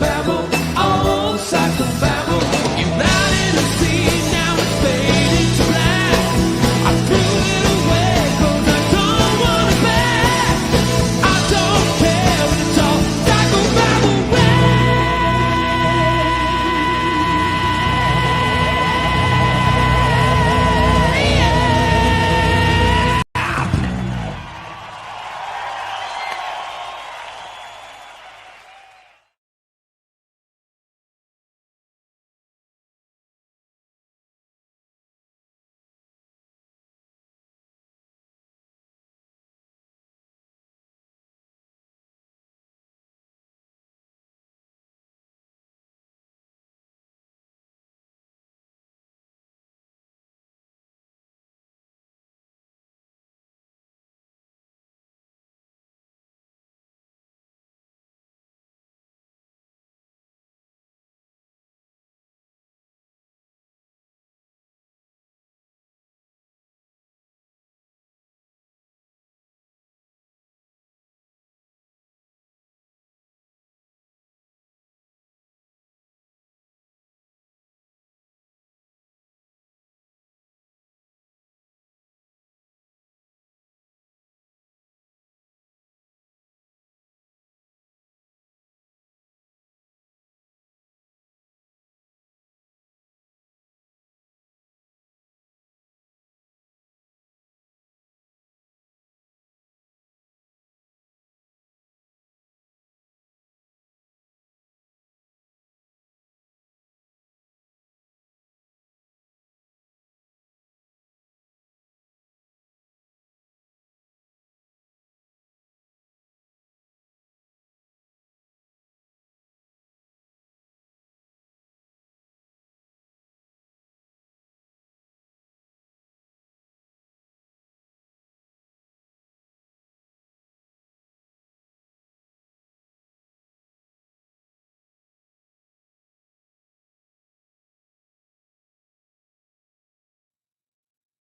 Babble, oh, psychobabble. You lied in the sea, now it's fading to black. I threw it away, 'cause I don't want it back. I don't care when it's all psychobabble.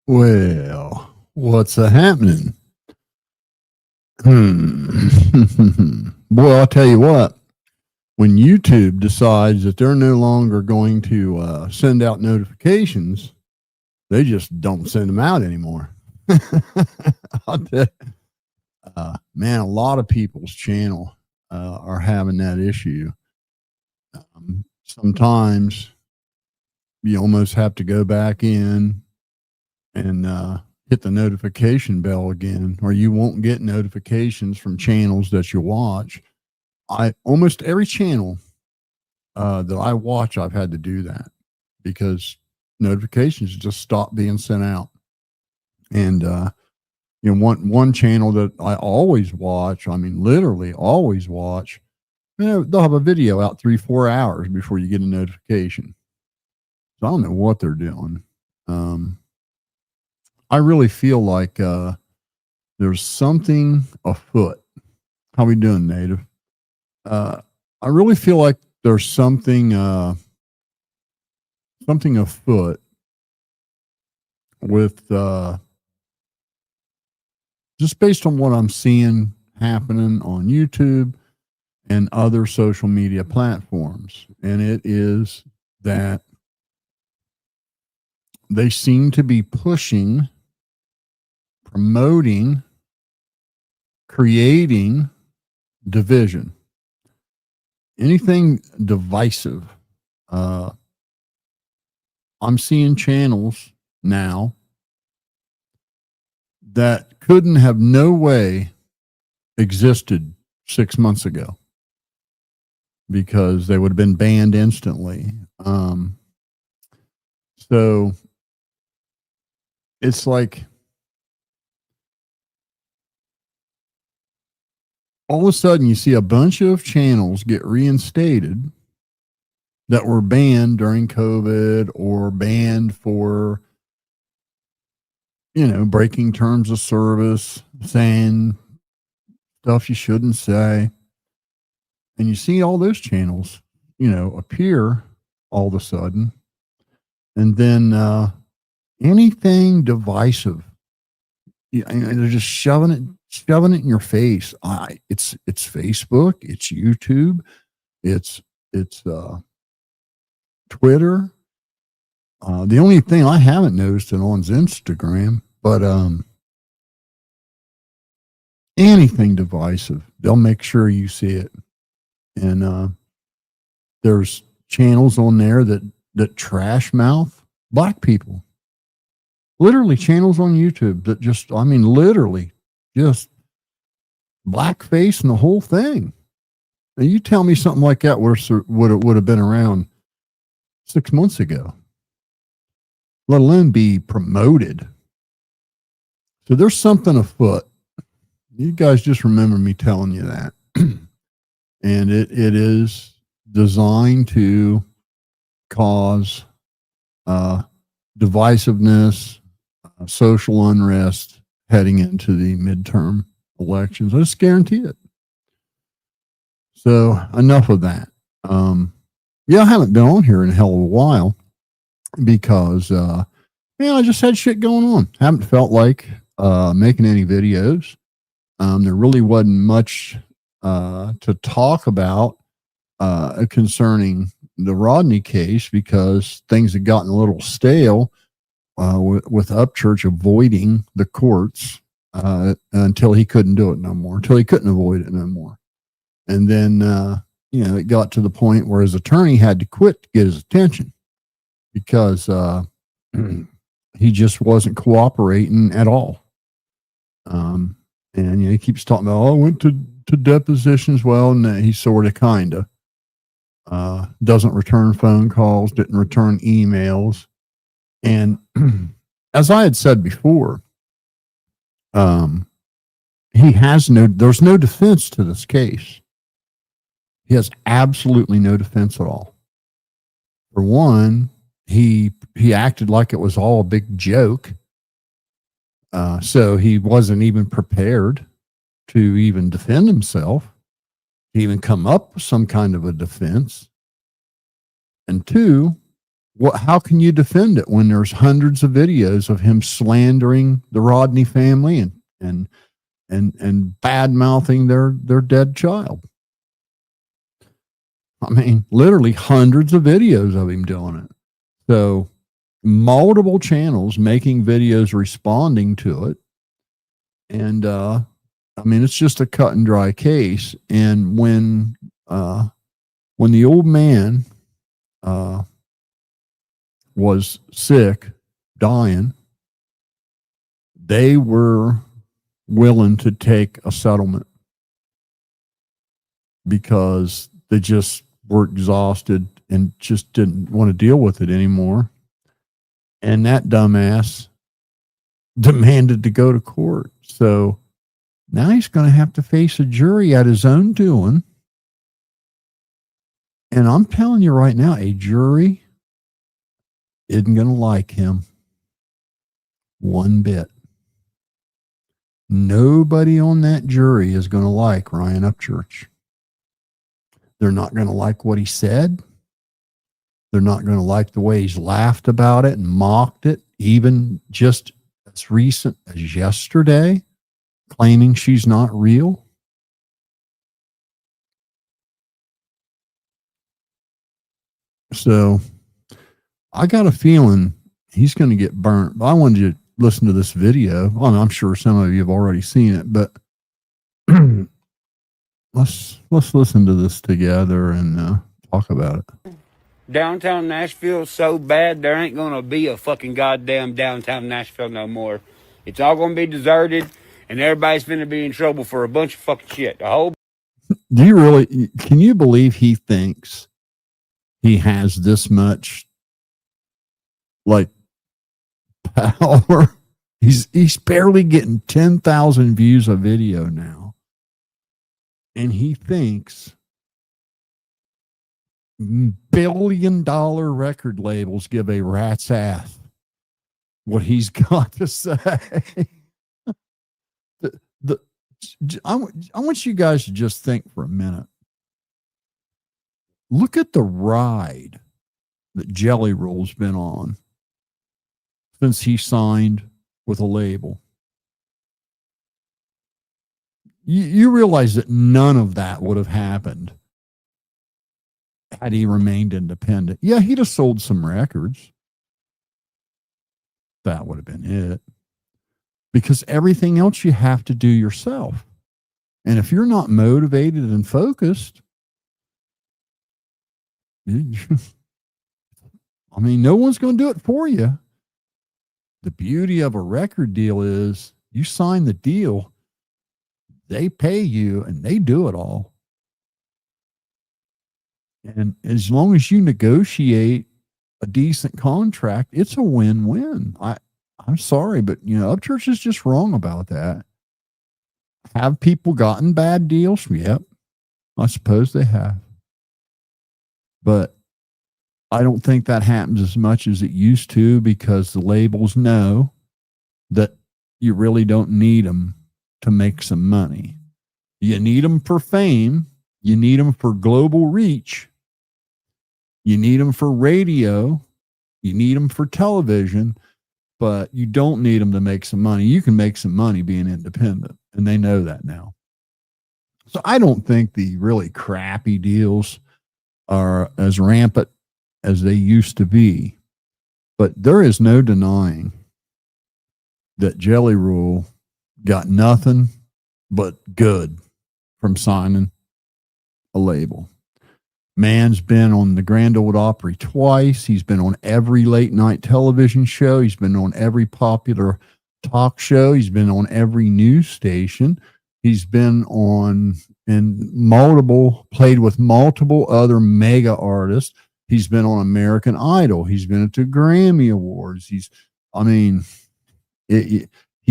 Well, what's a happening? Boy, I'll tell you what, when YouTube decides that they're no longer going to send out notifications, they just don't send them out anymore. I'll tell man, a lot of people's channel are having that issue. Sometimes you almost have to go back in and hit the notification bell again, or you won't get notifications from channels that you watch. Almost every channel that I watch, I've had to do that because notifications just stop being sent out. And one channel that I always watch, I mean literally always watch, they'll have a video out 3-4 hours before you get a notification. So I don't know what they're doing. I really feel like there's something afoot. How we doing, Native? I really feel like there's something afoot with just based on what I'm seeing happening on YouTube and other social media platforms. And it is that they seem to be pushing, promoting, creating division. Anything divisive. I'm seeing channels now that couldn't have no way existed 6 months ago because they would have been banned instantly. So it's like all of a sudden you see a bunch of channels get reinstated that were banned during COVID or banned for, breaking terms of service, saying stuff you shouldn't say. And you see all those channels, appear all of a sudden. And then anything divisive, they're just shoving it in your face. It's Facebook, it's YouTube, It's Twitter. The only thing I haven't noticed it on is Instagram, but anything divisive, they'll make sure you see it. And there's channels on there that trash mouth black people. Literally channels on YouTube that just, I mean, literally just blackface and the whole thing. Now you tell me something like that would have been around 6 months ago, let alone be promoted. So there's something afoot. You guys just remember me telling you that. And it is designed to cause divisiveness, social unrest heading into the midterm elections. I just guarantee it. So enough of that. Yeah, I haven't been on here in a hell of a while because I just had shit going on. Haven't felt like making any videos. There really wasn't much to talk about concerning the Rodney case because things had gotten a little stale with Upchurch avoiding the courts until he couldn't do it no more, until he couldn't avoid it no more. And then, it got to the point where his attorney had to quit to get his attention because he just wasn't cooperating at all. And he keeps talking about, I went to depositions. Well, no, he sort of kind of doesn't return phone calls, didn't return emails. And as I had said before, there's no defense to this case. He has absolutely no defense at all. For one, he acted like it was all a big joke. So he wasn't even prepared to even defend himself, to even come up with some kind of a defense. And two, how can you defend it when there's hundreds of videos of him slandering the Rodni family and bad mouthing their dead child? I mean, literally hundreds of videos of him doing it. So multiple channels making videos responding to it. And it's just a cut and dry case. And when the old man was sick, dying, they were willing to take a settlement because they just were exhausted and just didn't want to deal with it anymore. And that dumbass demanded to go to court. So now he's going to have to face a jury at his own doing. And I'm telling you right now, a jury isn't going to like him one bit. Nobody on that jury is going to like Ryan Upchurch. They're not going to like what he said. They're not going to like the way he's laughed about it and mocked it, even just as recent as yesterday, claiming she's not real. So I got a feeling he's going to get burnt. I wanted you to listen to this video. Well, I'm sure some of you have already seen it, but let's listen to this together and talk about it. Downtown Nashville so bad there ain't gonna be a fucking goddamn downtown Nashville no more. It's all gonna be deserted, and everybody's gonna be in trouble for a bunch of fucking shit. Can you believe he thinks he has this much like power? He's barely getting 10,000 views a video now. And he thinks $1 billion record labels give a rat's ass what he's got to say. I want you guys to just think for a minute. Look at the ride that Jelly Roll's been on since he signed with a label. You realize that none of that would have happened had he remained independent. Yeah, he'd have sold some records. That would have been it. Because everything else you have to do yourself. And if you're not motivated and focused, I mean, no one's going to do it for you. The beauty of a record deal is you sign the deal, they pay you, and they do it all. And as long as you negotiate a decent contract, it's a win-win. I'm sorry, but Upchurch is just wrong about that. Have people gotten bad deals? Yep. I suppose they have. But I don't think that happens as much as it used to, because the labels know that you really don't need them to make some money. You need them for fame. You need them for global reach. You need them for radio. You need them for television, but you don't need them to make some money. You can make some money being independent, and they know that now. So I don't think the really crappy deals are as rampant as they used to be, but there is no denying that Jelly Roll got nothing but good from signing a label. Man's been on the Grand Ole Opry twice. He's been on every late night television show. He's been on every popular talk show. He's been on every news station. He's been on played with multiple other mega artists. He's been on American Idol. He's been at the Grammy Awards. He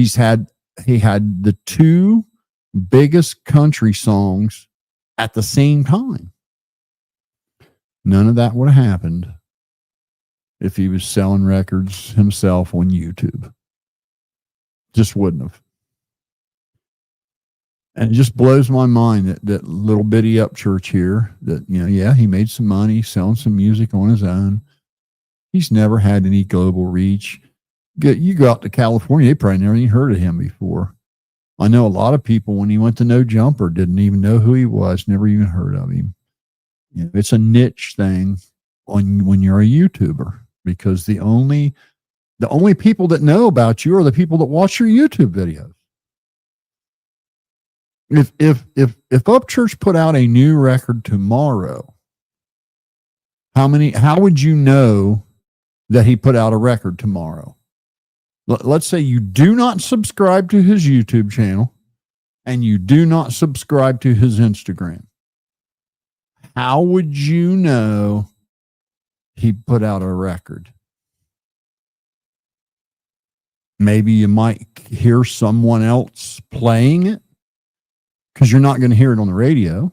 had the two biggest country songs at the same time. None of that would have happened if he was selling records himself on YouTube. Just wouldn't have. And it just blows my mind that little bitty Upchurch here, that, he made some money selling some music on his own. He's never had any global reach. You go out to California, they probably never even heard of him before. I know a lot of people, when he went to No Jumper, didn't even know who he was, never even heard of him. It's a niche thing when you're a YouTuber, because the only people that know about you are the people that watch your YouTube videos. If Upchurch put out a new record tomorrow, how would you know that he put out a record tomorrow? Let's say you do not subscribe to his YouTube channel and you do not subscribe to his Instagram. How would you know he put out a record? Maybe you might hear someone else playing it, because you're not going to hear it on the radio.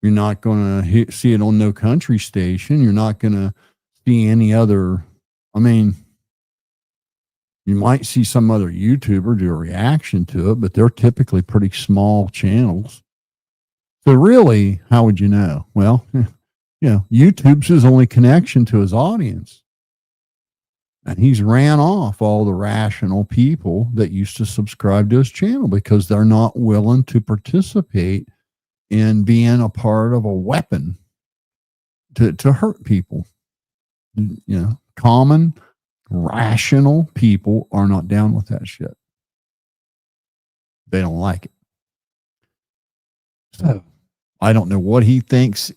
You're not going to see it on no country station. You're not going to see any other. You might see some other YouTuber do a reaction to it, but they're typically pretty small channels. So really, how would you know? Well, YouTube's his only connection to his audience. And he's ran off all the rational people that used to subscribe to his channel, because they're not willing to participate in being a part of a weapon to hurt people. Common, rational people are not down with that shit. They don't like it. So I don't know what he thinks,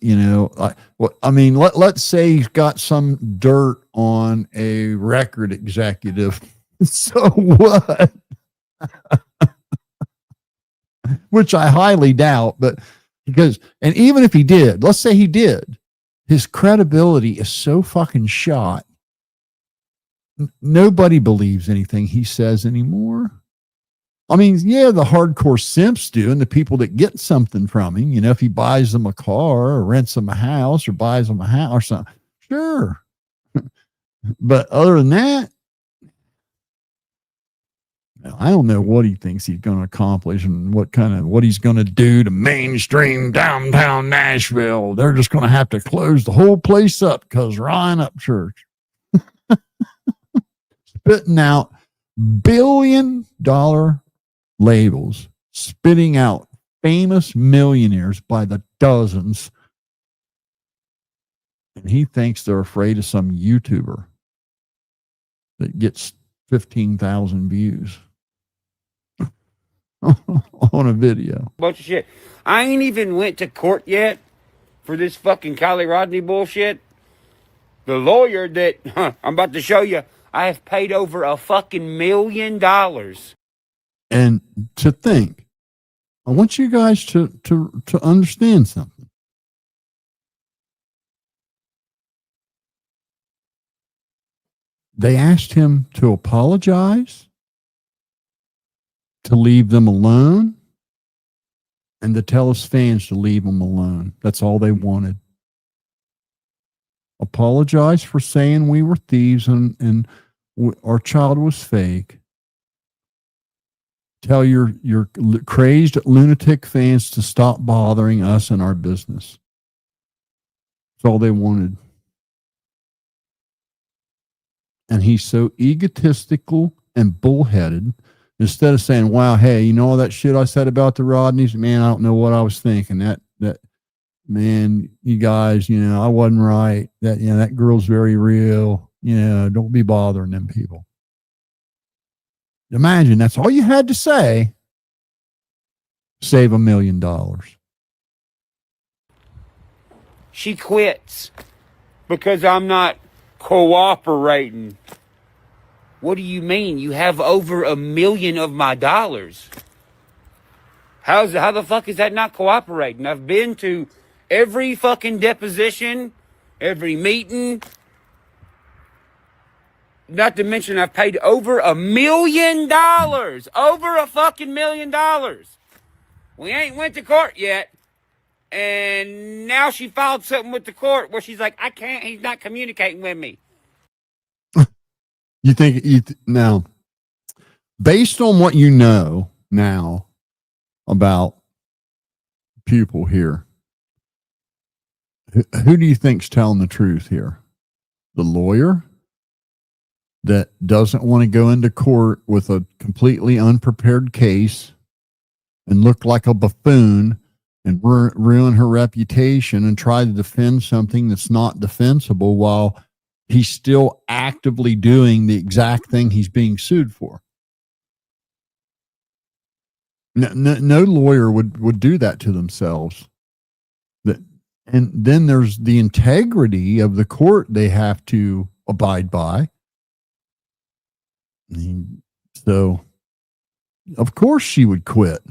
let's say he's got some dirt on a record executive. So what? Which I highly doubt, and even if he did, let's say he did, his credibility is so fucking shot. Nobody believes anything he says anymore. The hardcore simps do, and the people that get something from him, if he buys them a car or rents them a house or buys them a house or something, sure. But other than that, I don't know what he thinks he's going to accomplish and what he's going to do to mainstream downtown Nashville. They're just going to have to close the whole place up because Ryan Upchurch spitting out $1 billion labels, spitting out famous millionaires by the dozens And he thinks they're afraid of some YouTuber that gets 15,000 views on a video. Bunch of shit. I ain't even went to court yet for this fucking Kylie Rodney bullshit. The lawyer that I'm about to show you, I have paid over a fucking $1 million. And to think, I want you guys to understand something. They asked him to apologize, to leave them alone, and to tell his fans to leave them alone. That's all they wanted. Apologize for saying we were thieves and our child was fake. Tell your crazed lunatic fans to stop bothering us and our business. That's all they wanted. And he's so egotistical and bullheaded. Instead of saying, wow, hey, you know all that shit I said about the Rodneys? Man, I don't know what I was thinking. That man, you guys, I wasn't right. That girl's very real. Don't be bothering them people. Imagine that's all you had to say. Save $1 million. She quits because I'm not cooperating. What do you mean? You have over $1 million of my dollars. How the fuck is that not cooperating? I've been to every fucking deposition, every meeting. Not to mention I've paid over $1 million. Over a fucking $1 million. We ain't went to court yet. And now she filed something with the court where she's like, I can't, he's not communicating with me. You think now, based on what you know now about people here, who do you think's telling the truth here? The lawyer that doesn't want to go into court with a completely unprepared case and look like a buffoon and ruin her reputation and try to defend something that's not defensible while he's still actively doing the exact thing he's being sued for. No lawyer would do that to themselves. And then there's the integrity of the court they have to abide by. So, of course she would quit.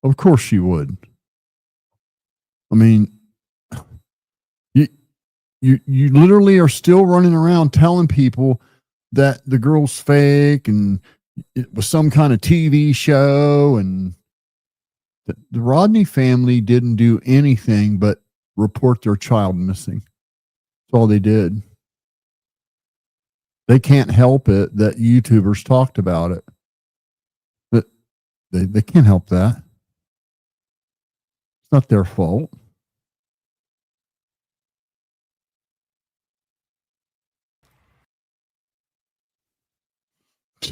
Of course she would. I mean, you literally are still running around telling people that the girl's fake and it was some kind of TV show, and the Rodni family didn't do anything but report their child missing. That's all they did. They can't help it that YouTubers talked about it. But they can't help that. It's not their fault.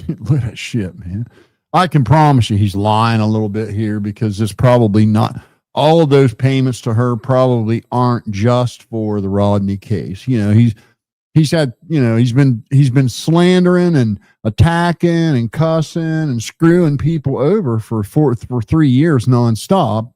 Look at that shit, man. I can promise you he's lying a little bit here because it's probably not all of those payments to her probably aren't just for the Rodney case. He's had, he's been slandering and attacking and cussing and screwing people over for 3 years nonstop.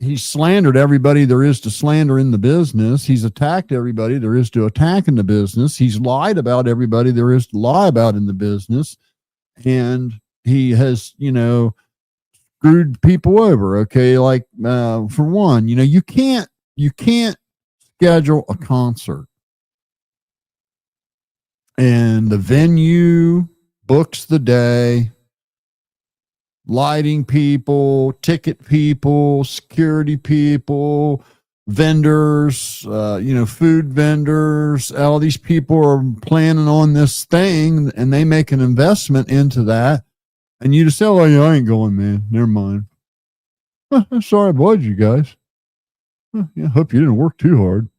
He's slandered everybody there is to slander in the business. He's attacked everybody there is to attack in the business. He's lied about everybody there is to lie about in the business. And he has, screwed people over. Okay. Like, for one, you can't schedule a concert and the venue books the day, lighting people, ticket people, security people, vendors, food vendors. All these people are planning on this thing and they make an investment into that. And you just say, oh, yeah, I ain't going, man. Never mind. Sorry I bothered you guys. I hope you didn't work too hard.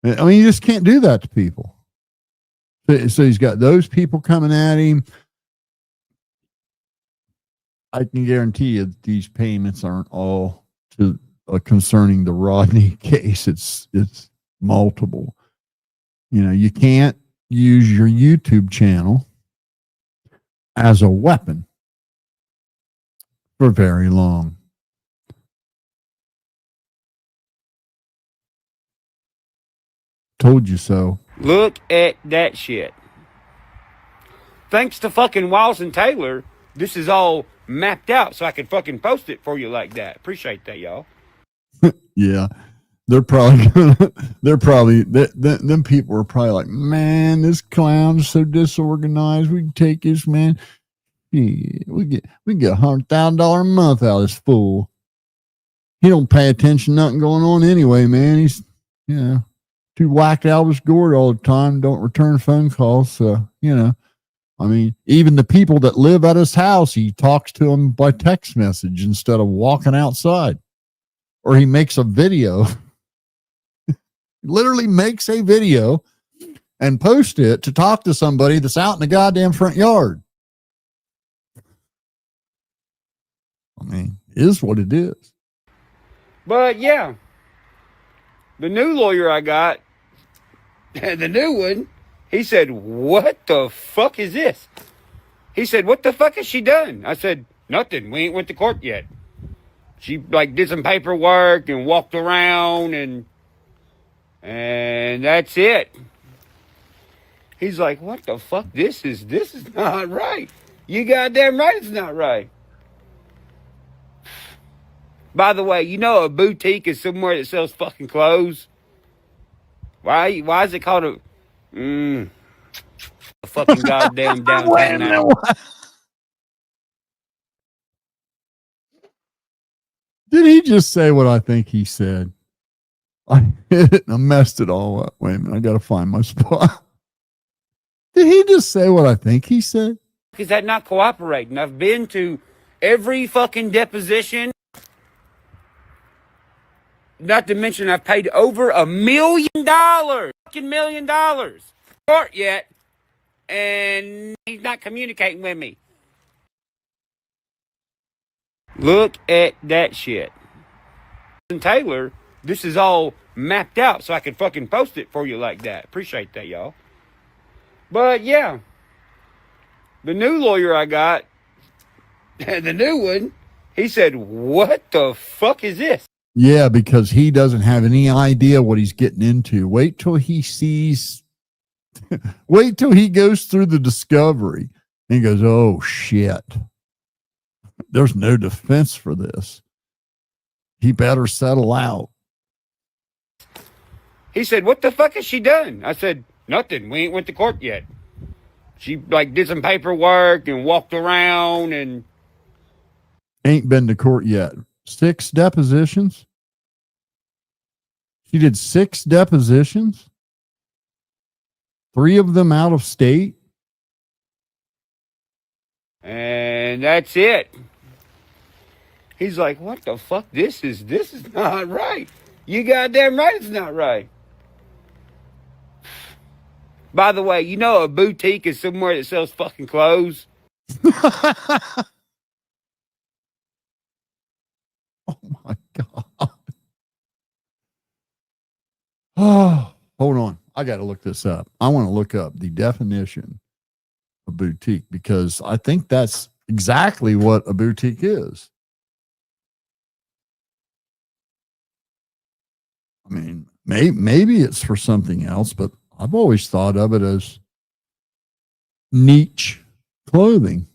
I mean, you just can't do that to people. So he's got those people coming at him. I can guarantee you that these payments aren't all to concerning the Rodney case. It's multiple. You can't use your YouTube channel as a weapon for very long. Told you so. Look at that shit. Thanks to fucking Wiles and Taylor, this is all mapped out so I can fucking post it for you like that. Appreciate that, y'all. Yeah. They're probably them people are probably like, man, this clown's so disorganized. We can take this man. Yeah, we get $100,000 a month out of this fool. He don't pay attention, nothing going on anyway, man. He's too whacked Elvis Gord all the time, don't return phone calls. So, I mean, even the people that live at his house, he talks to them by text message instead of walking outside. Or he makes a video. Literally makes a video and post it to talk to somebody that's out in the goddamn front yard. I mean, it is what it is. But yeah, the new lawyer I got, the new one, he said, what the fuck is this? He said, what the fuck has she done? I said, nothing. We ain't went to court yet. She did some paperwork and walked around and that's it. He's like, what the fuck? This is not right. You goddamn right it's not right. By the way, a boutique is somewhere that sells fucking clothes? Why is it called a fucking goddamn downtown? Did he just say what I think he said? I hit it and I messed it all up. Wait a minute, I gotta find my spot. Did he just say what I think he said? Is that not cooperating? I've been to every fucking deposition. Not to mention I've paid over $1 million. Fucking $1 million. Court yet. And he's not communicating with me. Look at that shit. And Taylor, this is all mapped out so I can fucking post it for you like that. Appreciate that, y'all. But yeah, the new lawyer I got, the new one, he said, what the fuck is this? Yeah, because he doesn't have any idea what he's getting into. Wait till he goes through the discovery and he goes, oh shit. There's no defense for this. He better settle out. He said, what the fuck has she done? I said, nothing. We ain't went to court yet. She did some paperwork and walked around and ain't been to court yet. 6 depositions. She did 6 depositions. 3 of them out of state. And that's it. He's like, what the fuck? This is not right. You goddamn right it's not right. By the way, a boutique is somewhere that sells fucking clothes? Oh my God. Oh, hold on. I got to look this up. I want to look up the definition of boutique because I think that's exactly what a boutique is. I mean, maybe it's for something else, but I've always thought of it as niche clothing.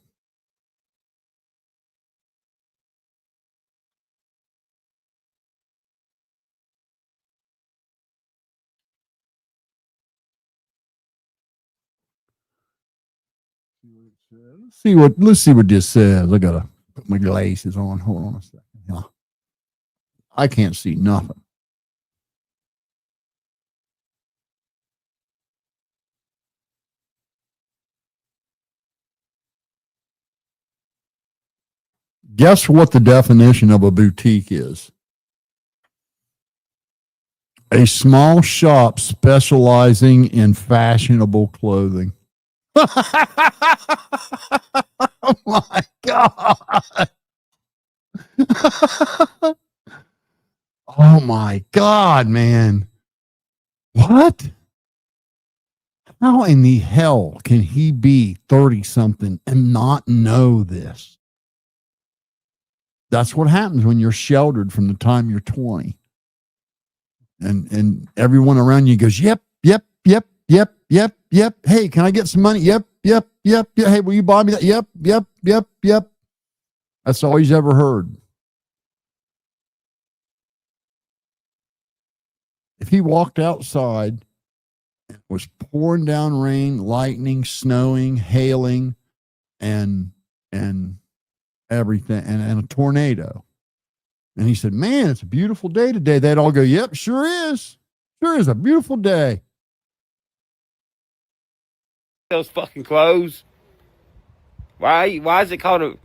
Let's see what this says. I gotta put my glasses on. Hold on a second. Yeah. I can't see nothing. Guess what the definition of a boutique is? A small shop specializing in fashionable clothing. Oh my God. Oh my God, man. What? How in the hell can he be 30 something and not know this? That's what happens when you're sheltered from the time you're 20. And everyone around you goes, yep, yep, yep, yep, yep, yep. Hey, can I get some money? Yep, yep, yep, yep. Hey, will you buy me that? Yep, yep, yep, yep. That's all he's ever heard. If he walked outside, it was pouring down rain, lightning, snowing, hailing, and everything, and a tornado. And he said, man, it's a beautiful day today. They'd all go, yep, sure is. Sure is a beautiful day. Sells fucking clothes. Why is it called a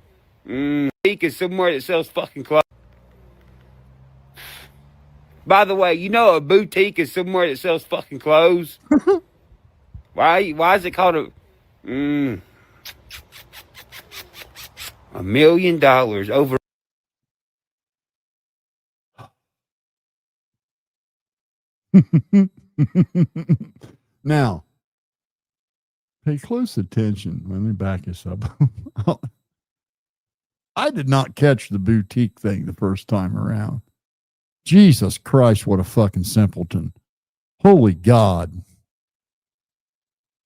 boutique? Is somewhere that sells fucking clothes. By the way, you know a boutique is somewhere that sells fucking clothes. Why is it called a $1 million over? Now, pay close attention. Let me back this up. I did not catch the boutique thing the first time around. Jesus Christ, what a fucking simpleton. Holy God.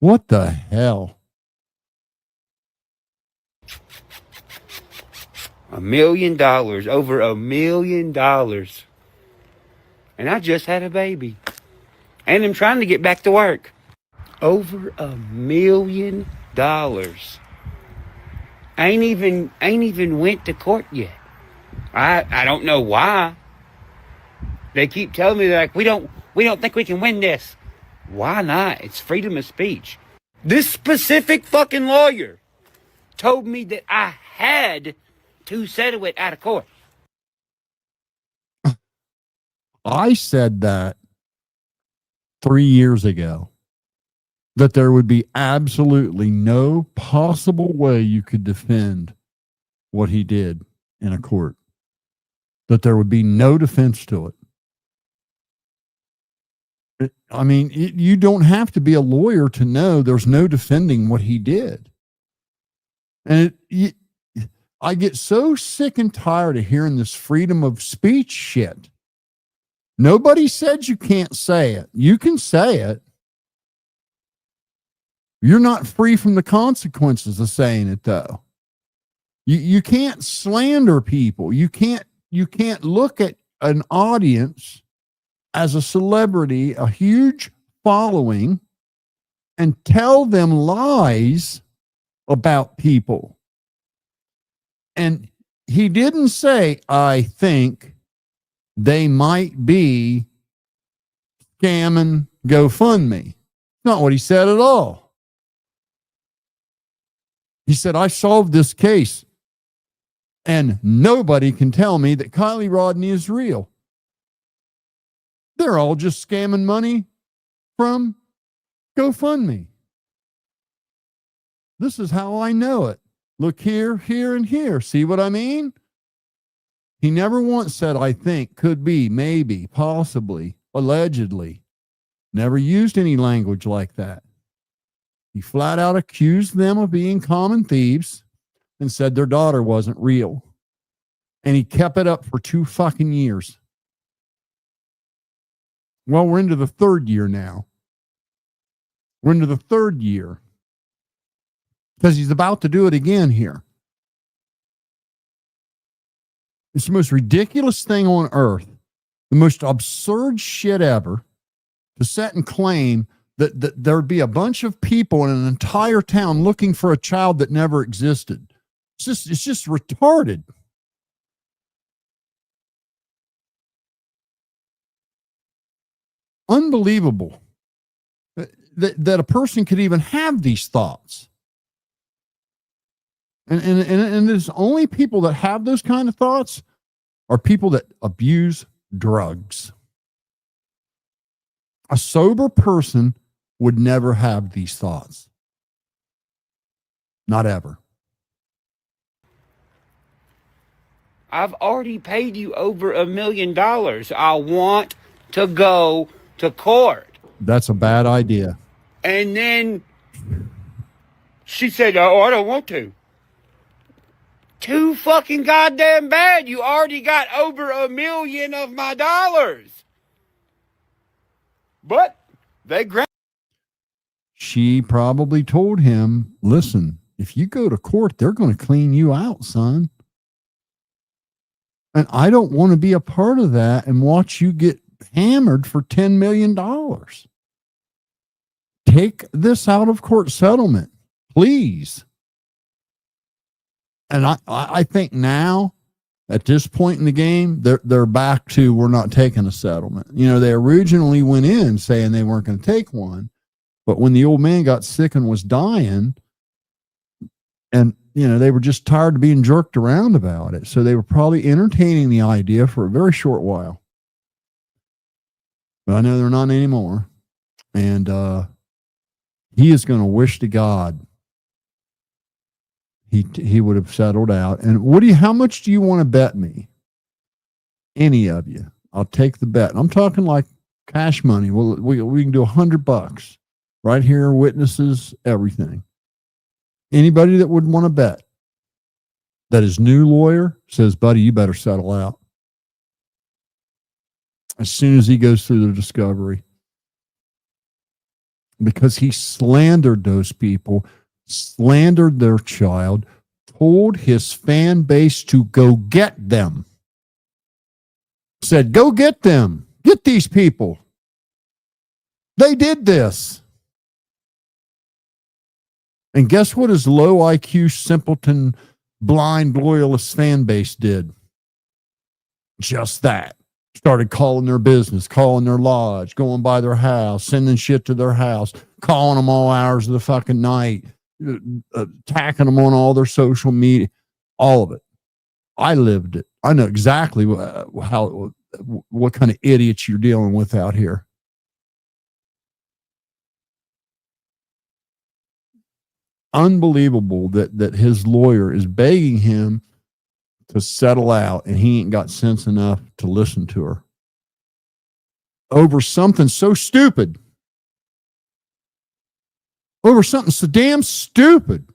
What the hell? $1 million, over $1 million. And I just had a baby. And I'm trying to get back to work. Over $1 million. Ain't even went to court yet. I don't know why. They keep telling me like we don't think we can win this. Why not? It's freedom of speech. This specific fucking lawyer told me that I had to settle it out of court. I said that 3 years ago, that there would be absolutely no possible way you could defend what he did in a court, that there would be no defense to it. I mean, you don't have to be a lawyer to know there's no defending what he did. And I get so sick and tired of hearing this freedom of speech shit. Nobody said you can't say it. You can say it. You're not free from the consequences of saying it, though. You can't slander people. You can't look at an audience as a celebrity, a huge following, and tell them lies about people. And he didn't say, I think they might be scamming GoFundMe. Not what he said at all. He said, I solved this case and nobody can tell me that Kylie Rodni is real. They're all just scamming money from GoFundMe. This is how I know it. Look here, here, and here. See what I mean? He never once said, I think, could be, maybe, possibly, allegedly. Never used any language like that. He flat out accused them of being common thieves and said their daughter wasn't real. And he kept it up for 2 fucking years. Well, we're into the 3rd year now. We're into the 3rd year. Because he's about to do it again here. It's the most ridiculous thing on earth. The most absurd shit ever. To set and claim that there'd be a bunch of people in an entire town looking for a child that never existed. It's just retarded. Unbelievable that a person could even have these thoughts. And there's only people that have those kind of thoughts are people that abuse drugs. A sober person would never have these thoughts. Not ever. I've already paid you over $1 million. I want to go to court. That's a bad idea. And then she said, oh, I don't want to. Too fucking goddamn bad. You already got over $1 million of my dollars. But they grant. She probably told him, listen, if you go to court, they're going to clean you out, son. And I don't want to be a part of that and watch you get hammered for $10 million. Take this out of court settlement, please. And I think now, at this point in the game, they're back to, we're not taking a settlement. You know, they originally went in saying they weren't going to take one. But when the old man got sick and was dying, and, you know, they were just tired of being jerked around about it. So they were probably entertaining the idea for a very short while. But I know they're not anymore. And he is going to wish to God he would have settled out. And how much do you want to bet me? Any of you. I'll take the bet. I'm talking like cash money. Well, we can do $100 right here, witnesses, everything. Anybody that would want to bet that his new lawyer says, buddy, you better settle out. As soon as he goes through the discovery. Because he slandered those people, slandered their child, told his fan base to go get them. Said, go get them. Get these people. They did this. And guess what his low IQ, simpleton, blind, loyalist fan base did? Just that. Started calling their business, calling their lodge, going by their house, sending shit to their house, calling them all hours of the fucking night, attacking them on all their social media, all of it. I lived it. I know exactly what kind of idiots you're dealing with out here. Unbelievable that his lawyer is begging him to settle out, and he ain't got sense enough to listen to her over something so stupid. Over something so damn stupid.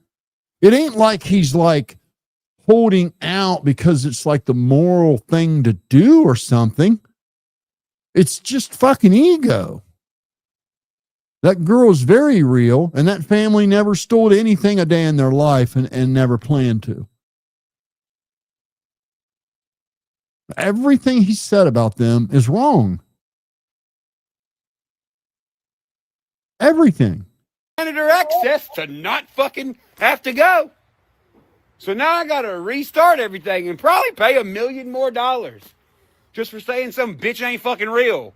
It ain't like he's like holding out because it's like the moral thing to do or something. It's just fucking ego. That girl is very real, and that family never stole anything a day in their life and never planned to. Everything he said about them is wrong. Everything. Granted her access to not fucking have to go. So now I got to restart everything and probably pay $1 million more just for saying some bitch ain't fucking real.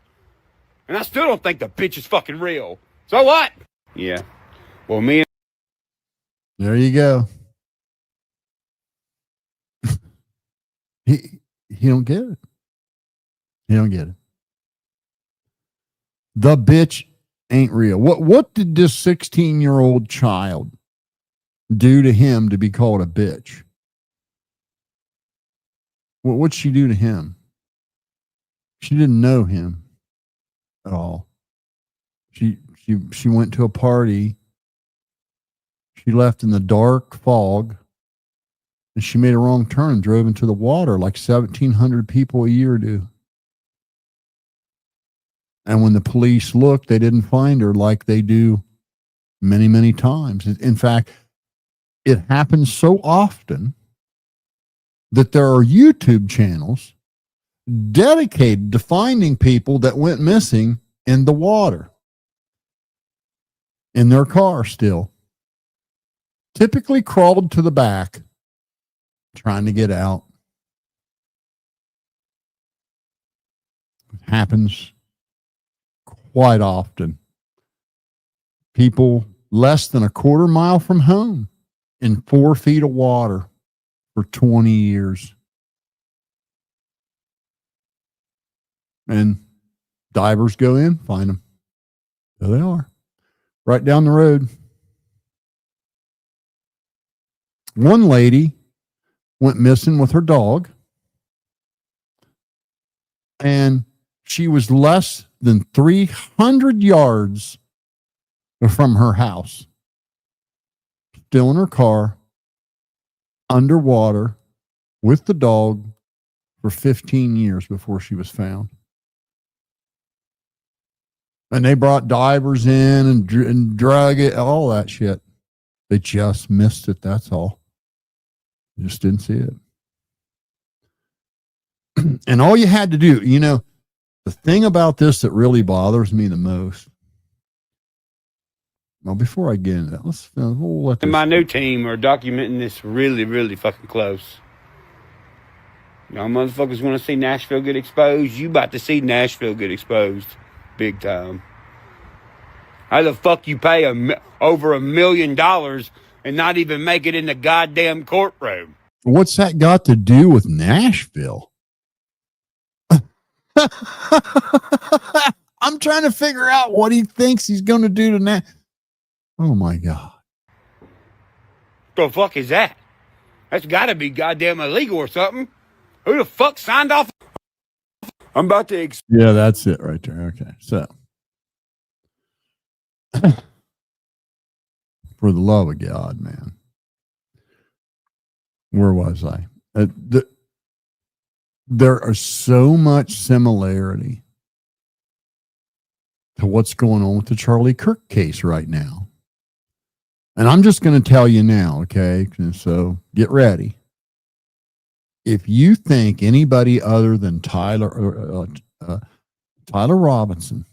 And I still don't think the bitch is fucking real. So what? Yeah. Well, me and there you go. He don't get it. He don't get it. The bitch ain't real. What did this 16-year-old child do to him to be called a bitch? What'd she do to him? She didn't know him at all. She went to a party. She left in the dark fog, and she made a wrong turn and drove into the water like 1,700 people a year do. And when the police looked, they didn't find her like they do many, many times. In fact, it happens so often that there are YouTube channels dedicated to finding people that went missing in the water, in their car still. Typically crawled to the back, trying to get out. It happens quite often. People less than a quarter mile from home in 4 feet of water for 20 years. And divers go in, find them. There they are, right down the road. One lady went missing with her dog. And she was less than 300 yards from her house, still in her car, underwater, with the dog for 15 years before she was found. And they brought divers in and drug it, all that shit. They just missed it, that's all. Just didn't see it. And all you had to do, you know, the thing about this that really bothers me the most. Well, before I get into that, we'll let this. And my new team are documenting this really, really fucking close. Y'all motherfuckers want to see Nashville get exposed? You about to see Nashville get exposed. Big time. How the fuck you pay over $1 million and not even make it in the goddamn courtroom? What's that got to do with Nashville? I'm trying to figure out what he thinks he's going to do to Nashville. Oh my God. The fuck is that? That's got to be goddamn illegal or something. Who the fuck signed off? I'm about to. Yeah, that's it right there. Okay. So, for the love of God, man. Where was I? There are so much similarity to what's going on with the Charlie Kirk case right now. And I'm just going to tell you now, okay? So get ready. If you think anybody other than Tyler Robinson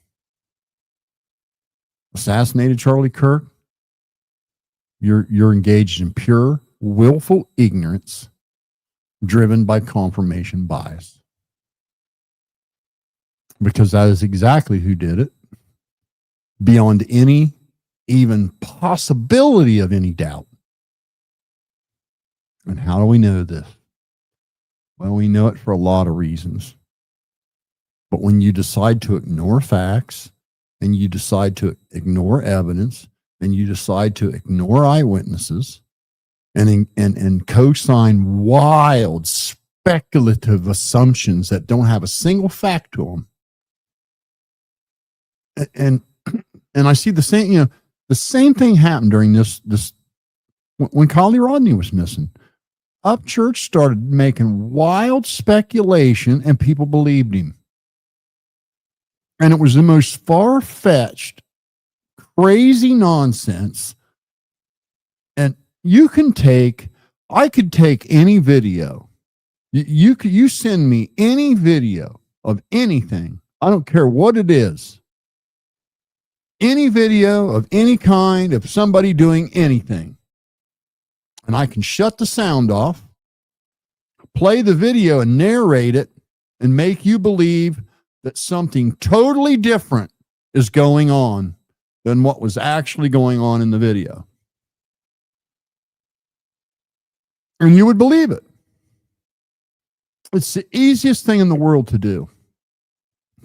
assassinated Charlie Kirk, you're engaged in pure, willful ignorance driven by confirmation bias. Because that is exactly who did it, beyond any even possibility of any doubt. And how do we know this? Well, we know it for a lot of reasons. But when you decide to ignore facts, and you decide to ignore evidence, and you decide to ignore eyewitnesses, and co-sign wild, speculative assumptions that don't have a single fact to them, and I see the same, you know, the same thing happened during this when Rodney was missing. Upchurch started making wild speculation, and people believed him. And it was the most far-fetched, crazy nonsense. And I could take any video. You send me any video of anything. I don't care what it is. Any video of any kind of somebody doing anything. And I can shut the sound off, play the video and narrate it, and make you believe that something totally different is going on than what was actually going on in the video. And you would believe it. It's the easiest thing in the world to do,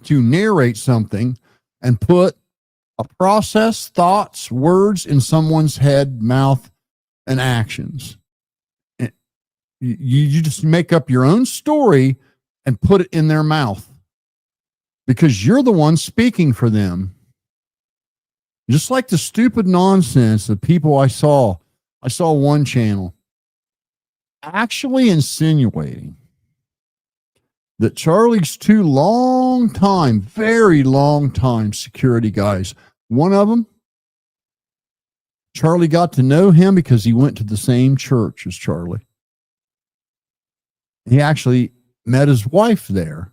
to narrate something and put a process, thoughts, words in someone's head, mouth, and actions. You just make up your own story and put it in their mouth because you're the one speaking for them. Just like the stupid nonsense of people I saw one channel actually insinuating that Charlie's two very long time security guys, one of them, Charlie got to know him because he went to the same church as Charlie. He actually met his wife there,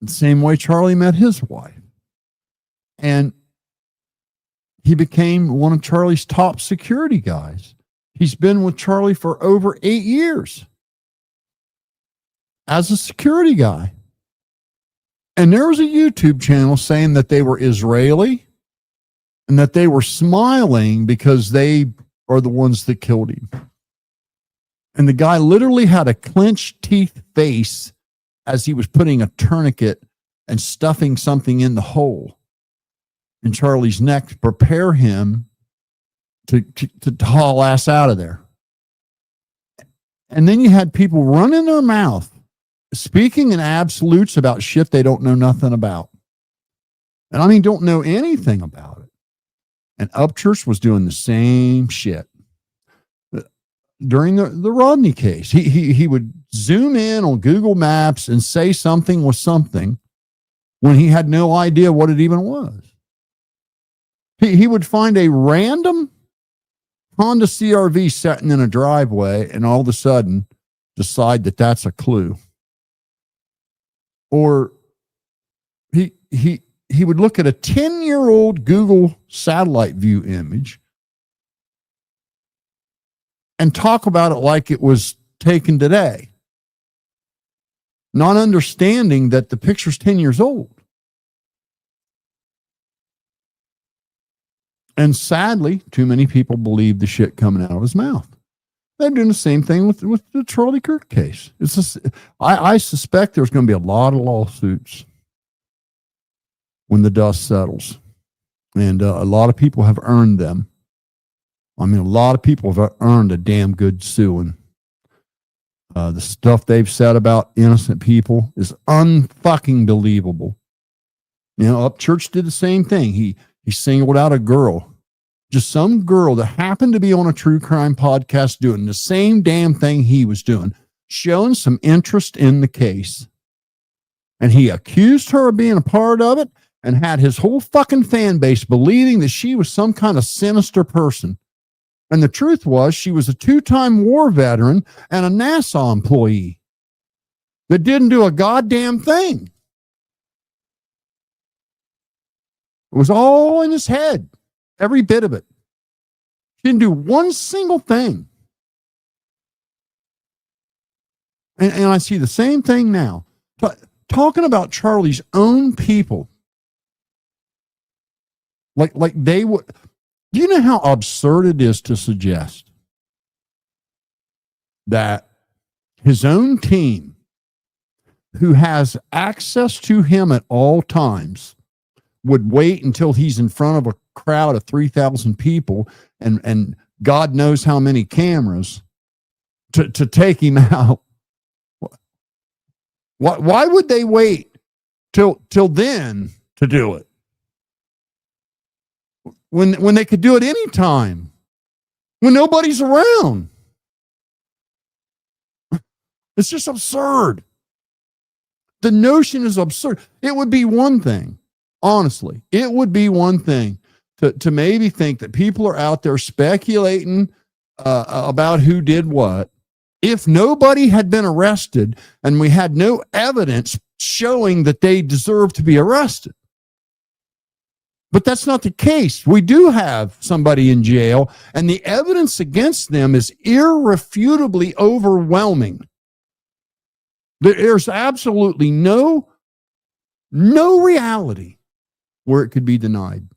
the same way Charlie met his wife. And he became one of Charlie's top security guys. He's been with Charlie for over 8 years as a security guy. And there was a YouTube channel saying that they were Israeli and that they were smiling because they are the ones that killed him. And the guy literally had a clenched teeth face as he was putting a tourniquet and stuffing something in the hole in Charlie's neck to prepare him to haul ass out of there. And then you had people running their mouth speaking in absolutes about shit they don't know nothing about. And I mean, don't know anything about it. And Upchurch was doing the same shit. During the Rodney case, he would zoom in on Google Maps and say something was something when he had no idea what it even was. He would find a random Honda CRV sitting in a driveway and all of a sudden decide that that's a clue. Or he would look at a 10-year-old Google satellite view image and talk about it like it was taken today, not understanding that the picture's 10 years old. And sadly, too many people believe the shit coming out of his mouth. They're doing the same thing with the Charlie Kirk case. It's just, I suspect there's going to be a lot of lawsuits when the dust settles. And a lot of people have earned them. I mean, a lot of people have earned a damn good suing. The stuff they've said about innocent people is unfucking believable. You know, Upchurch did the same thing. He singled out a girl, just some girl that happened to be on a true crime podcast doing the same damn thing he was doing, showing some interest in the case. And he accused her of being a part of it and had his whole fucking fan base believing that she was some kind of sinister person. And the truth was she was a 2-time war veteran and a NASA employee that didn't do a goddamn thing. It was all in his head, every bit of it. He didn't do one single thing. And I see the same thing now. Talking about Charlie's own people. Like they would. Do you know how absurd it is to suggest that his own team, who has access to him at all times, would wait until he's in front of a crowd of 3,000 people and God knows how many cameras to take him out? Why would they wait till then to do it? When they could do it anytime, when nobody's around. It's just absurd. The notion is absurd. It would be one thing, honestly, it would be one thing to maybe think that people are out there speculating about who did what if nobody had been arrested and we had no evidence showing that they deserved to be arrested. But that's not the case. We do have somebody in jail, and the evidence against them is irrefutably overwhelming. There's absolutely no reality where it could be denied.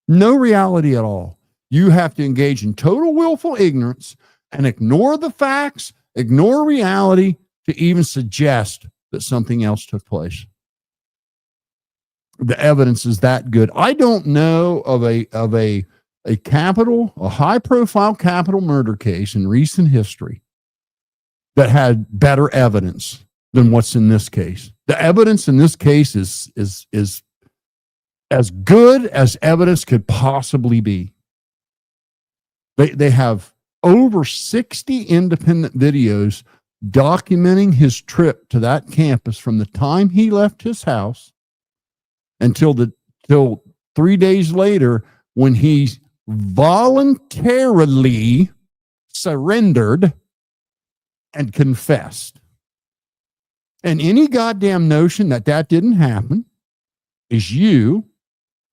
No reality at all. You have to engage in total willful ignorance and ignore the facts, ignore reality to even suggest that something else took place. The evidence is that good. I don't know of a high profile capital murder case in recent history that had better evidence than what's in this case. The evidence in this case is as good as evidence could possibly be. They have over 60 independent videos documenting his trip to that campus from the time he left his house until 3 days later when he voluntarily surrendered and confessed. And any goddamn notion that didn't happen is you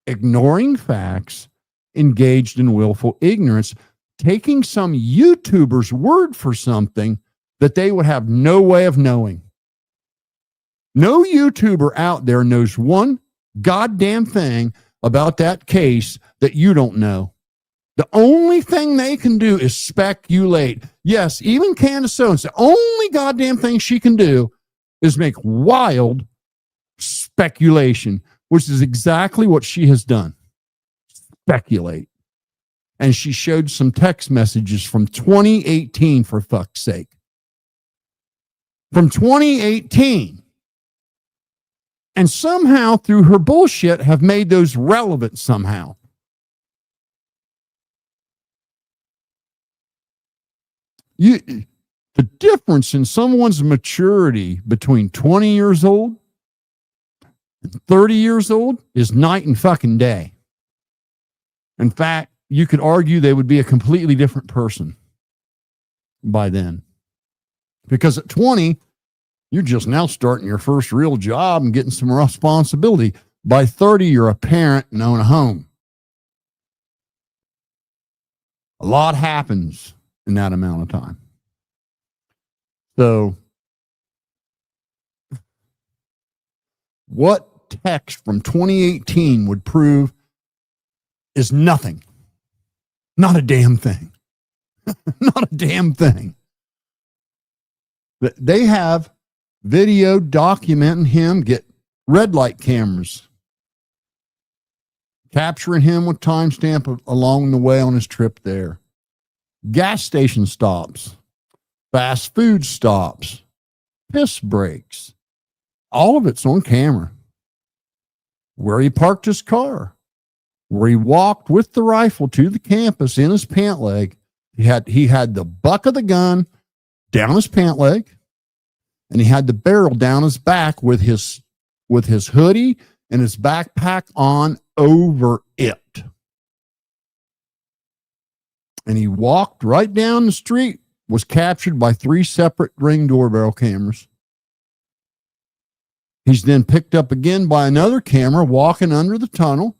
ignoring facts, engaged in willful ignorance, taking some YouTuber's word for something that they would have no way of knowing. No YouTuber out there knows one goddamn thing about that case that you don't know. The only thing they can do is speculate. Yes, even Candace Owens, the only goddamn thing she can do is make wild speculation, which is exactly what she has done. Speculate. And she showed some text messages from 2018, for fuck's sake. from 2018. And somehow through her bullshit have made those relevant somehow. The difference in someone's maturity between 20 years old and 30 years old is night and fucking day. In fact, you could argue they would be a completely different person by then. Because at 20, you're just now starting your first real job and getting some responsibility. By 30, you're a parent and own a home. A lot happens in that amount of time. So, what text from 2018 would prove is nothing. Not a damn thing. Not a damn thing. They have video documenting him, get red light cameras, capturing him with timestamp along the way on his trip there. Gas station stops, fast food stops, piss breaks. All of it's on camera. Where he parked his car, where he walked with the rifle to the campus in his pant leg. He had the butt of the gun down his pant leg, and he had the barrel down his back with his hoodie and his backpack on over it. And he walked right down the street, was captured by 3 separate Ring doorbell cameras. He's then picked up again by another camera walking under the tunnel,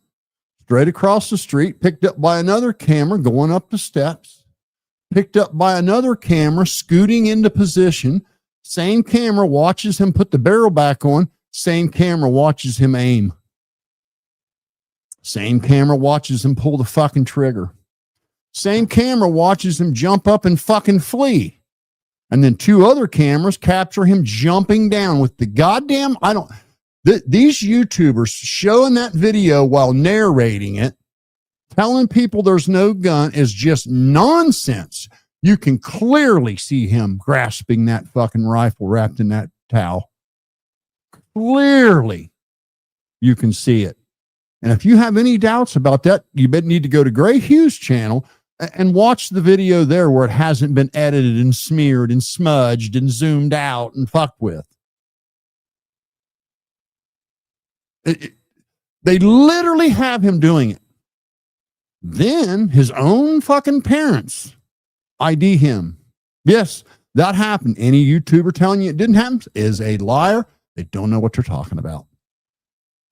straight across the street, picked up by another camera going up the steps, picked up by another camera scooting into position. Same camera watches him put the barrel back on. Same camera watches him aim. Same camera watches him pull the fucking trigger. Same camera watches him jump up and fucking flee. And then 2 other cameras capture him jumping down with the goddamn, these YouTubers showing that video while narrating it, telling people there's no gun is just nonsense. You can clearly see him grasping that fucking rifle wrapped in that towel. Clearly, you can see it. And if you have any doubts about that, you need to go to Gray Hughes' channel and watch the video there where it hasn't been edited and smeared and smudged and zoomed out and fucked with. They literally have him doing it. Then his own fucking parents ID him. Yes, that happened. Any YouTuber telling you it didn't happen is a liar. They don't know what they're talking about.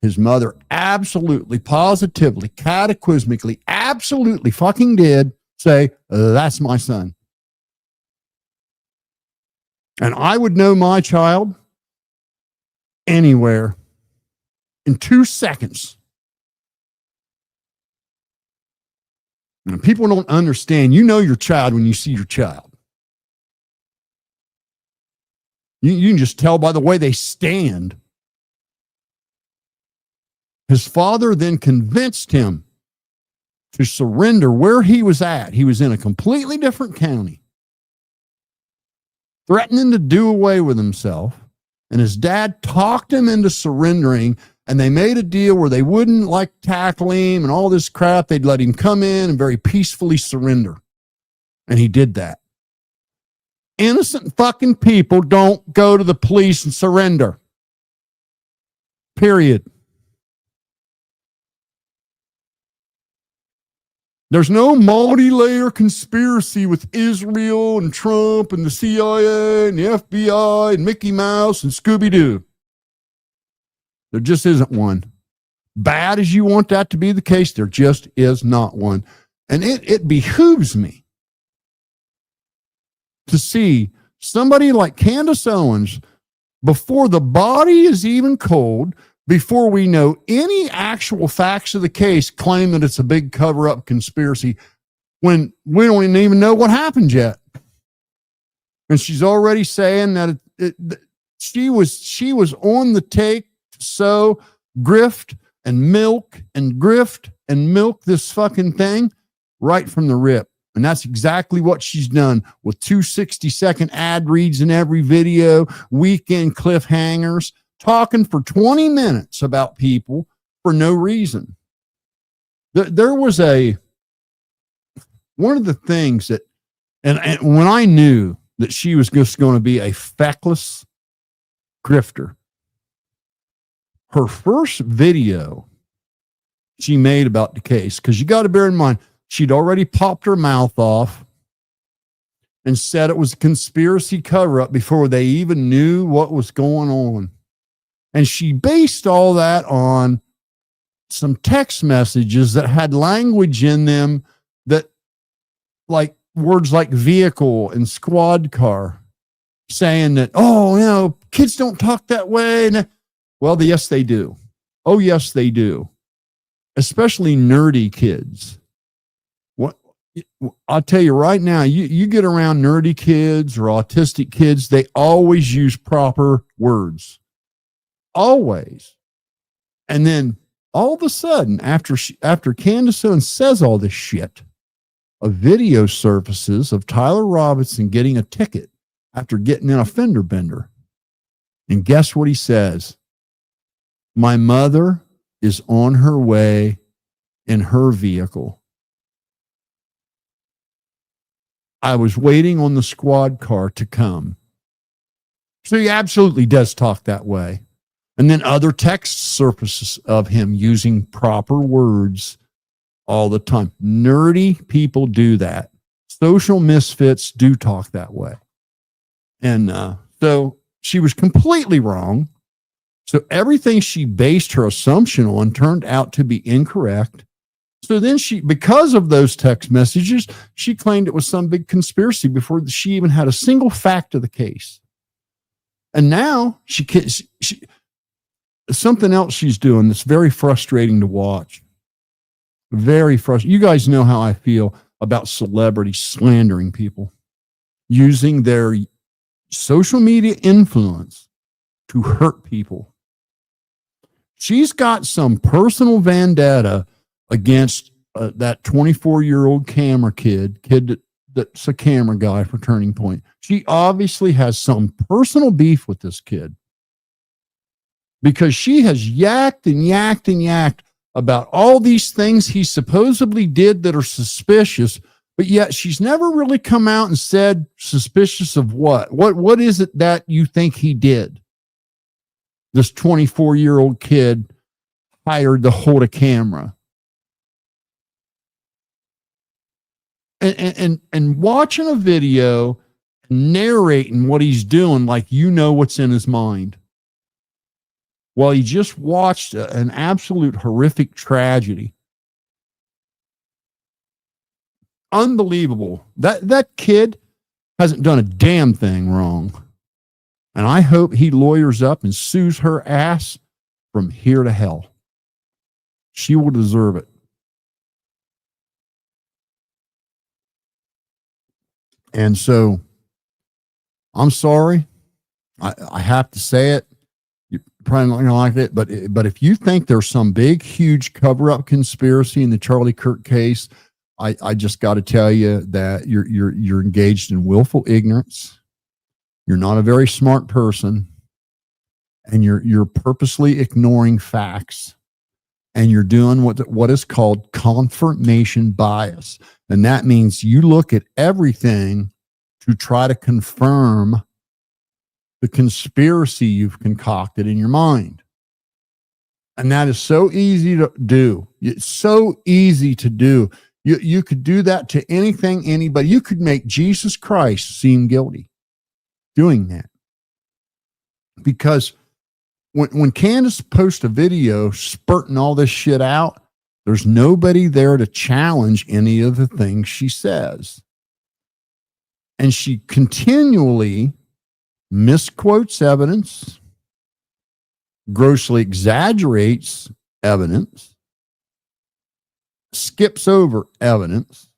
His mother absolutely, positively, cataclysmically, absolutely fucking did say, that's my son. And I would know my child anywhere in 2 seconds. And people don't understand. You know your child when you see your child. You can just tell by the way they stand. His father then convinced him to surrender where he was at. He was in a completely different county, threatening to do away with himself. And his dad talked him into surrendering, and they made a deal where they wouldn't like tackle him and all this crap. They'd let him come in and very peacefully surrender. And he did that. Innocent fucking people don't go to the police and surrender. Period. There's no multi-layer conspiracy with Israel and Trump and the CIA and the FBI and Mickey Mouse and Scooby-Doo. There just isn't one. Bad as you want that to be the case, there just is not one. And it behooves me to see somebody like Candace Owens, before the body is even cold, before we know any actual facts of the case, claim that it's a big cover-up conspiracy when we don't even know what happened yet. And she's already saying that she was on the take to sow grift and milk this fucking thing right from the rip. And that's exactly what she's done with 2 60-second ad reads in every video, weekend cliffhangers, talking for 20 minutes about people for no reason. There was one of the things that, and when I knew that she was just going to be a feckless grifter, her first video she made about the case, because you got to bear in mind, she'd already popped her mouth off and said it was a conspiracy cover-up before they even knew what was going on. And she based all that on some text messages that had language in them that, like words like vehicle and squad car, saying that, oh, you know, kids don't talk that way. And well, yes, they do. Oh, yes, they do. Especially nerdy kids. What I'll tell you right now, you get around nerdy kids or autistic kids, they always use proper words. Always. And then all of a sudden, after Candace Owens says all this shit, a video surfaces of Tyler Robinson getting a ticket after getting in a fender bender. And guess what he says? My mother is on her way in her vehicle. I was waiting on the squad car to come. So he absolutely does talk that way. And then other text surfaces of him using proper words all the time. Nerdy people do that. Social misfits do talk that way. And so she was completely wrong. So everything she based her assumption on turned out to be incorrect. So then because of those text messages, she claimed it was some big conspiracy before she even had a single fact of the case. And now she something else she's doing that's very frustrating to watch. Very frustrating. You guys know how I feel about celebrities slandering people, using their social media influence to hurt people. She's got some personal vendetta against that 24-year-old camera kid that's a camera guy for Turning Point. She obviously has some personal beef with this kid because she has yacked and yacked and yacked about all these things he supposedly did that are suspicious, but yet she's never really come out and said suspicious of what? What is it that you think he did? This 24-year-old kid hired to hold a camera. And watching a video, narrating what he's doing like you know what's in his mind. Well, he just watched an absolute horrific tragedy. Unbelievable. That kid hasn't done a damn thing wrong. And I hope he lawyers up and sues her ass from here to hell. She will deserve it. And so, I'm sorry. I have to say it. You're probably not going to like it, but if you think there's some big, huge cover-up conspiracy in the Charlie Kirk case, I just got to tell you that you're engaged in willful ignorance. You're not a very smart person, and you're purposely ignoring facts, and you're doing what is called confirmation bias. And that means you look at everything to try to confirm the conspiracy you've concocted in your mind. And that is so easy to do. It's so easy to do. You could do that to anything, anybody. You could make Jesus Christ seem guilty doing that. Because when Candace posts a video spurting all this shit out, there's nobody there to challenge any of the things she says. And she continually misquotes evidence, grossly exaggerates evidence, skips over evidence,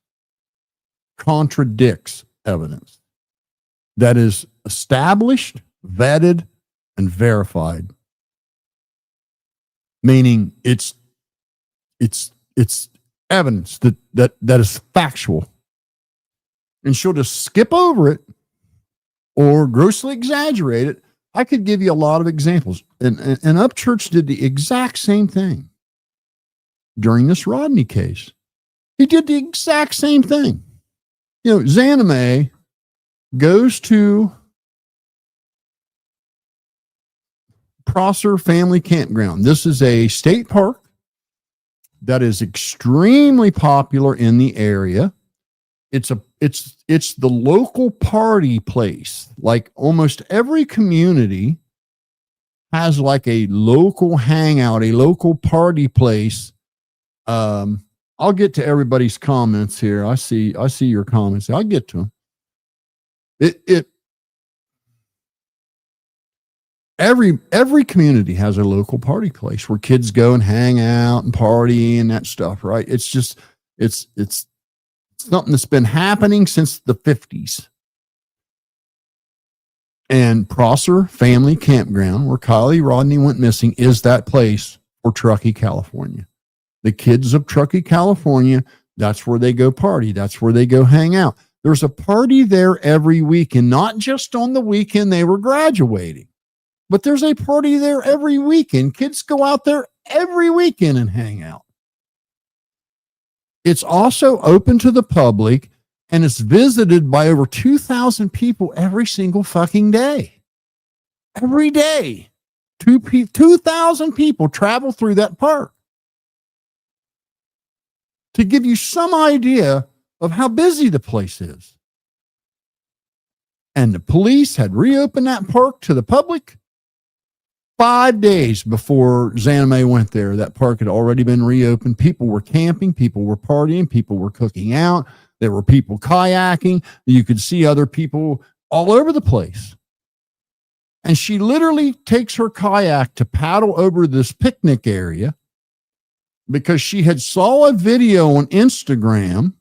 contradicts evidence that is established, vetted, and verified. Meaning it's evidence that is factual. and she'll just skip over it or grossly exaggerate it. I could give you a lot of examples. And Upchurch did the exact same thing during this Rodney case. He did the exact same thing. You know, Zanime goes to Prosser Family Campground. This is a state park that is extremely popular in the area. It's the local party place. Like almost every community has like a local hangout, a local party place. I'll get to everybody's comments here. I see your comments. I'll get to them. Every community has a local party place where kids go and hang out and party and that stuff, right? It's just it's something that's been happening since the 50s. And Prosser Family Campground, where Kylie Rodney went missing, is that place for Truckee, California. The kids of Truckee, California, that's where they go party. That's where they go hang out. There's a party there every weekend, not just on the weekend they were graduating, but there's a party there every weekend. Kids go out there every weekend and hang out. It's also open to the public, and it's visited by over 2,000 people every single fucking day. Every day, 2,000 people travel through that park. To give you some idea of how busy the place is. And the police had reopened that park to the public 5 days before Zanime went there. That park had already been reopened. People were camping, people were partying, people were cooking out. There were people kayaking. You could see other people all over the place. And she literally takes her kayak to paddle over this picnic area because she had saw a video on Instagram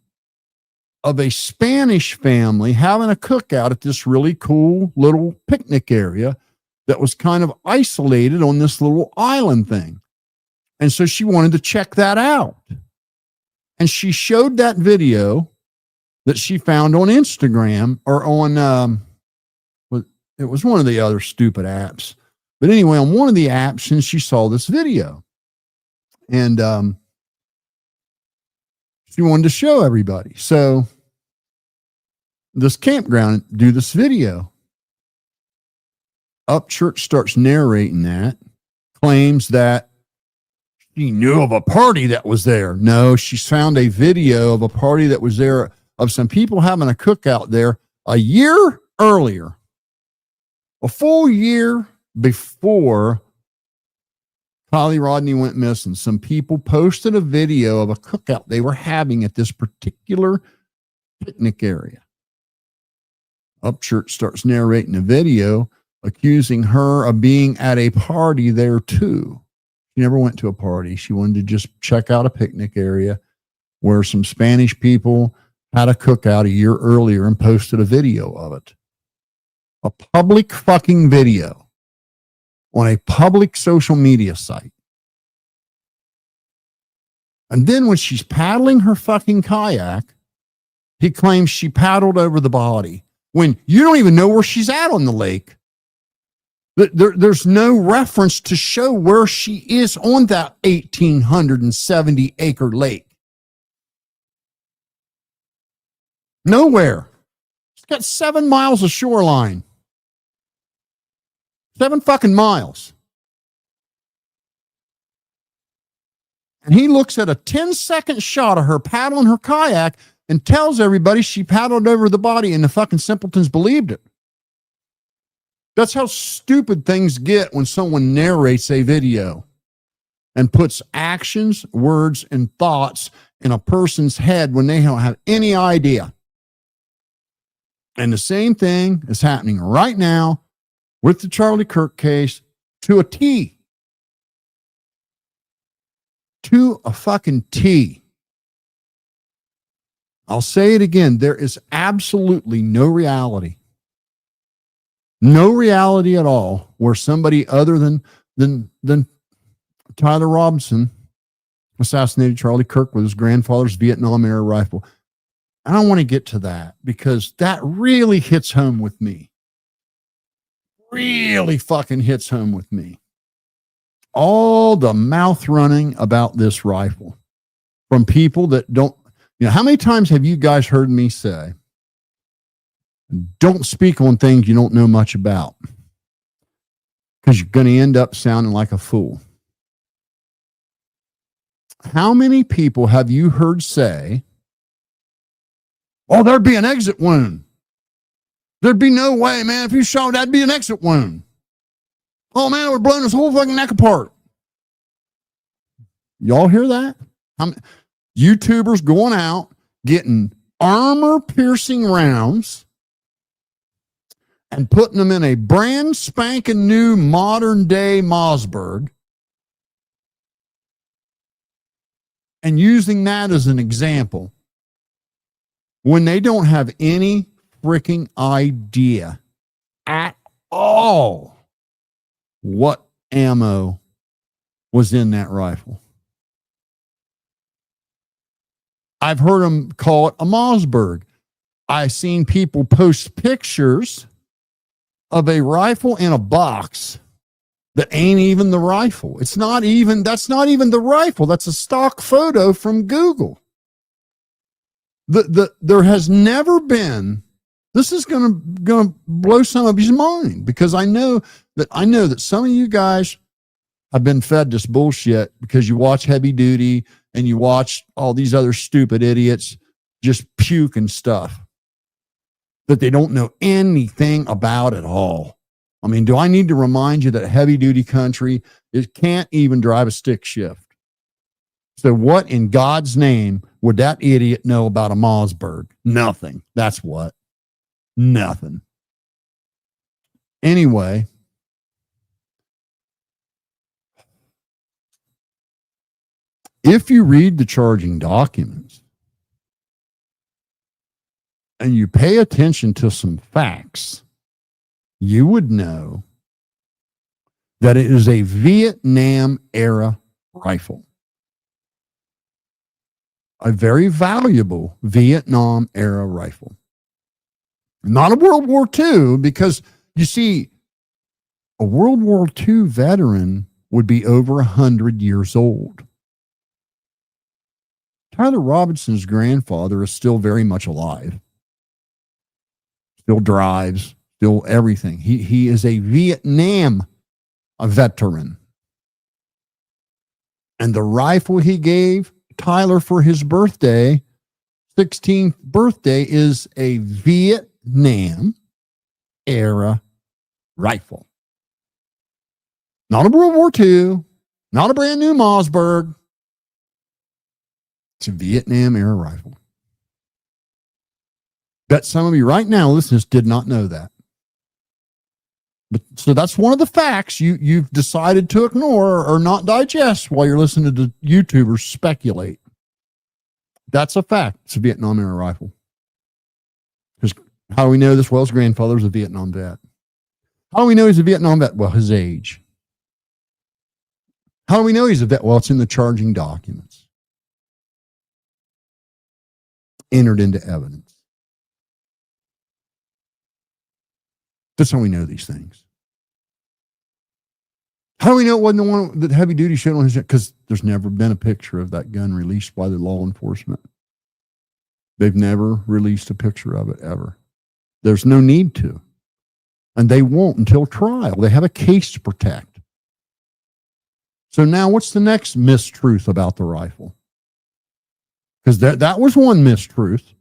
of a Spanish family having a cookout at this really cool little picnic area that was kind of isolated on this little island thing. And so she wanted to check that out. And she showed that video that she found on Instagram or on, it was one of the other stupid apps. But anyway, on one of the apps, and she saw this video. And she wanted to show everybody. So this campground do this video. Upchurch starts narrating that, claims that she knew of a party that was there. No, she found a video of a party that was there of some people having a cookout there a year earlier, a full year before Kylie Rodney went missing. Some people posted a video of a cookout they were having at this particular picnic area. Upchurch starts narrating the video, accusing her of being at a party there too. She never went to a party. She wanted to just check out a picnic area where some Spanish people had a cookout a year earlier and posted a video of it. A public fucking video on a public social media site. And then when she's paddling her fucking kayak, he claims she paddled over the body when you don't even know where she's at on the lake. There's no reference to show where she is on that 1,870 acre lake. Nowhere. It's got 7 miles of shoreline. 7 fucking miles. And he looks at a 10-second shot of her paddling her kayak and tells everybody she paddled over the body, and the fucking simpletons believed it. That's how stupid things get when someone narrates a video and puts actions, words, and thoughts in a person's head when they don't have any idea. And the same thing is happening right now with the Charlie Kirk case to a T. To a fucking T. I'll say it again. There is absolutely no reality. No reality at all where somebody other than Tyler Robinson assassinated Charlie Kirk with his grandfather's Vietnam era rifle. And I want to get to that because that really hits home with me. Really fucking hits home with me. All the mouth running about this rifle from people that don't, how many times have you guys heard me say, don't speak on things you don't know much about because you're going to end up sounding like a fool? How many people have you heard say, oh, there'd be an exit wound? There'd be no way, man. If you shot, that'd be an exit wound. Oh, man, it would blow his whole fucking neck apart. Y'all hear that? YouTubers going out, getting armor-piercing rounds and putting them in a brand spanking new modern-day Mossberg and using that as an example when they don't have any freaking idea at all what ammo was in that rifle. I've heard them call it a Mossberg. I've seen people post pictures of a rifle in a box that ain't even the rifle. That's not even the rifle. That's a stock photo from Google. There has never been, this is gonna blow some of his mind because I know that some of you guys have been fed this bullshit because you watch Heavy Duty and you watch all these other stupid idiots just puke and stuff that they don't know anything about at all. I mean, do I need to remind you that Heavy Duty country can't even drive a stick shift? So what in God's name would that idiot know about a Mossberg? Nothing. That's what. Nothing. Anyway, if you read the charging documents and you pay attention to some facts, you would know that it is a Vietnam era rifle. A very valuable Vietnam era rifle. Not a World War II, because you see, a World War II veteran would be over 100 years old. Tyler Robinson's grandfather is still very much alive. Still drives, still everything. He is a Vietnam veteran. And the rifle he gave Tyler for his birthday, 16th birthday, is a Vietnam era rifle. Not a World War II, not a brand new Mossberg. It's a Vietnam era rifle. Bet some of you right now, listeners, did not know that. But so that's one of the facts you've decided to ignore or not digest while you're listening to YouTubers speculate. That's a fact. It's a Vietnam era rifle. Because how do we know this? Well, his grandfather was a Vietnam vet. How do we know he's a Vietnam vet? Well, his age. How do we know he's a vet? Well, it's in the charging documents. Entered into evidence. That's how we know these things. How do we know it wasn't the one that Heavy Duty showed on his? Because there's never been a picture of that gun released by the law enforcement. They've never released a picture of it ever. There's no need to. And they won't until trial. They have a case to protect. So now what's the next mistruth about the rifle? Because that was one mistruth.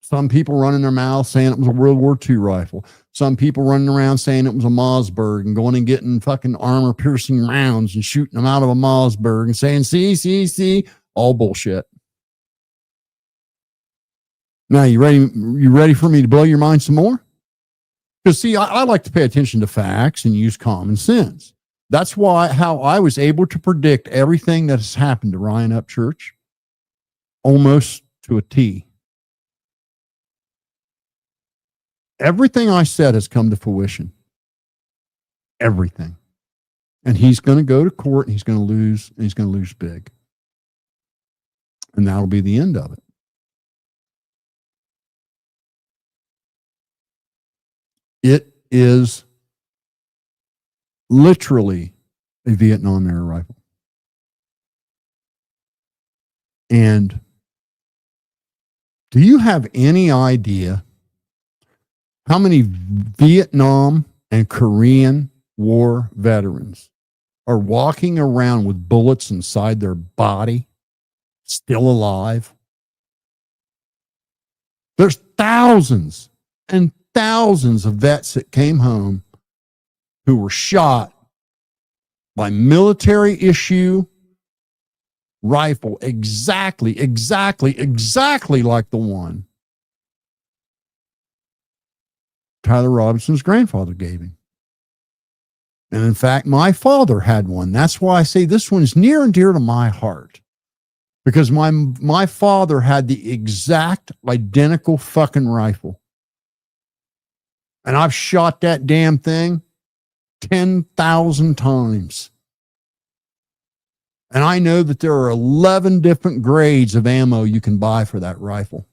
Some people running their mouth saying it was a World War II rifle. Some people running around saying it was a Mossberg and going and getting fucking armor-piercing rounds and shooting them out of a Mossberg and saying, see, all bullshit. Now, you ready for me to blow your mind some more? Because, see, I like to pay attention to facts and use common sense. That's how I was able to predict everything that has happened to Ryan Upchurch almost to a T. Everything I said has come to fruition. Everything. And he's going to go to court and he's going to lose, and he's going to lose big. And that'll be the end of it. It is literally a Vietnam era rifle. And do you have any idea how many Vietnam and Korean War veterans are walking around with bullets inside their body, still alive? There's thousands and thousands of vets that came home who were shot by military issue rifle exactly like the one Tyler Robinson's grandfather gave him. And in fact, my father had one. That's why I say this one is near and dear to my heart. Because my father had the exact identical fucking rifle. And I've shot that damn thing 10,000 times. And I know that there are 11 different grades of ammo you can buy for that rifle.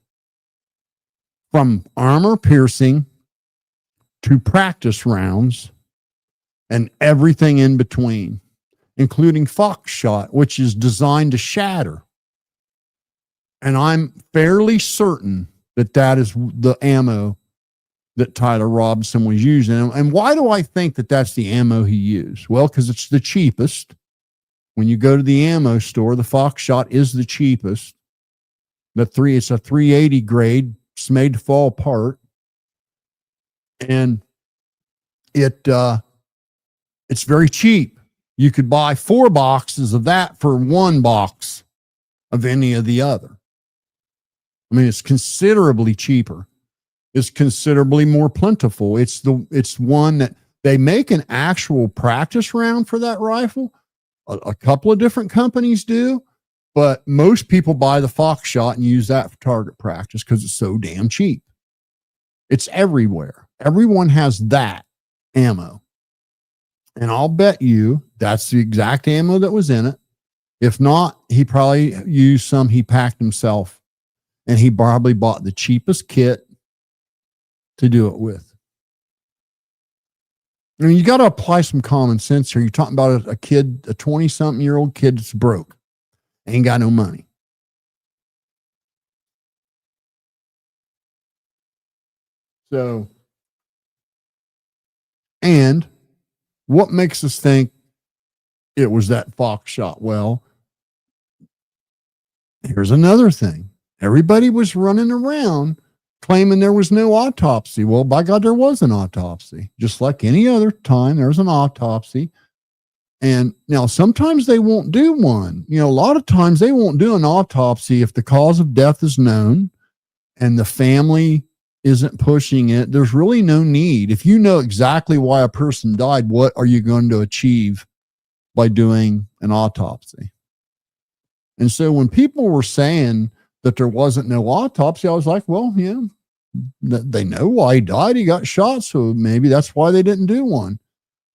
From armor piercing to practice rounds and everything in between, including Fox shot, which is designed to shatter. And I'm fairly certain that that is the ammo that Tyler Robinson was using. And why do I think that that's the ammo he used? Well, because it's the cheapest. When you go to the ammo store, the Fox shot is the cheapest. It's a 380 grade. It's made to fall apart. And it's very cheap. You could buy 4 boxes of that for 1 box of any of the other. I mean, it's considerably cheaper. It's considerably more plentiful. It's one that they make an actual practice round for that rifle. A couple of different companies do, but most people buy the Fox shot and use that for target practice because it's so damn cheap. It's everywhere. Everyone has that ammo. And I'll bet you that's the exact ammo that was in it. If not, he probably used some he packed himself, and he probably bought the cheapest kit to do it with. I mean, you got to apply some common sense here. You're talking about a kid, a 20-something-year-old kid that's broke, ain't got no money. So, and what makes us think it was that Fox shot? Well, here's another thing. Everybody was running around claiming there was no autopsy. Well, by God, there was an autopsy. Just like any other time, there's an autopsy. And now sometimes they won't do one. You know, a lot of times they won't do an autopsy if the cause of death is known and the family isn't pushing it. There's really no need. If you know exactly why a person died, what are you going to achieve by doing an autopsy? And so when people were saying that there wasn't no autopsy, I was like, well, yeah, they know why he died. He got shot. So maybe that's why they didn't do one.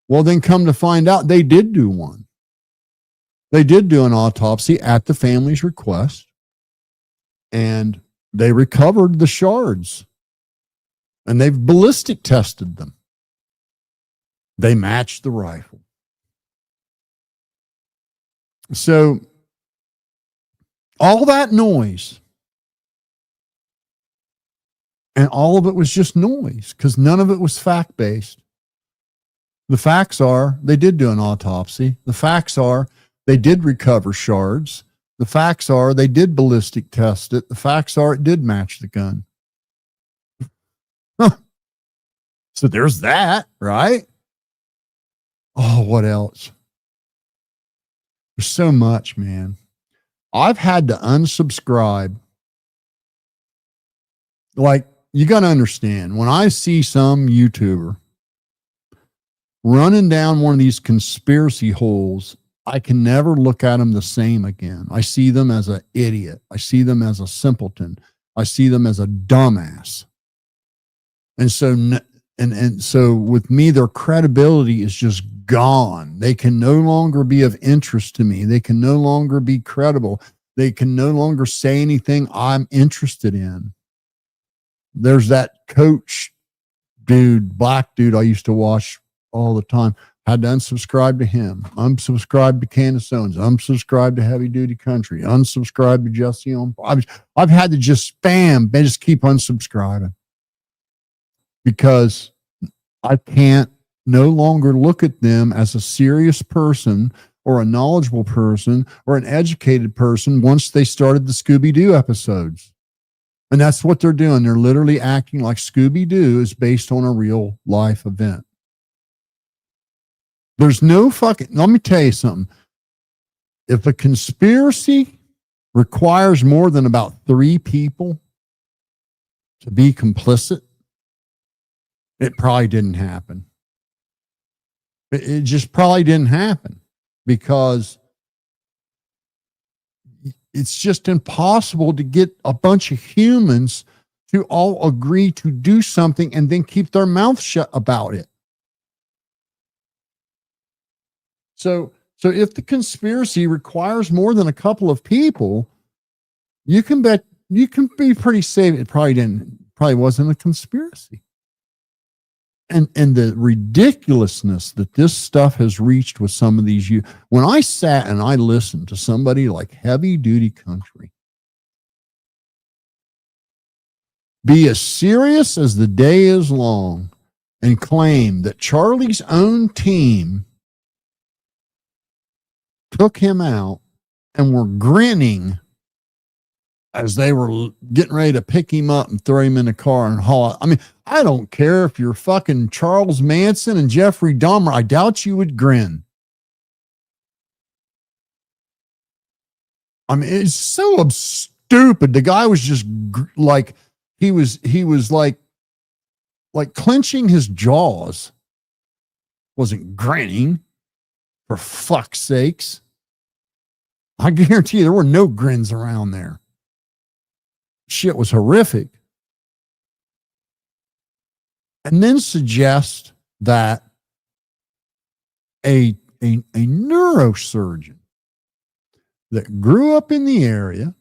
Well, then come to find out they did do one. They did do an autopsy at the family's request, and they recovered the shards, and they've ballistic tested them. They matched the rifle. So all that noise, and all of it was just noise because none of it was fact-based. The facts are they did do an autopsy. The facts are they did recover shards. The facts are they did ballistic test it. The facts are it did match the gun. So there's that, right? Oh, what else? There's so much, man. I've had to unsubscribe. Like, you got to understand, when I see some YouTuber running down one of these conspiracy holes, I can never look at them the same again. I see them as an idiot. I see them as a simpleton. I see them as a dumbass. And so with me, their credibility is just gone. They can no longer be of interest to me. They can no longer be credible. They can no longer say anything I'm interested in. There's that coach dude, black dude I used to watch all the time. Had to unsubscribe to him, unsubscribe to Candace Owens, unsubscribe to Heavy Duty Country, unsubscribe to Jesse on. I've had to just spam, and just keep unsubscribing because I can't no longer look at them as a serious person or a knowledgeable person or an educated person once they started the Scooby-Doo episodes. And that's what they're doing. They're literally acting like Scooby-Doo is based on a real life event. There's no fucking, let me tell you something. If a conspiracy requires more than about 3 people to be complicit, it probably didn't happen. It just probably didn't happen because it's just impossible to get a bunch of humans to all agree to do something and then keep their mouth shut about it. So if the conspiracy requires more than a couple of people, you can be pretty safe. It probably wasn't a conspiracy. And the ridiculousness that this stuff has reached with some of these when I sat and I listened to somebody like Heavy Duty Country be as serious as the day is long and claim that Charlie's own team took him out and were grinning as they were getting ready to pick him up and throw him in the car and haul it. I mean, I don't care if you're fucking Charles Manson and Jeffrey Dahmer. I doubt you would grin. I mean, it's so stupid. The guy was just like, he was like clenching his jaws. Wasn't grinning, for fuck's sakes. I guarantee you there were no grins around there. Shit was horrific. And then suggest that a neurosurgeon that grew up in the area,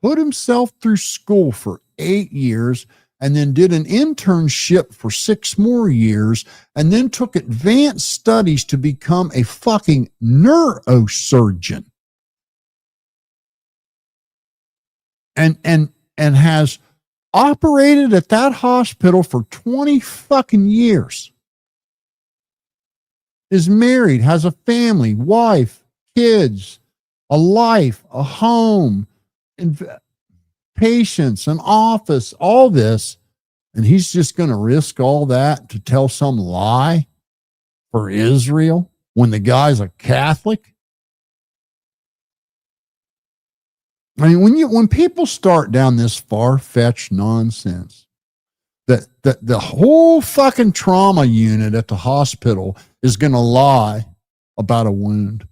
put himself through school for 8 years, and then did an internship for 6 more years, and then took advanced studies to become a fucking neurosurgeon. And has operated at that hospital for 20 fucking years. Is married, has a family, wife, kids, a life, a home, patients, an office, all this. And he's just going to risk all that to tell some lie for Israel when the guy's a Catholic? I mean, when people start down this far-fetched nonsense, that the whole fucking trauma unit at the hospital is going to lie about a wound,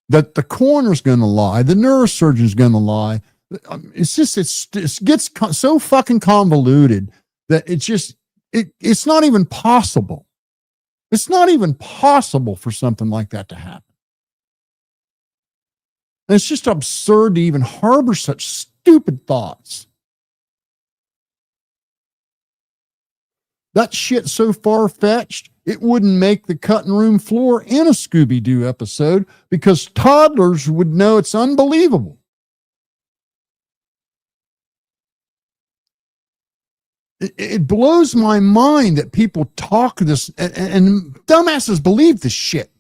that the coroner's going to lie, the neurosurgeon's going to lie. It gets so fucking convoluted that it's not even possible. It's not even possible for something like that to happen. And it's just absurd to even harbor such stupid thoughts. That shit's so far-fetched, it wouldn't make the cutting room floor in a Scooby-Doo episode because toddlers would know it's unbelievable. It blows my mind that people talk this, and dumbasses believe this shit.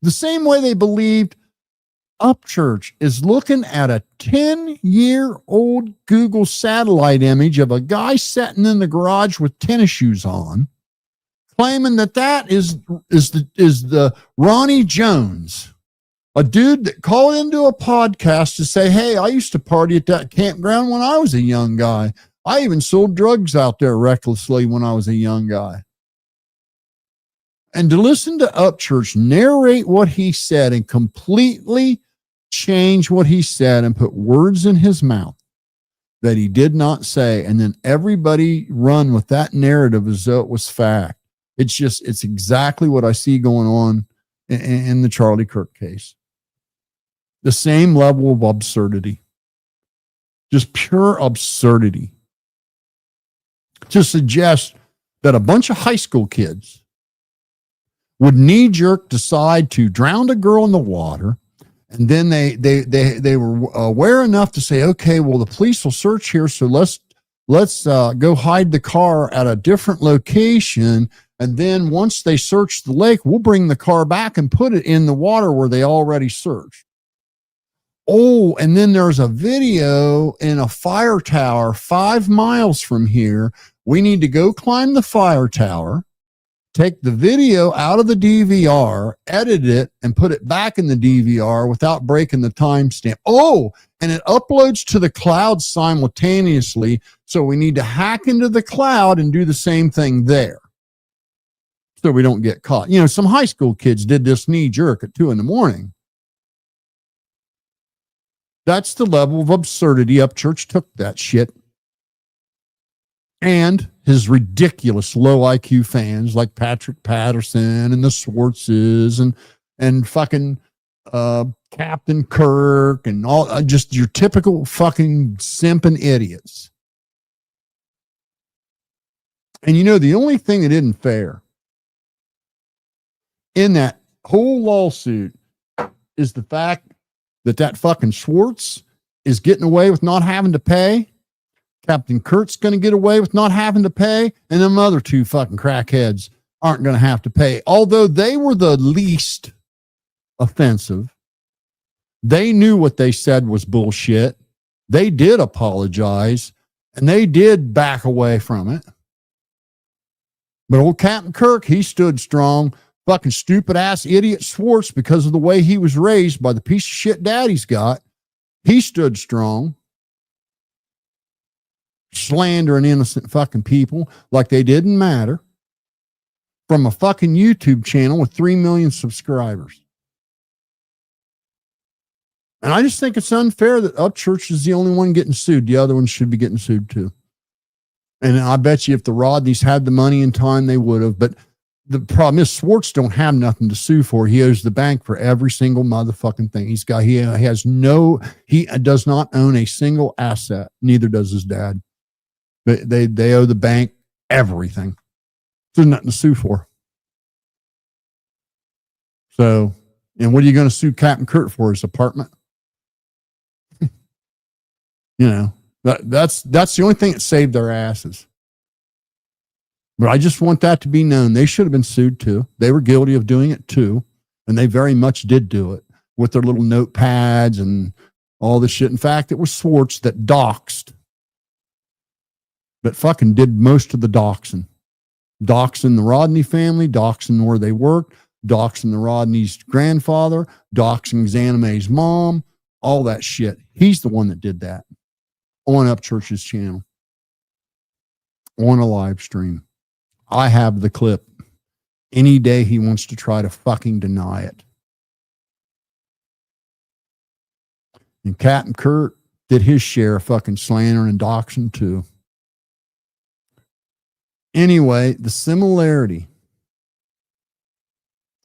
The same way they believed Upchurch is looking at a 10-year-old Google satellite image of a guy sitting in the garage with tennis shoes on, claiming that is the Ronnie Jones, a dude that called into a podcast to say, hey, I used to party at that campground when I was a young guy. I even sold drugs out there recklessly when I was a young guy. And to listen to Upchurch narrate what he said and completely change what he said and put words in his mouth that he did not say, and then everybody run with that narrative as though it was fact. It's exactly what I see going on in the Charlie Kirk case. The same level of absurdity. Just pure absurdity. to suggest that a bunch of high school kids would knee-jerk decide to drown a girl in the water, and then they were aware enough to say, okay, well, the police will search here, so let's go hide the car at a different location, and then once they search the lake, we'll bring the car back and put it in the water where they already searched. Oh, and then there's a video in a fire tower 5 miles from here. We need to go climb the fire tower, take the video out of the DVR, edit it, and put it back in the DVR without breaking the timestamp. Oh, and it uploads to the cloud simultaneously. So we need to hack into the cloud and do the same thing there, so we don't get caught. Some high school kids did this knee jerk at 2 a.m. That's the level of absurdity Upchurch took that shit. And his ridiculous low IQ fans like Patrick Patterson and the Swartzes and fucking Captain Kirk and all, just your typical fucking simping idiots. And the only thing that isn't fair in that whole lawsuit is the fact that fucking Schwartz is getting away with not having to pay. Captain Kurt's going to get away with not having to pay. And them other two fucking crackheads aren't going to have to pay. Although they were the least offensive. They knew what they said was bullshit. They did apologize and they did back away from it. But old Captain Kirk, he stood strong. Fucking stupid ass idiot Schwartz, because of the way he was raised by the piece of shit dad he's got, he stood strong, slandering innocent fucking people like they didn't matter, from a fucking YouTube channel with 3 million subscribers. And I just think it's unfair that Upchurch is the only one getting sued. The other ones should be getting sued too. And I bet you if the Rodneys had the money and time, they would have. But the problem is Schwartz don't have nothing to sue for. He owes the bank for every single motherfucking thing. He does not own a single asset. Neither does his dad. But they owe the bank everything. There's nothing to sue for. So, and what are you going to sue Captain Kurt for? His apartment? That's the only thing that saved their asses. But I just want that to be known. They should have been sued too. They were guilty of doing it too. And they very much did do it with their little notepads and all this shit. In fact, it was Schwartz that doxed. That fucking did most of the doxing. Doxing the Rodni family, doxing where they worked, doxing the Rodney's grandfather, doxing Xanime's mom, all that shit. He's the one that did that on Upchurch's channel, on a live stream. I have the clip. Any day he wants to try to fucking deny it. And Captain Kurt did his share of fucking slandering and doxing too. Anyway, the similarity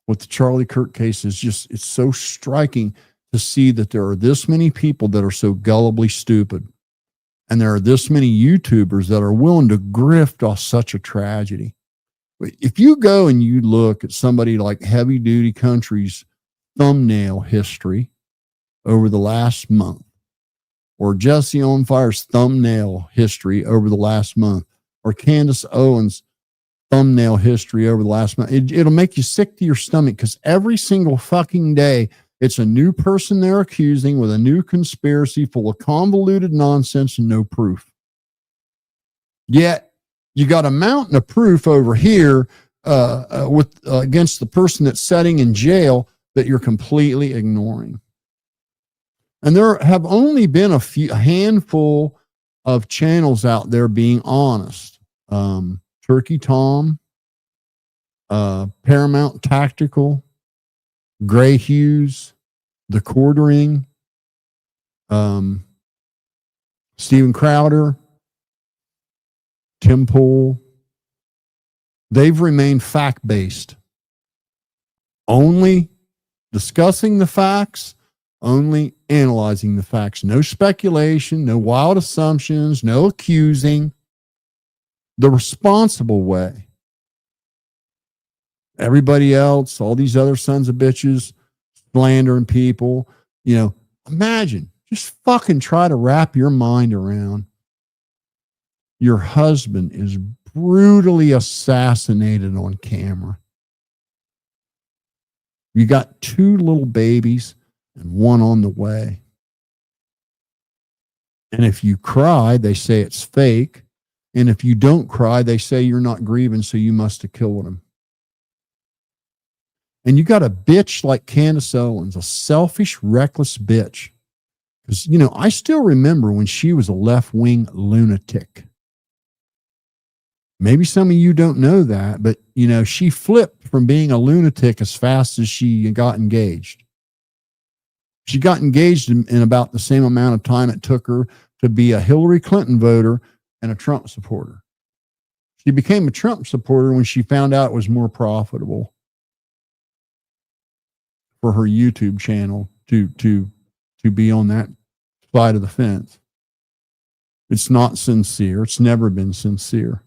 with the Charlie Kirk case is just, it's so striking to see that there are this many people that are so gullibly stupid. And there are this many YouTubers that are willing to grift off such a tragedy. If you go and you look at somebody like Heavy Duty Country's thumbnail history over the last month, or Jesse on Fire's thumbnail history over the last month, or Candace Owens' thumbnail history over the last month, it'll make you sick to your stomach, because every single fucking day, it's a new person they're accusing with a new conspiracy full of convoluted nonsense and no proof. Yet, you got a mountain of proof over here against the person that's sitting in jail that you're completely ignoring. And there have only been a handful of channels out there being honest. Turkey Tom, Paramount Tactical, Gray Hughes, The Quartering, Steven Crowder, Tim Pool. They've remained fact-based, only discussing the facts, only analyzing the facts. No speculation, no wild assumptions, no accusing. the responsible way. Everybody else, all these other sons of bitches, slandering people, imagine, just fucking try to wrap your mind around your husband is brutally assassinated on camera. You got 2 little babies and 1 on the way. And if you cry, they say it's fake. And if you don't cry, they say you're not grieving, so you must have killed him. And you got a bitch like Candace Owens, a selfish, reckless bitch. Because, I still remember when she was a left-wing lunatic. Maybe some of you don't know that, but, she flipped from being a lunatic as fast as she got engaged. She got engaged in about the same amount of time it took her to be a Hillary Clinton voter and a Trump supporter. She became a Trump supporter when she found out it was more profitable for her YouTube channel to be on that side of the fence. It's not sincere. It's never been sincere.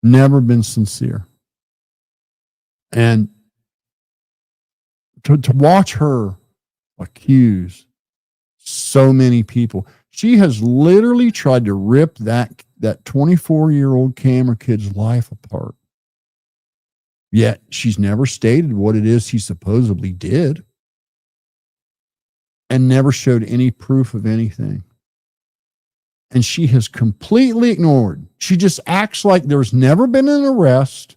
Never been sincere. And to watch her accuse so many people, she has literally tried to rip that 24-year-old camera kid's life apart. Yet she's never stated what it is he supposedly did and never showed any proof of anything. And she has completely ignored. She just acts like there's never been an arrest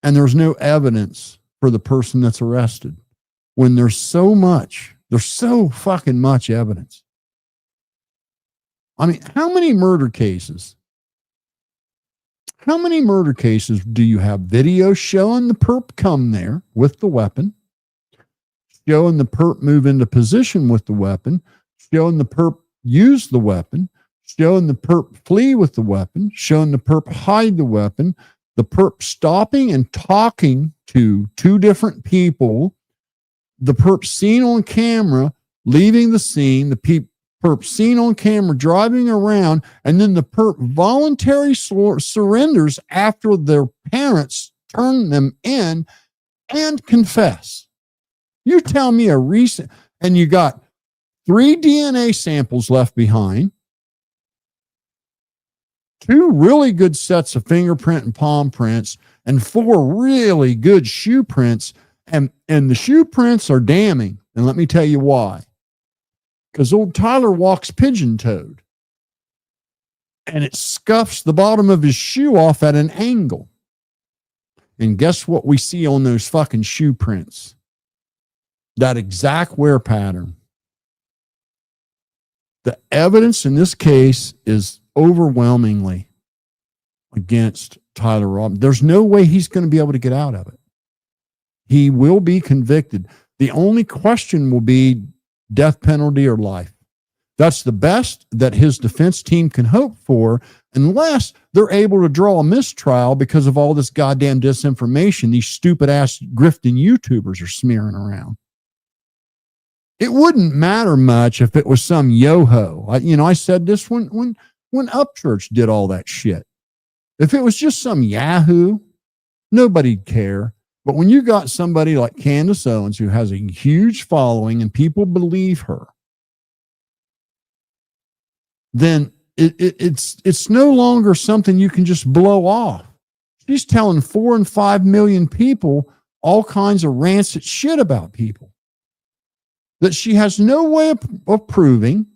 and there's no evidence for the person that's arrested when there's so fucking much evidence. I mean, how many murder cases do you have video showing the perp come there with the weapon, showing the perp move into position with the weapon, showing the perp use the weapon, showing the perp flee with the weapon, showing the perp hide the weapon, the perp stopping and talking to 2 different people, the perp seen on camera leaving the scene, the perp seen on camera driving around, and then the perp voluntarily surrenders after their parents turn them in and confess. You tell me and you got 3 DNA samples left behind, 2 really good sets of fingerprint and palm prints, and 4 really good shoe prints. And the shoe prints are damning. And let me tell you why. Because old Tyler walks pigeon-toed. And it scuffs the bottom of his shoe off at an angle. And guess what we see on those fucking shoe prints? That exact wear pattern. The evidence in this case is overwhelmingly against Tyler Rodni. There's no way he's going to be able to get out of it. He will be convicted. The only question will be death penalty or life. That's the best that his defense team can hope for, unless they're able to draw a mistrial because of all this goddamn disinformation these stupid ass grifting YouTubers are smearing around. It wouldn't matter much if it was some yo-ho. I said this when Upchurch did all that shit. If it was just some yahoo, nobody'd care. But when you got somebody like Candace Owens who has a huge following and people believe her, then it's no longer something you can just blow off. She's telling 4 and 5 million people all kinds of rancid shit about people that she has no way of proving.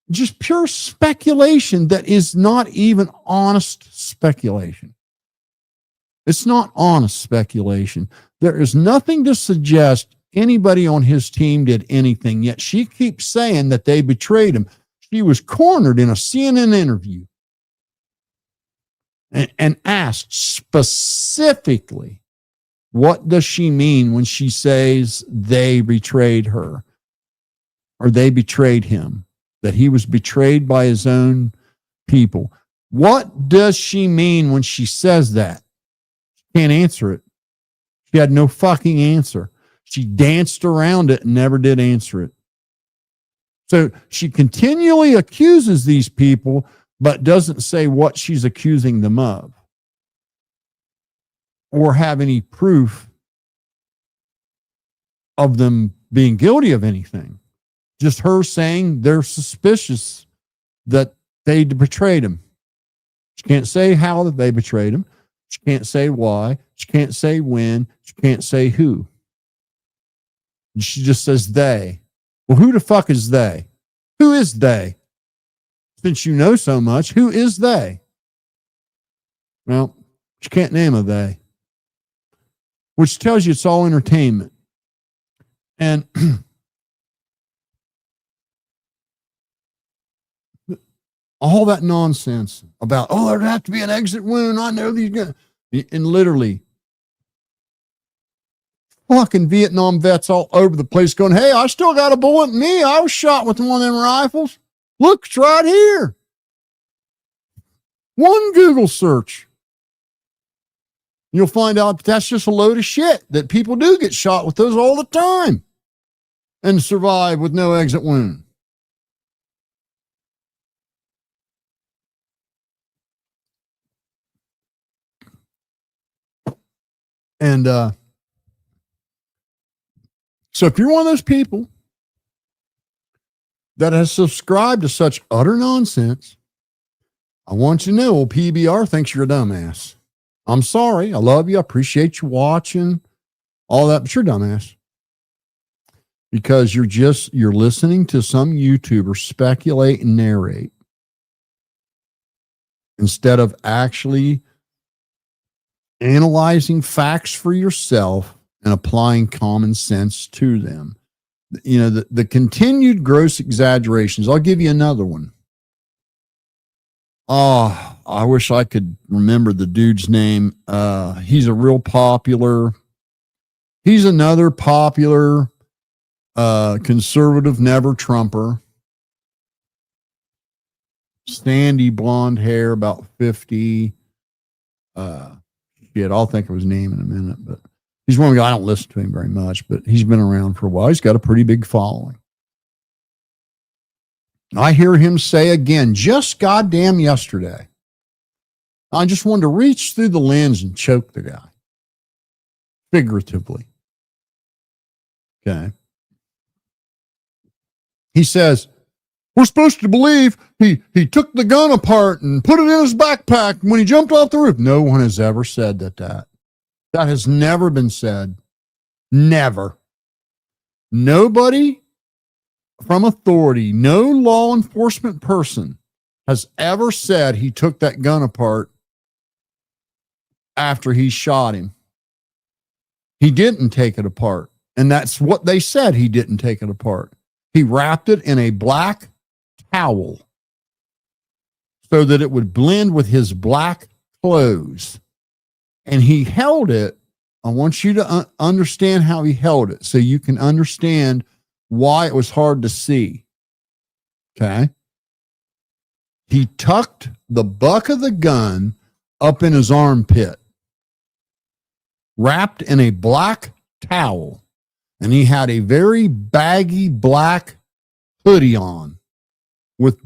Just pure speculation that is not even honest speculation. It's not honest speculation. There is nothing to suggest anybody on his team did anything, yet she keeps saying that they betrayed him. She was cornered in a CNN interview and asked specifically, what does she mean when she says they betrayed her or they betrayed him, that he was betrayed by his own people? What does she mean when she says that? She can't answer it. She had no fucking answer. She danced around it and never did answer it. So she continually accuses these people but doesn't say what she's accusing them of or have any proof of them being guilty of anything. Just her saying they're suspicious that they betrayed him. She can't say how that they betrayed him. She can't say why. She can't say when. She can't say who. She just says they. Well, who the fuck is they? Who is they? Since you know so much, who is they? Well, she can't name a they, which tells you it's all entertainment. And all that nonsense about, oh, there'd have to be an exit wound. I know these guys. And literally, fucking Vietnam vets all over the place going, hey, I still got a bullet in me. I was shot with one of them rifles. Look, it's right here. One Google search. You'll find out that that's just a load of shit, that people do get shot with those all the time and survive with no exit wound. And so if you're one of those people that has subscribed to such utter nonsense, I want you to know, old PBR thinks you're a dumbass. I'm sorry. I love you. I appreciate you watching, all that, but you're a dumbass. Because you're listening to some YouTuber speculate and narrate instead of actually analyzing facts for yourself and applying common sense to them. You know, the continued gross exaggerations. I'll give you another one. Oh, I wish I could remember the dude's name. He's a real popular. He's another popular conservative never Trumper. Sandy blonde hair, about 50. I'll think of his name in a minute, but he's one guy. I don't listen to him very much, but he's been around for a while. He's got a pretty big following. I hear him say again, just goddamn yesterday, I just wanted to reach through the lens and choke the guy. Figuratively. Okay. He says, we're supposed to believe he took the gun apart and put it in his backpack when he jumped off the roof. No one has ever said that. That has never been said. Never. Nobody from authority, no law enforcement person has ever said he took that gun apart after he shot him. He didn't take it apart. And that's what they said. He didn't take it apart. He wrapped it in a black towel so that it would blend with his black clothes. And he held it. I want you to understand how he held it so you can understand why it was hard to see. Okay. He tucked the butt of the gun up in his armpit, wrapped in a black towel, and he had a very baggy black hoodie on with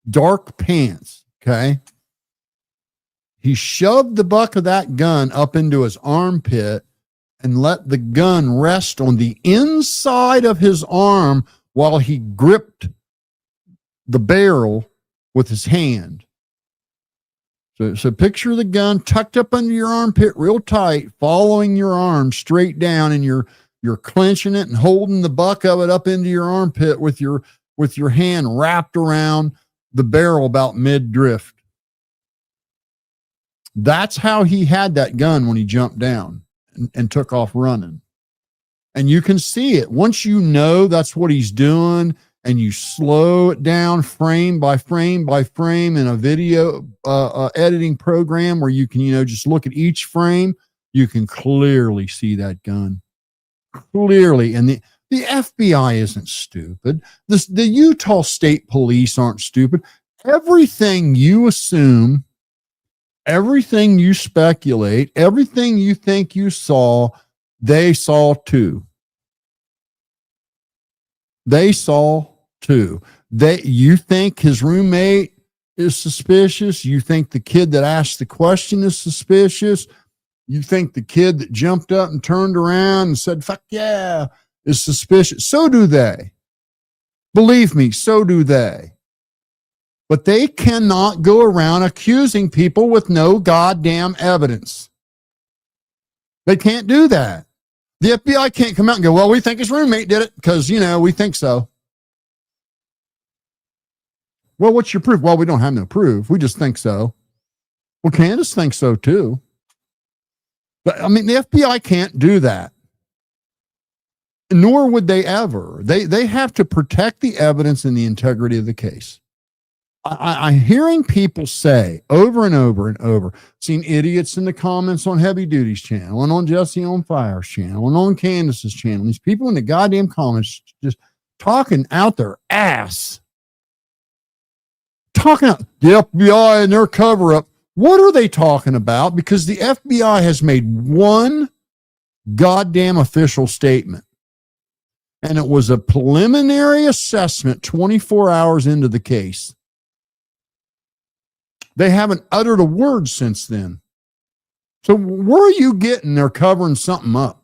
dark pants. Okay. He shoved the butt of that gun up into his armpit and let the gun rest on the inside of his arm while he gripped the barrel with his hand. So picture the gun tucked up under your armpit real tight, following your arm straight down, and you're clenching it and holding the butt of it up into your armpit with your hand wrapped around the barrel about mid-drift. That's how he had that gun when he jumped down and took off running. And you can see it. Once you know that's what he's doing, and you slow it down frame by frame by frame in a video editing program where you can, just look at each frame, you can clearly see that gun. Clearly. And the FBI isn't stupid. The Utah State Police aren't stupid. Everything you assume, everything you speculate, everything you think you saw, they saw too. They saw too. You think his roommate is suspicious. You think the kid that asked the question is suspicious. You think the kid that jumped up and turned around and said, fuck yeah, is suspicious. So do they. Believe me, so do they. But they cannot go around accusing people with no goddamn evidence. They can't do that. The FBI can't come out and go, well, we think his roommate did it because, we think so. Well, what's your proof? Well, we don't have no proof. We just think so. Well, Candace thinks so too. But the FBI can't do that. Nor would they ever. They have to protect the evidence and the integrity of the case. I'm hearing people say over and over and over, seen idiots in the comments on Heavy Duty's channel and on Jesse on Fire's channel and on Candace's channel. These people in the goddamn comments just talking out their ass. Talking about the FBI and their cover up. What are they talking about? Because the FBI has made one goddamn official statement. And it was a preliminary assessment 24 hours into the case. They haven't uttered a word since then. So where are you getting they're covering something up?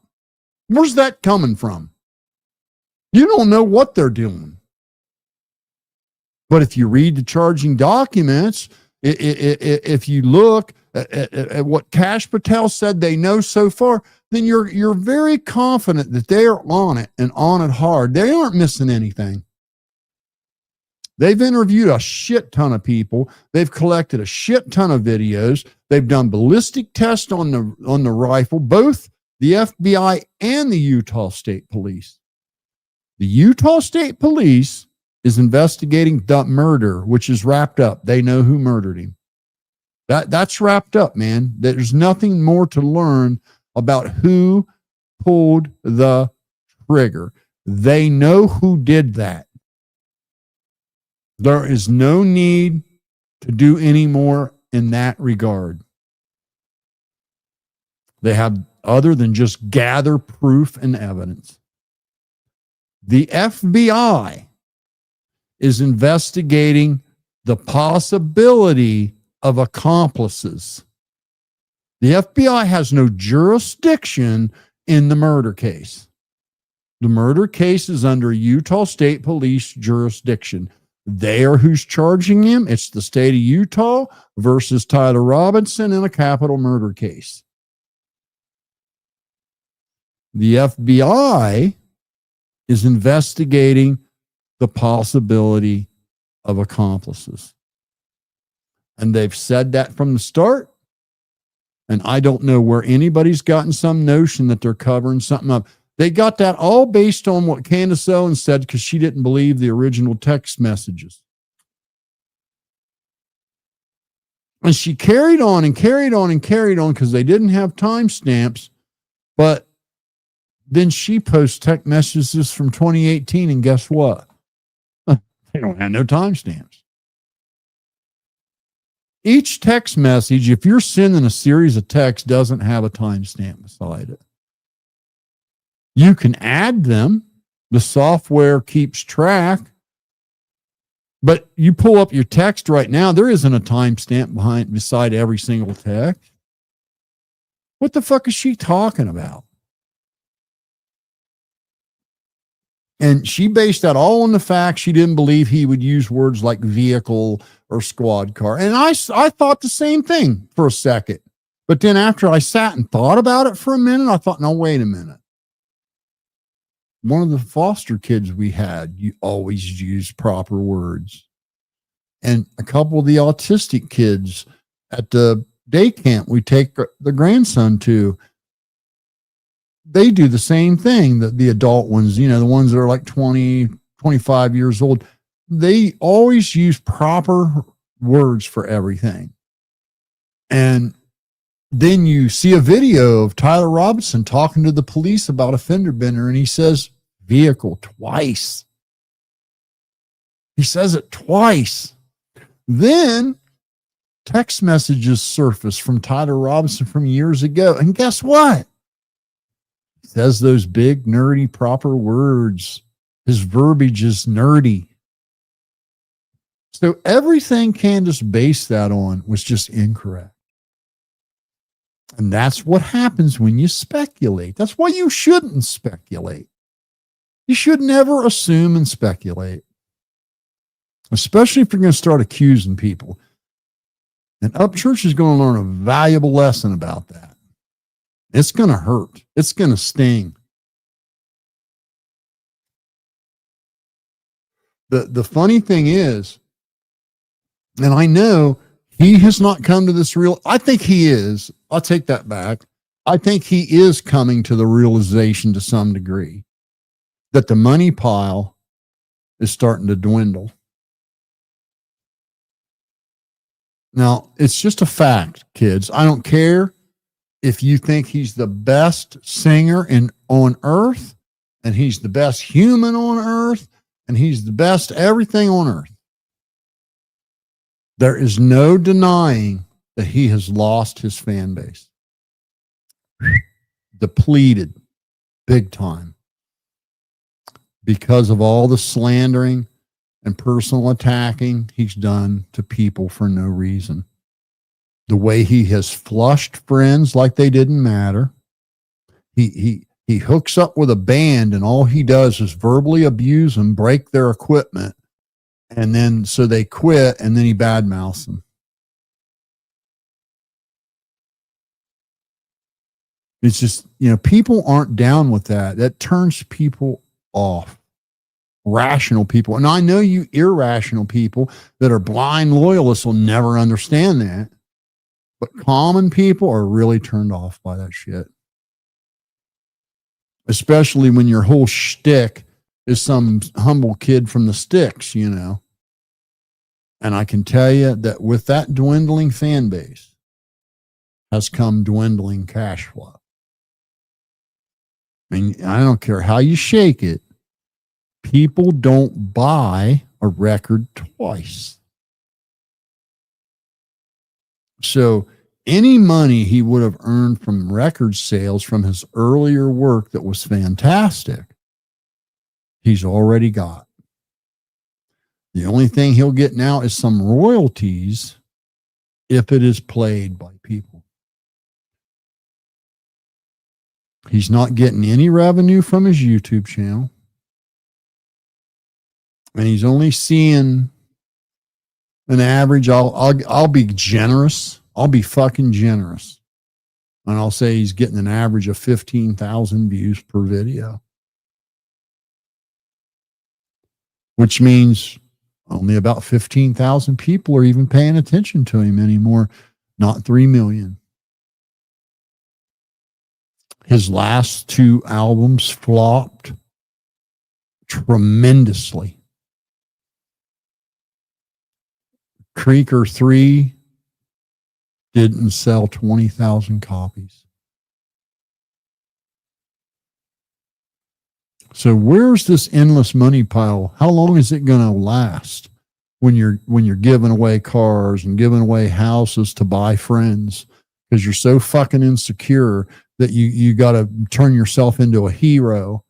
Where's that coming from? You don't know what they're doing. But if you read the charging documents, if you look at what Kash Patel said they know so far, then you're very confident that they are on it and on it hard. They aren't missing anything. They've interviewed a shit ton of people. They've collected a shit ton of videos. They've done ballistic tests on the rifle, both the FBI and the Utah State Police. The Utah State Police is investigating the murder, which is wrapped up. They know who murdered him. That's wrapped up, man. There's nothing more to learn about who pulled the trigger. They know who did that. There is no need to do any more in that regard. They have other than just gather proof and evidence. The FBI is investigating the possibility of accomplices. The FBI has no jurisdiction in the murder case. The murder case is under Utah State Police jurisdiction. They are who's charging him. It's the state of Utah versus Tyler Robinson in a capital murder case. The FBI is investigating the possibility of accomplices. And they've said that from the start. And I don't know where anybody's gotten some notion that they're covering something up. They got that all based on what Candace Owens said because she didn't believe the original text messages. And she carried on and carried on and carried on because they didn't have timestamps. But then she posts text messages from 2018, and guess what? They don't have no timestamps. Each text message, if you're sending a series of texts, doesn't have a timestamp beside it. You can add them. The software keeps track. But you pull up your text right now, there isn't a timestamp beside every single text. What the fuck is she talking about? And she based that all on the fact she didn't believe he would use words like vehicle or squad car. And I thought the same thing for a second. But then after I sat and thought about it for a minute, I thought, no, wait a minute. One of the foster kids we had, you always use proper words. And a couple of the autistic kids at the day camp we take the grandson to, they do the same thing. The adult ones, the ones that are like 20, 25 years old, they always use proper words for everything. And then you see a video of Tyler Robinson talking to the police about a fender bender, and he says vehicle twice. He says it twice. Then text messages surface from Tyler Robinson from years ago. And guess what? He says those big, nerdy, proper words. His verbiage is nerdy. So everything Candace based that on was just incorrect. And that's what happens when you speculate. That's why you shouldn't speculate. You should never assume and speculate, especially if you're going to start accusing people. And Upchurch is going to learn a valuable lesson about that. It's going to hurt. It's going to sting. The funny thing is, and I know he has not come to this I think he is. I'll take that back. I think he is coming to the realization to some degree that the money pile is starting to dwindle. Now, it's just a fact, kids. I don't care if you think he's the best singer on earth, and he's the best human on earth, and he's the best everything on earth. There is no denying that he has lost his fan base. Depleted big time because of all the slandering and personal attacking he's done to people for no reason. The way he has flushed friends like they didn't matter. He hooks up with a band and all he does is verbally abuse them, break their equipment, and then so they quit, and then he badmouths them. It's just, people aren't down with that. That turns people off. Rational people. And I know you irrational people that are blind loyalists will never understand that. But common people are really turned off by that shit. Especially when your whole shtick is some humble kid from the sticks, And I can tell you that with that dwindling fan base has come dwindling cash flow. I mean, I don't care how you shake it. People don't buy a record twice. So any money he would have earned from record sales from his earlier work that was fantastic, he's already got. The only thing he'll get now is some royalties if it is played by people. He's not getting any revenue from his YouTube channel. And he's only seeing an average. I'll be generous. I'll be fucking generous. And I'll say he's getting an average of 15,000 views per video. Which means only about 15,000 people are even paying attention to him anymore. Not 3 million. His last 2 albums flopped tremendously. Creeker 3 didn't sell 20,000 copies. So where's this endless money pile? How long is it going to last when you're giving away cars and giving away houses to buy friends because you're so fucking insecure that you got to turn yourself into a hero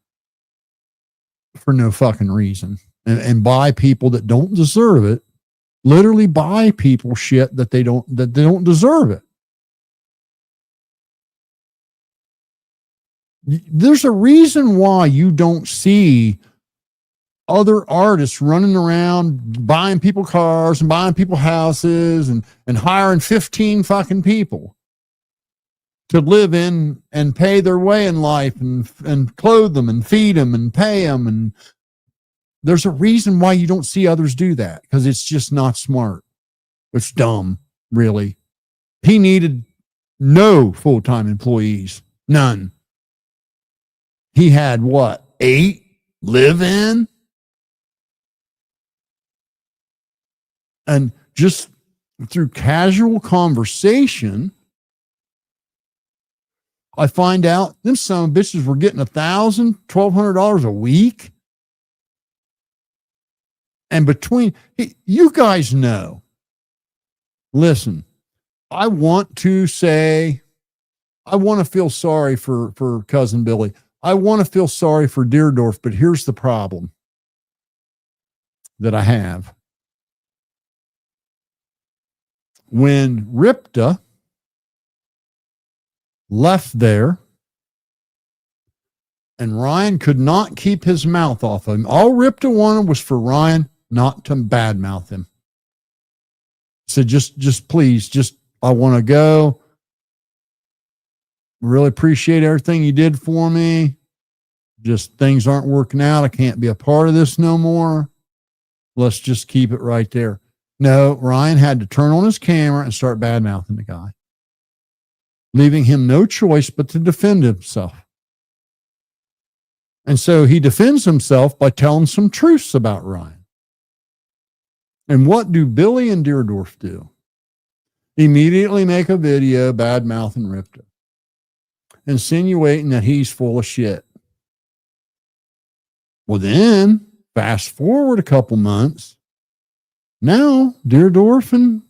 for no fucking reason and buy people that don't deserve it. Literally buy people shit that they don't deserve it. There's a reason why you don't see other artists running around buying people cars and buying people houses and hiring 15 fucking people to live in and pay their way in life and clothe them and feed them and pay them. And there's a reason why you don't see others do that, because it's just not smart. It's dumb, really. He needed no full-time employees. None. He had what? 8 live-in? And just through casual conversation, I find out them son of bitches were getting $1,000, $1,200 a week. And between, you guys know, listen, I want to feel sorry for Cousin Billy. I want to feel sorry for Deerdorf, but here's the problem that I have. when Ripta left there, and Ryan could not keep his mouth off of him. All Ripta wanted was for Ryan not to badmouth him. Said, just please, I want to go. Really appreciate everything you did for me. Just things aren't working out. I can't be a part of this no more. Let's just keep it right there. No, Ryan had to turn on his camera and start badmouthing the guy, leaving him no choice but to defend himself. And so he defends himself by telling some truths about Ryan. And what do Billy and Deerdorf do? Immediately make a video bad-mouthing Ripta, insinuating that he's full of shit. Well, then, fast forward a couple months, now Deerdorf and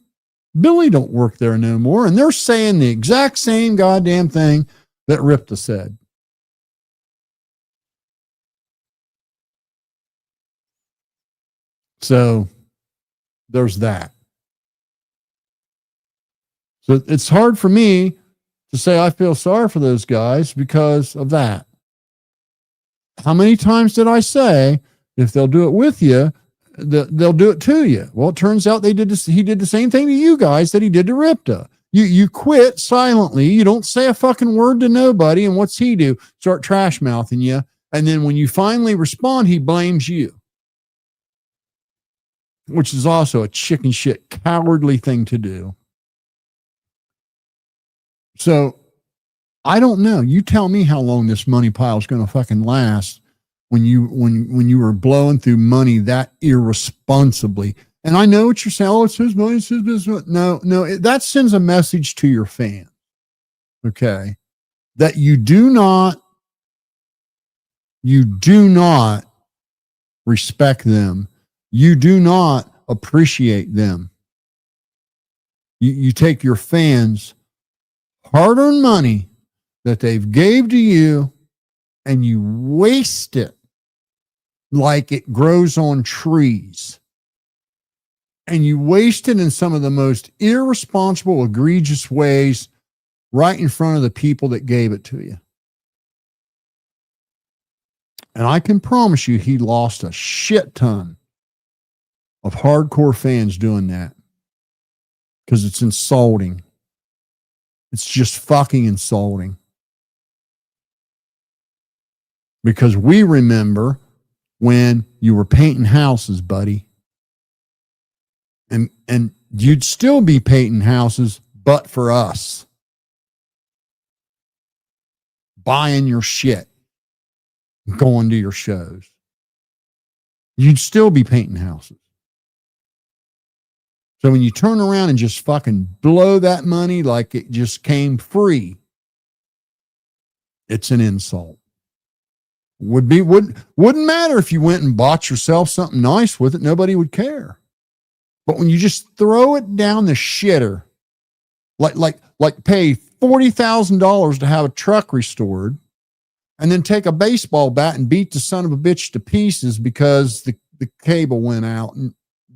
Billy don't work there no more, and they're saying the exact same goddamn thing that Ripta said. So there's that. So it's hard for me to say I feel sorry for those guys because of that. How many times did I say, if they'll do it with you, they'll do it to you? Well, it turns out he did the same thing to you guys that he did to Ripta. You quit silently. You don't say a fucking word to nobody. And what's he do? Start trash mouthing you. And then when you finally respond, he blames you, which is also a chicken shit cowardly thing to do. So I don't know. You tell me how long this money pile is going to fucking last when you were blowing through money that irresponsibly. And I know what you're saying. Oh, it's his money. It's his business. No, that sends a message to your fan. Okay. That you do not respect them. You do not appreciate them. You take your fans' hard-earned money that they've gave to you and you waste it like it grows on trees. And you waste it in some of the most irresponsible, egregious ways right in front of the people that gave it to you. And I can promise you he lost a shit ton of hardcore fans doing that because it's insulting. It's just fucking insulting. Because we remember when you were painting houses, buddy. And you'd still be painting houses, but for us. Buying your shit. Going to your shows. You'd still be painting houses. So when you turn around and just fucking blow that money like it just came free, it's an insult. Wouldn't matter if you went and bought yourself something nice with it. Nobody would care. But when you just throw it down the shitter, like pay $40,000 to have a truck restored, and then take a baseball bat and beat the son of a bitch to pieces because the cable went out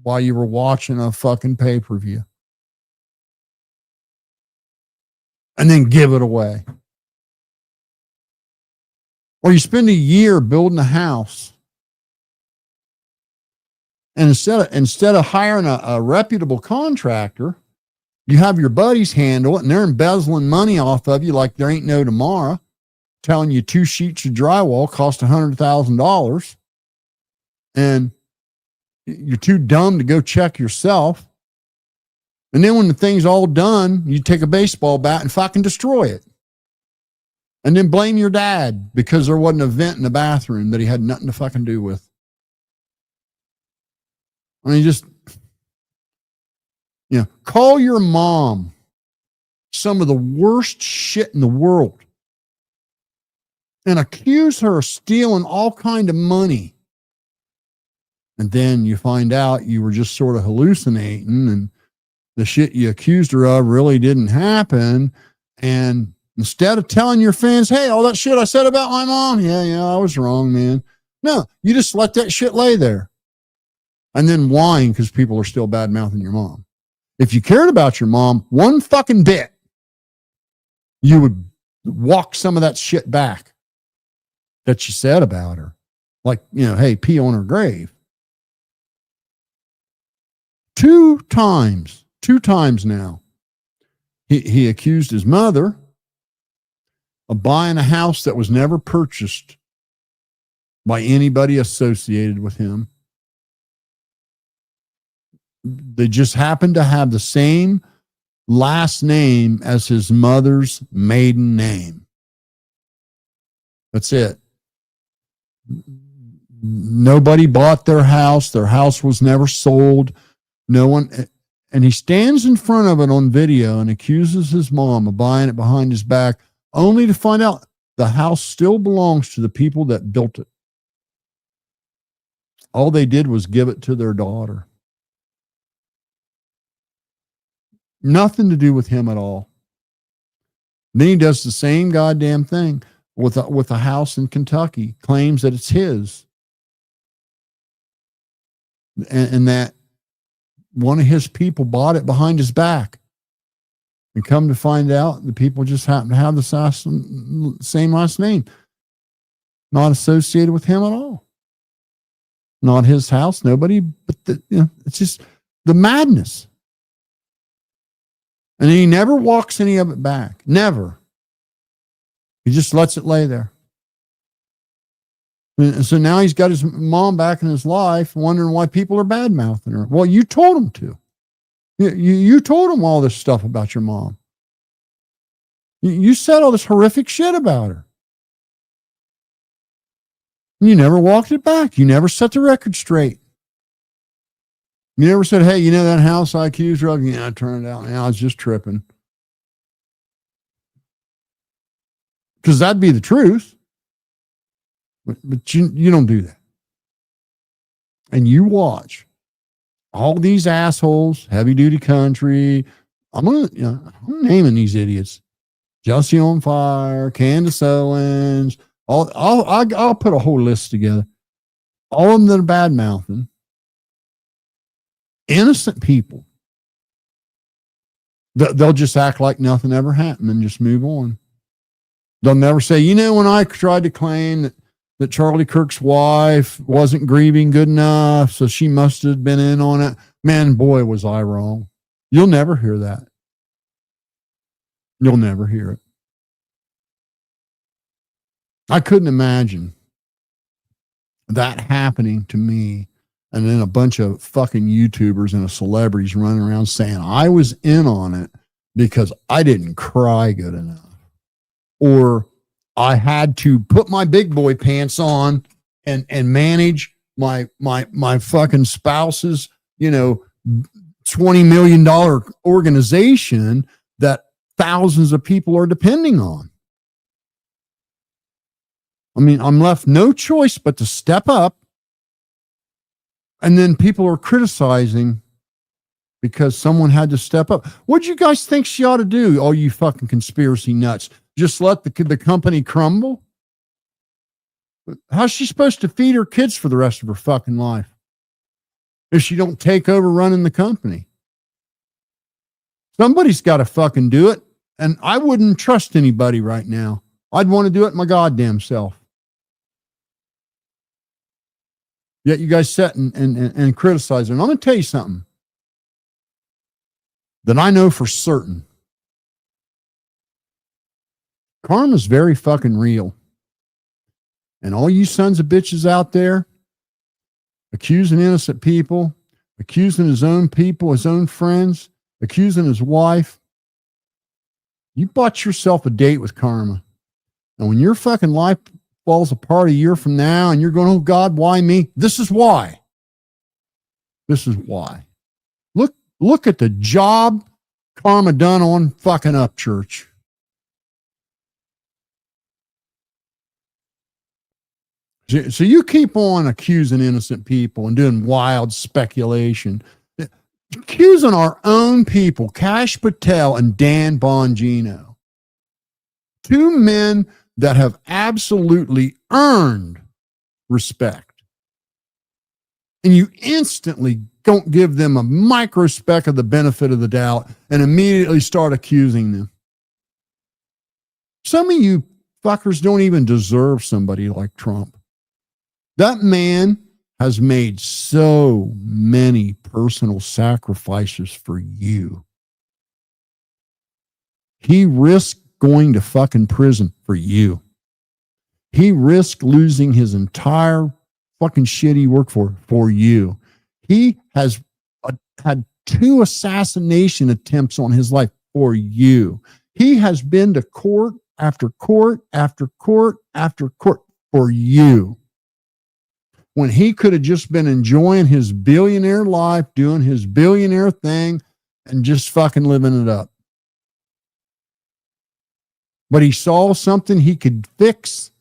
while you were watching a fucking pay-per-view. And then give it away. Or you spend a year building a house. And instead of hiring a reputable contractor, you have your buddies handle it, and they're embezzling money off of you like there ain't no tomorrow, telling you 2 sheets of drywall cost $100,000, and you're too dumb to go check yourself. And then when the thing's all done, you take a baseball bat and fucking destroy it. And then blame your dad because there wasn't a vent in the bathroom that he had nothing to fucking do with. I mean, just, call your mom some of the worst shit in the world and accuse her of stealing all kind of money. And then you find out you were just sort of hallucinating and the shit you accused her of really didn't happen. And instead of telling your fans, hey, all that shit I said about my mom, yeah, I was wrong, man. No, you just let that shit lay there. And then whine because people are still bad-mouthing your mom. If you cared about your mom one fucking bit, you would walk some of that shit back that you said about her. Like, hey, pee on her grave. Two times now, he accused his mother of buying a house that was never purchased by anybody associated with him. They just happened to have the same last name as his mother's maiden name. That's it. Nobody bought their house. Their house was never sold. No one. And he stands in front of it on video and accuses his mom of buying it behind his back, only to find out the house still belongs to the people that built it. All they did was give it to their daughter. Nothing to do with him at all. Then he does the same goddamn thing with a house in Kentucky, claims that it's his. And that one of his people bought it behind his back. And come to find out, the people just happen to have the same last name. Not associated with him at all. Not his house, nobody, but it's just the madness. And he never walks any of it back. Never. He just lets it lay there. And so now he's got his mom back in his life, wondering why people are bad-mouthing her. Well, you told him to. You told him all this stuff about your mom. You said all this horrific shit about her. You never walked it back. You never set the record straight. You never said, hey, that house I accused her of? Yeah, it turned out, I was just tripping. Because that'd be the truth. But you don't do that. And you watch all these assholes, heavy duty country. I'm naming these idiots. Jussie on Fire, Candace Owens. I'll put a whole list together. All of them that are bad mouthing. Innocent people. They'll just act like nothing ever happened and just move on. They'll never say, when I tried to claim that Charlie Kirk's wife wasn't grieving good enough, so she must have been in on it. Man, boy, was I wrong. You'll never hear that. You'll never hear it. I couldn't imagine that happening to me and then a bunch of fucking YouTubers and celebrities running around saying I was in on it because I didn't cry good enough. Or I had to put my big boy pants on and manage my fucking spouse's, $20 million organization that thousands of people are depending on. I mean, I'm left no choice but to step up. And then people are criticizing because someone had to step up. What do you guys think she ought to do? All you fucking conspiracy nuts. Just let the company crumble? How's she supposed to feed her kids for the rest of her fucking life if she don't take over running the company? Somebody's got to fucking do it. And I wouldn't trust anybody right now. I'd want to do it my goddamn self. Yet you guys sit and criticize her. And I'm going to tell you something that I know for certain. Karma's very fucking real. And all you sons of bitches out there accusing innocent people, accusing his own people, his own friends, accusing his wife, you bought yourself a date with karma. And when your fucking life falls apart a year from now and you're going, oh God, why me? This is why. This is why. Look at the job karma done on fucking Upchurch. So you keep on accusing innocent people and doing wild speculation. Accusing our own people, Kash Patel and Dan Bongino. Two men that have absolutely earned respect. And you instantly don't give them a microspeck of the benefit of the doubt and immediately start accusing them. Some of you fuckers don't even deserve somebody like Trump. That man has made so many personal sacrifices for you. He risked going to fucking prison for you. He risked losing his entire fucking shit he worked for you. He has had 2 assassination attempts on his life for you. He has been to court after court after court after court for you. When he could have just been enjoying his billionaire life, doing his billionaire thing, and just fucking living it up. But he saw something he could fix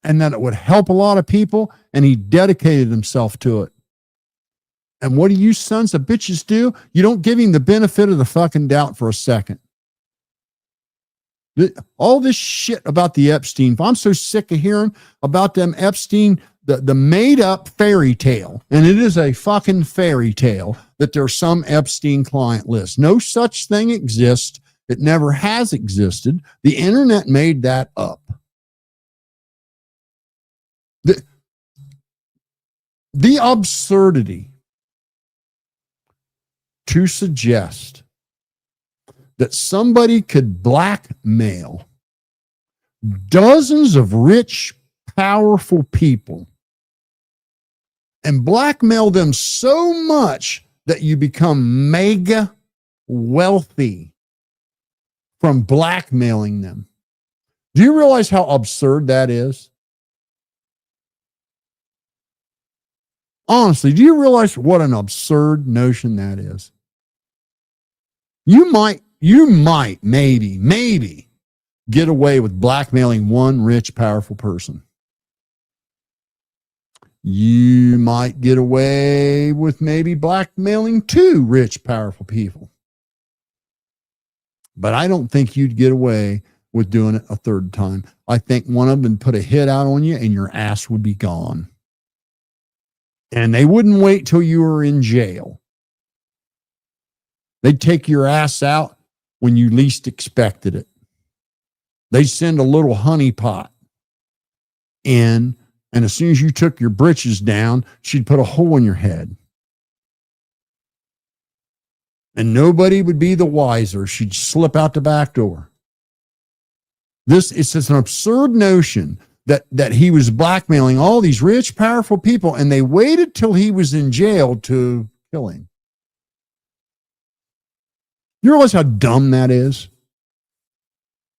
and that it would help a lot of people, and he dedicated himself to it. And what do you sons of bitches do? You don't give him the benefit of the fucking doubt for a second. All this shit about the Epstein, I'm so sick of hearing about them Epstein, the made up fairy tale. And it is a fucking fairy tale that there's some Epstein client list. No such thing exists. It never has existed. The internet made that up. The absurdity to suggest that somebody could blackmail dozens of rich, powerful people and blackmail them so much that you become mega wealthy from blackmailing them. Do you realize how absurd that is? Honestly, do you realize what an absurd notion that is? You might, maybe get away with blackmailing one rich, powerful person. You might get away with maybe blackmailing 2 rich, powerful people. But I don't think you'd get away with doing it a 3rd time. I think one of them put a hit out on you and your ass would be gone. And they wouldn't wait till you were in jail. They'd take your ass out when you least expected it. They'd send a little honeypot in, and as soon as you took your britches down, she'd put a hole in your head. And nobody would be the wiser. She'd slip out the back door. It's just an absurd notion that he was blackmailing all these rich, powerful people, and they waited till he was in jail to kill him. You realize how dumb that is?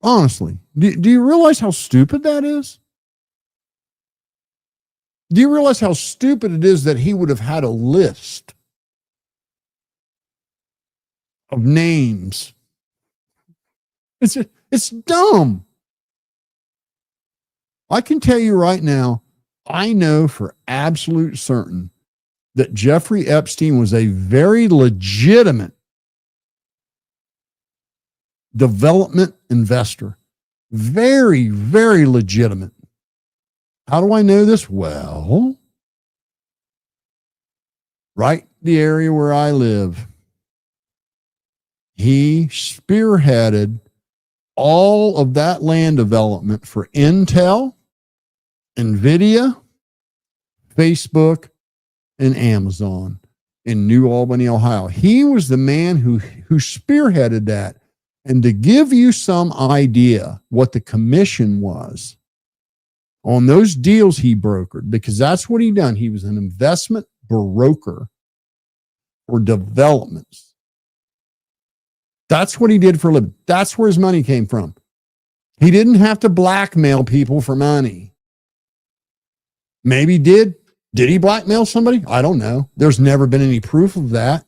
Honestly, do you realize how stupid that is? Do you realize how stupid it is that he would have had a list of names? It's dumb. I can tell you right now, I know for absolute certain that Jeffrey Epstein was a very legitimate development investor. Very, very legitimate. How do I know this? Well, right the area where I live, he spearheaded all of that land development for Intel, NVIDIA, Facebook, and Amazon in New Albany, Ohio. He was the man who spearheaded that. And to give you some idea what the commission was on those deals he brokered, because that's what he done. He was an investment broker for developments. That's what he did for a living. That's where his money came from. He didn't have to blackmail people for money. Maybe did he blackmail somebody? I don't know. There's never been any proof of that.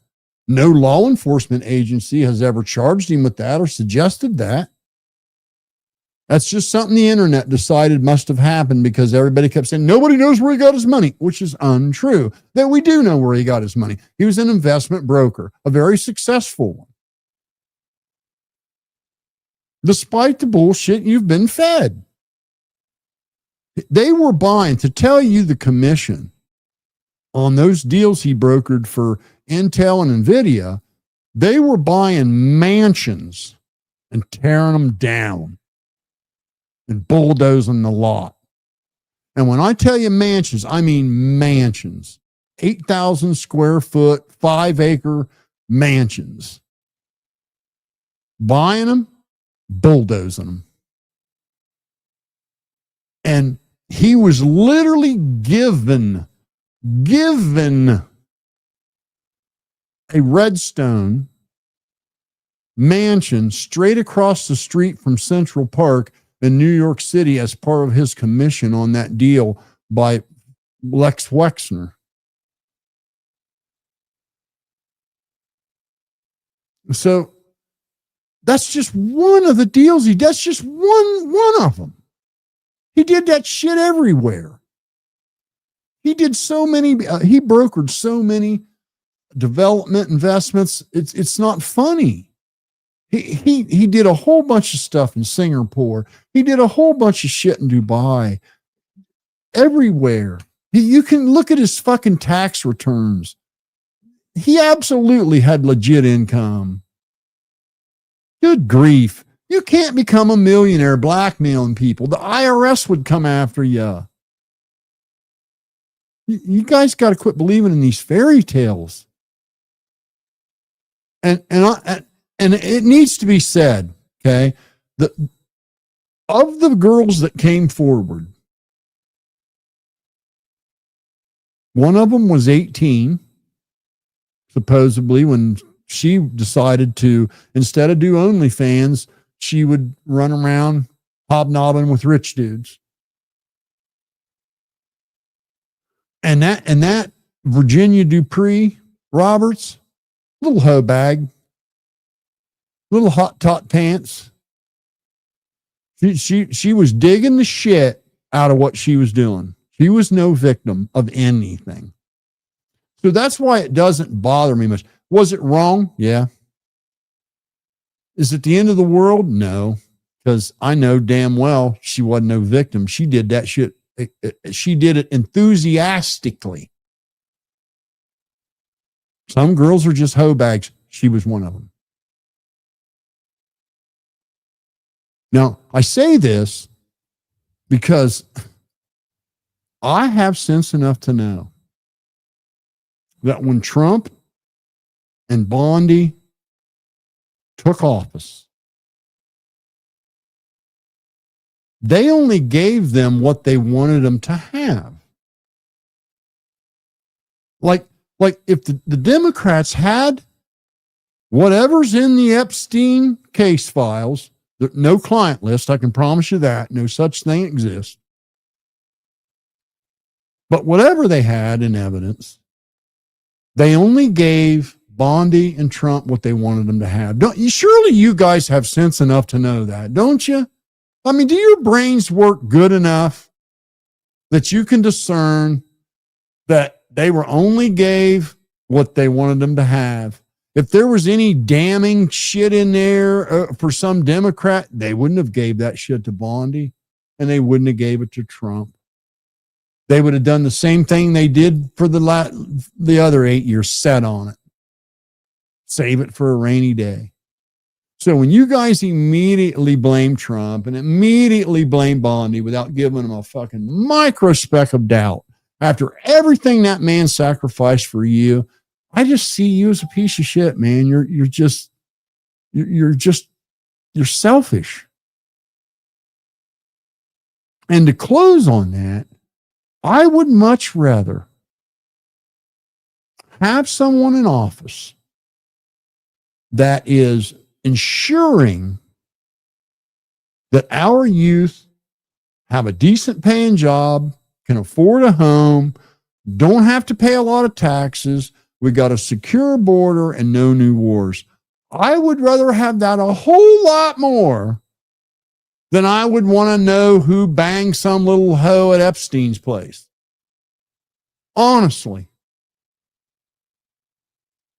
No law enforcement agency has ever charged him with that or suggested that. That's just something the internet decided must have happened because everybody kept saying, nobody knows where he got his money, which is untrue. That we do know where he got his money. He was an investment broker, a very successful one. Despite the bullshit you've been fed. They were buying, to tell you the commission on those deals he brokered for Intel and NVIDIA, they were buying mansions and tearing them down and bulldozing the lot. And when I tell you mansions, I mean mansions. 8,000 square foot, 5-acre mansions. Buying them, bulldozing them. And he was literally given a redstone mansion straight across the street from Central Park in New York City as part of his commission on that deal by Lex Wexner. So that's just one of the deals that's just one of them. He did that shit everywhere. He did so many, he brokered so many development investments. It's not funny. He did a whole bunch of stuff in Singapore. He did a whole bunch of shit in Dubai. Everywhere. You can look at his fucking tax returns. He absolutely had legit income. Good grief. You can't become a millionaire blackmailing people. The IRS would come after you. You guys got to quit believing in these fairy tales. And it needs to be said, okay, of the girls that came forward, one of them was 18, supposedly, when she decided to, instead of do OnlyFans, she would run around hobnobbing with rich dudes. And that Virginia Dupree Roberts, little hoe bag, little hot tot pants. She was digging the shit out of what she was doing. She was no victim of anything. So that's why it doesn't bother me much. Was it wrong? Yeah. Is it the end of the world? No, because I know damn well she wasn't no victim. She did that shit. She did it enthusiastically. Some girls are just hoe bags. She was one of them. Now, I say this because I have sense enough to know that when Trump and Bondi took office, they only gave them what they wanted them to have. Like if the Democrats had whatever's in the Epstein case files, no client list, I can promise you that, no such thing exists. But whatever they had in evidence, they only gave Bondi and Trump what they wanted them to have. Surely you guys have sense enough to know that, don't you? I mean, do your brains work good enough that you can discern that they were only gave what they wanted them to have? If there was any damning shit in there for some Democrat, they wouldn't have gave that shit to Bondi, and they wouldn't have gave it to Trump. They would have done the same thing they did for the other 8 years, set on it. Save it for a rainy day. So when you guys immediately blame Trump and immediately blame Bondi without giving him a fucking microspeck of doubt, after everything that man sacrificed for you, I just see you as a piece of shit, man. You're selfish. And to close on that, I would much rather have someone in office that is ensuring that our youth have a decent paying job, can afford a home, don't have to pay a lot of taxes. We got a secure border and no new wars. I would rather have that a whole lot more than I would want to know who banged some little hoe at Epstein's place. Honestly.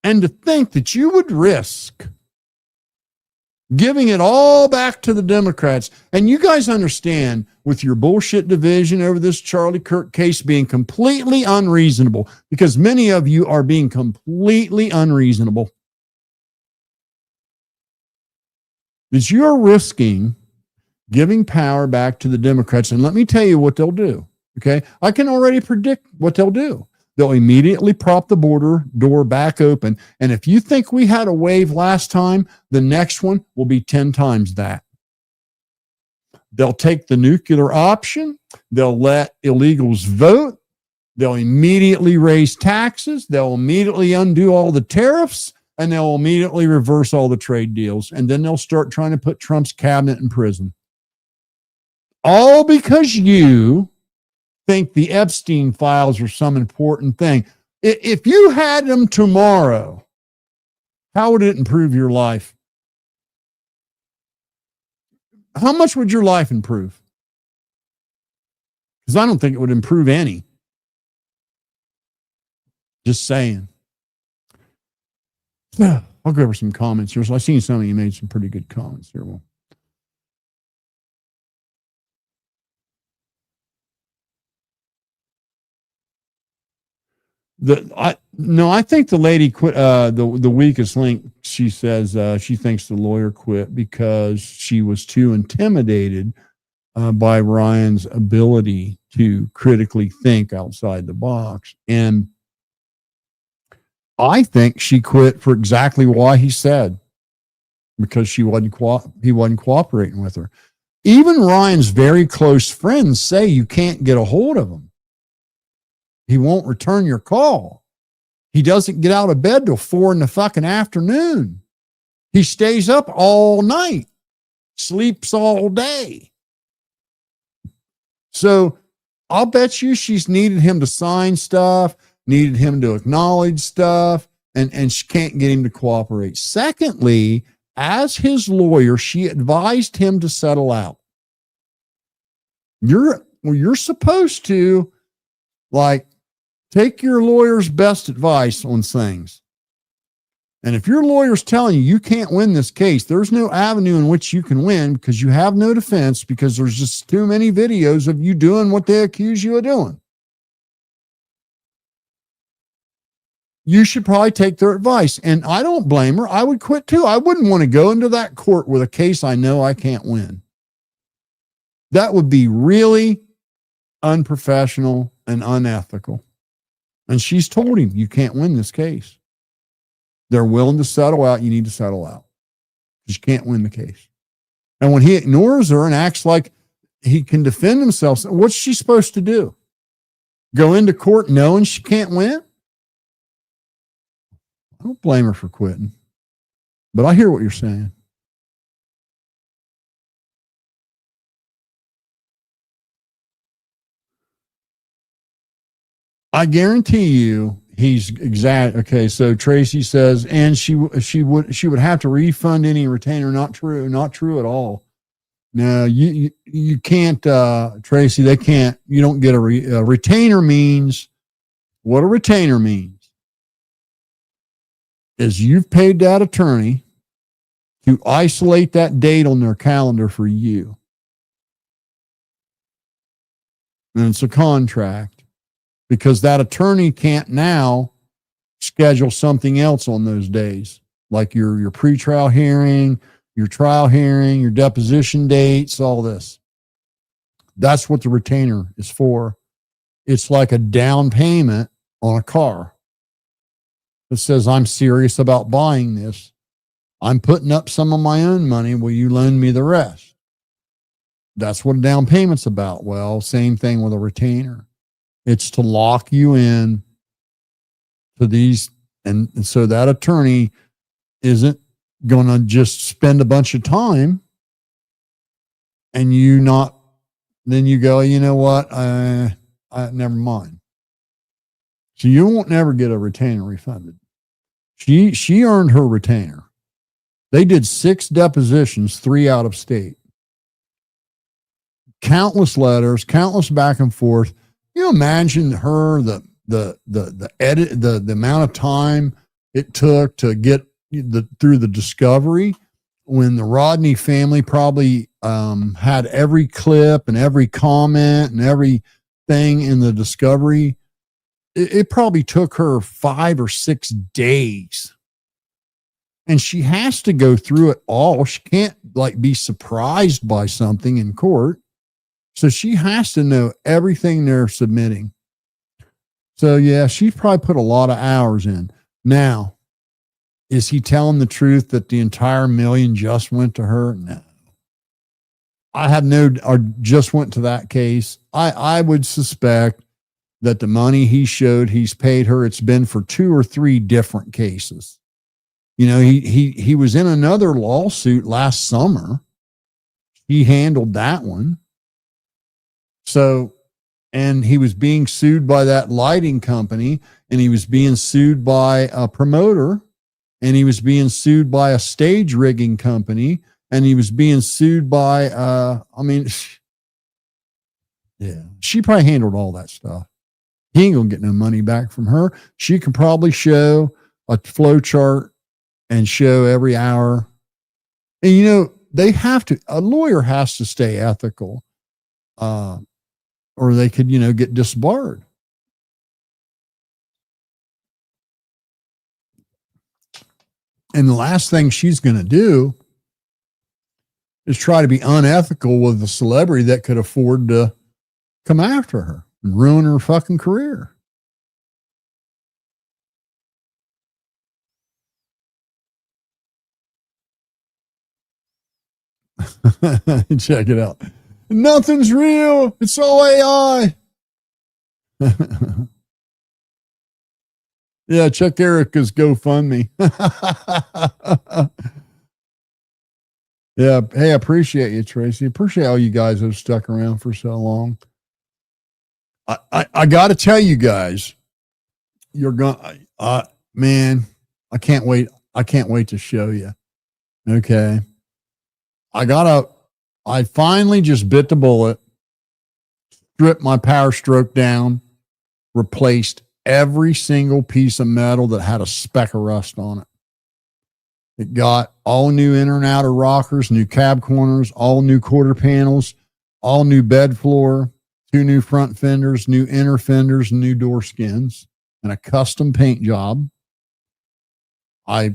And to think that you would risk giving it all back to the Democrats. And you guys understand, with your bullshit division over this Charlie Kirk case being completely unreasonable, because many of you are being completely unreasonable, is you're risking giving power back to the Democrats. And let me tell you what they'll do. Okay. I can already predict what they'll do. They'll immediately prop the border door back open. And if you think we had a wave last time, the next one will be 10 times that. They'll take the nuclear option. They'll let illegals vote. They'll immediately raise taxes. They'll immediately undo all the tariffs, and they'll immediately reverse all the trade deals. And then they'll start trying to put Trump's cabinet in prison. All because you think the Epstein files are some important thing. If you had them tomorrow, how would it improve your life? How much would your life improve? Because I don't think it would improve any. Just saying. I'll go over some comments here. So I've seen some of you made some pretty good comments here. Well, I think the lady quit. The weakest link. She says she thinks the lawyer quit because she was too intimidated by Ryan's ability to critically think outside the box, and I think she quit for exactly why he said, because he wasn't cooperating with her. Even Ryan's very close friends say you can't get a hold of him. He won't return your call. He doesn't get out of bed till 4 in the fucking afternoon. He stays up all night, sleeps all day. So I'll bet you she's needed him to sign stuff, needed him to acknowledge stuff, and she can't get him to cooperate. Secondly, as his lawyer, she advised him to settle out. You're supposed to, like, take your lawyer's best advice on things. And if your lawyer's telling you can't win this case, there's no avenue in which you can win, because you have no defense, because there's just too many videos of you doing what they accuse you of doing. You should probably take their advice. And I don't blame her. I would quit too. I wouldn't want to go into that court with a case I know I can't win. That would be really unprofessional and unethical. And she's told him, you can't win this case. They're willing to settle out. You need to settle out. You can't win the case. And when he ignores her and acts like he can defend himself, what's she supposed to do? Go into court knowing she can't win? I don't blame her for quitting. But I hear what you're saying. I guarantee you he's exact. Okay, so Tracy says, and she would have to refund any retainer. Not true at all. No, you can't, Tracy. They can't. You don't get a retainer. Means what a retainer means is you've paid that attorney to isolate that date on their calendar for you, and it's a contract. Because that attorney can't now schedule something else on those days, like your pretrial hearing, your trial hearing, your deposition dates, all this. That's what the retainer is for. It's like a down payment on a car. It says, I'm serious about buying this. I'm putting up some of my own money. Will you loan me the rest? That's what a down payment's about. Well, same thing with a retainer. It's to lock you in to these. And so that attorney isn't going to just spend a bunch of time and then you go, you know what? I never mind. So you won't never get a retainer refunded. She earned her retainer. They did 6 depositions, 3 out of state. Countless letters, countless back and forth. You imagine her, the edit, the amount of time it took to get through the discovery. when the Rodni family probably had every clip and every comment and everything in the discovery, it probably took her 5 or 6 days. And she has to go through it all. She can't like be surprised by something in court. So she has to know everything they're submitting. So yeah, she's probably put a lot of hours in. Now, is he telling the truth that the entire million just went to her? No. I have or just went to that case. I would suspect that the money he showed, he's paid her. It's been for 2 or 3 different cases. You know, he was in another lawsuit last summer. He handled that one. So, and he was being sued by that lighting company, and he was being sued by a promoter, and he was being sued by a stage rigging company, and he was being sued by, yeah, she probably handled all that stuff. He ain't gonna get no money back from her. She can probably show a flow chart and show every hour. And you know, a lawyer has to stay ethical, or they could, get disbarred. And the last thing she's going to do is try to be unethical with a celebrity that could afford to come after her and ruin her fucking career. Check it out. Nothing's real. It's all AI. Yeah, check Erica's GoFundMe. Yeah. Hey, I appreciate you, Tracy. Appreciate all you guys have stuck around for so long. I got to tell you guys, you're going, man, I can't wait. I can't wait to show you. Okay. I finally just bit the bullet, stripped my Power Stroke down, replaced every single piece of metal that had a speck of rust on it. It got all new inner and outer rockers, new cab corners, all new quarter panels, all new bed floor, 2 new front fenders, new inner fenders, new door skins, and a custom paint job. I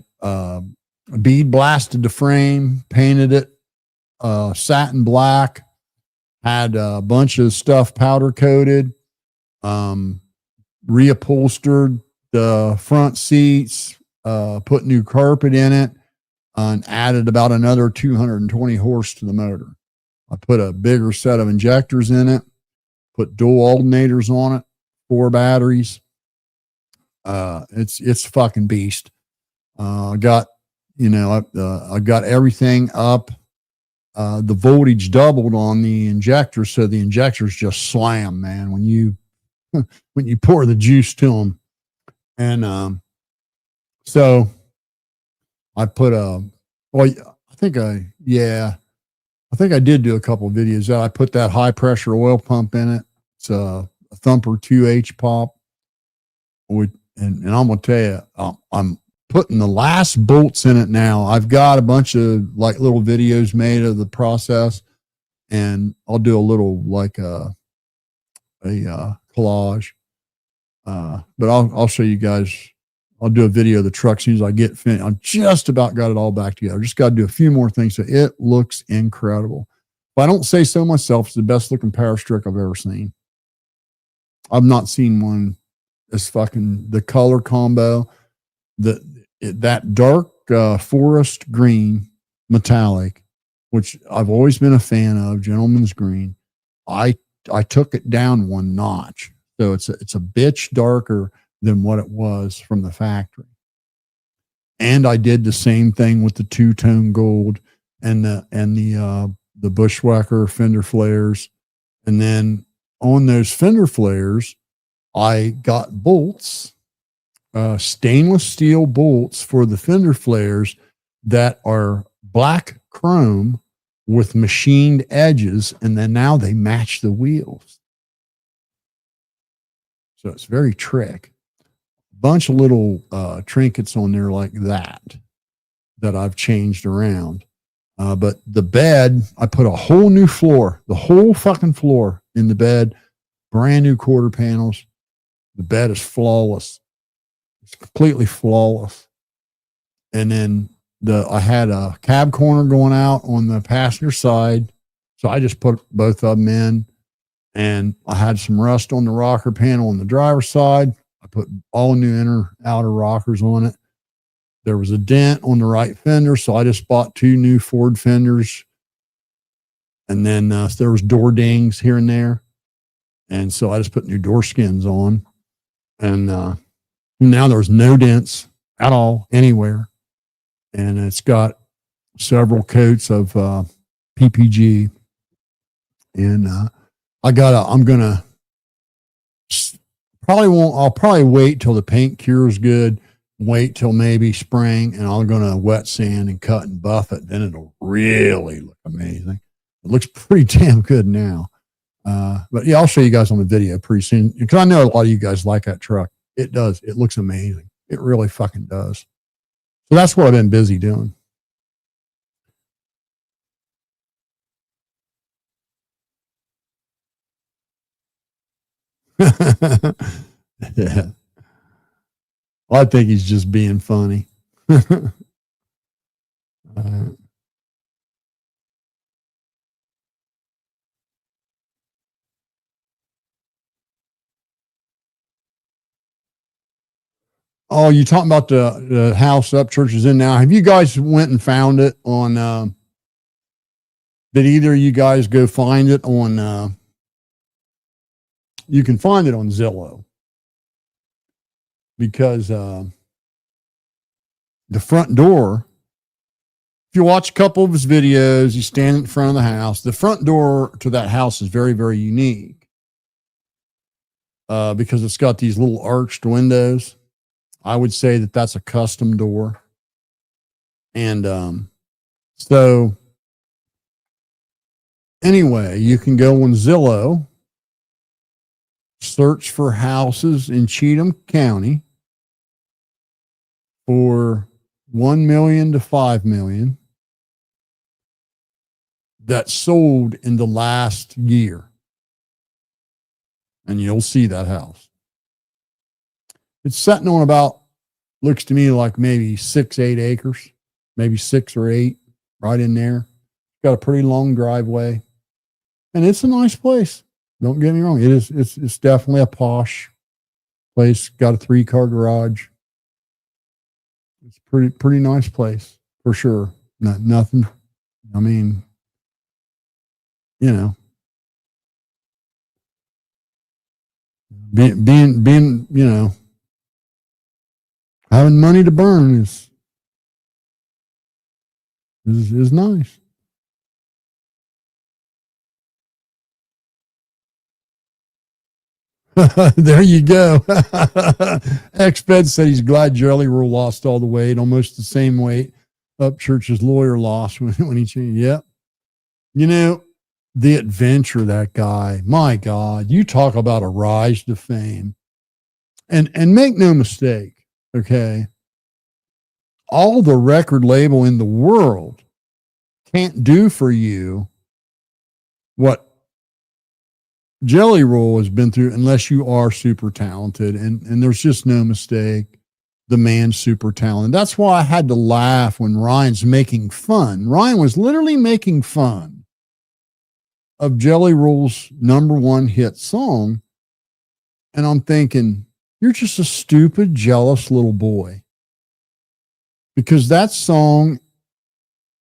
bead blasted the frame, painted it satin black, had a bunch of stuff powder coated, reupholstered the front seats, put new carpet in it, and added about another 220 horse to the motor. I put a bigger set of injectors in it, put dual alternators on it, 4 batteries. It's fucking beast. I got everything up. The voltage doubled on the injectors, so the injectors just slam, man, when you pour the juice to them. And so I put I think I did do a couple of videos that I put that high pressure oil pump in it. It's a Thumper 2H pop. And I'm gonna tell you, I'm putting the last bolts in it now. I've got a bunch of like little videos made of the process, and I'll do a little like a collage. But I'll show you guys. I'll do a video of the truck as soon as I get finished. I just about got it all back together. Just got to do a few more things. So it looks incredible. If I don't say so myself, it's the best looking Power Stroke I've ever seen. I've not seen one as fucking the color combo, that dark forest green metallic, which I've always been a fan of, gentleman's green. I took it down 1 notch. So it's a bitch darker than what it was from the factory. And I did the same thing with the 2-tone gold and the Bushwhacker fender flares. And then on those fender flares, I got bolts, stainless steel bolts for the fender flares that are black chrome with machined edges. And then now they match the wheels. So it's very trick. Bunch of little trinkets on there like that I've changed around. But the bed, I put a whole new floor, the whole fucking floor in the bed, brand new quarter panels. The bed is flawless. It's completely flawless. And then I had a cab corner going out on the passenger side. So I just put both of them in, and I had some rust on the rocker panel on the driver's side. I put all new inner outer rockers on it. There was a dent on the right fender, so I just bought 2 new Ford fenders. And then there was door dings here and there. And so I just put new door skins on. And now there's no dents at all anywhere. And it's got several coats of PPG. And I'll probably wait till the paint cures good. Wait till maybe spring, and I'm going to wet sand and cut and buff it. Then it'll really look amazing. It looks pretty damn good now. But yeah, I'll show you guys on the video pretty soon, because I know a lot of you guys like that truck. It does. It looks amazing. It really fucking does. So that's what I've been busy doing. Yeah. Well, I think he's just being funny. Oh, you talking about the house Upchurch is in now? Have you guys went and found it on? Did either of you guys go find it on? You can find it on Zillow, because the front door, if you watch a couple of his videos, you stand in front of the house. The front door to that house is very, very unique, because it's got these little arched windows. I would say that that's a custom door. And so anyway, you can go on Zillow, search for houses in Cheatham County for $1 million to $5 million that sold in the last year. And you'll see that house. It's sitting on about, looks to me like maybe 6-8 acres, maybe 6 or 8, right in there. Got a pretty long driveway, and it's a nice place. Don't get me wrong. It is. It's definitely a posh place. Got a 3-car garage. It's pretty nice place for sure. Nothing. I mean, you know, being, you know, having money to burn is nice. There you go. Exped said he's glad Jelly Roll lost all the weight, almost the same weight Upchurch's lawyer lost when he changed. Yep. You know, the adventure of that guy, my God, you talk about a rise to fame. And make no mistake, okay, all the record label in the world can't do for you what Jelly Roll has been through unless you are super talented. And there's just no mistake. The man's super talented. That's why I had to laugh when Ryan's making fun. Ryan was literally making fun of Jelly Roll's #1 hit song. And I'm thinking, you're just a stupid, jealous little boy. Because that song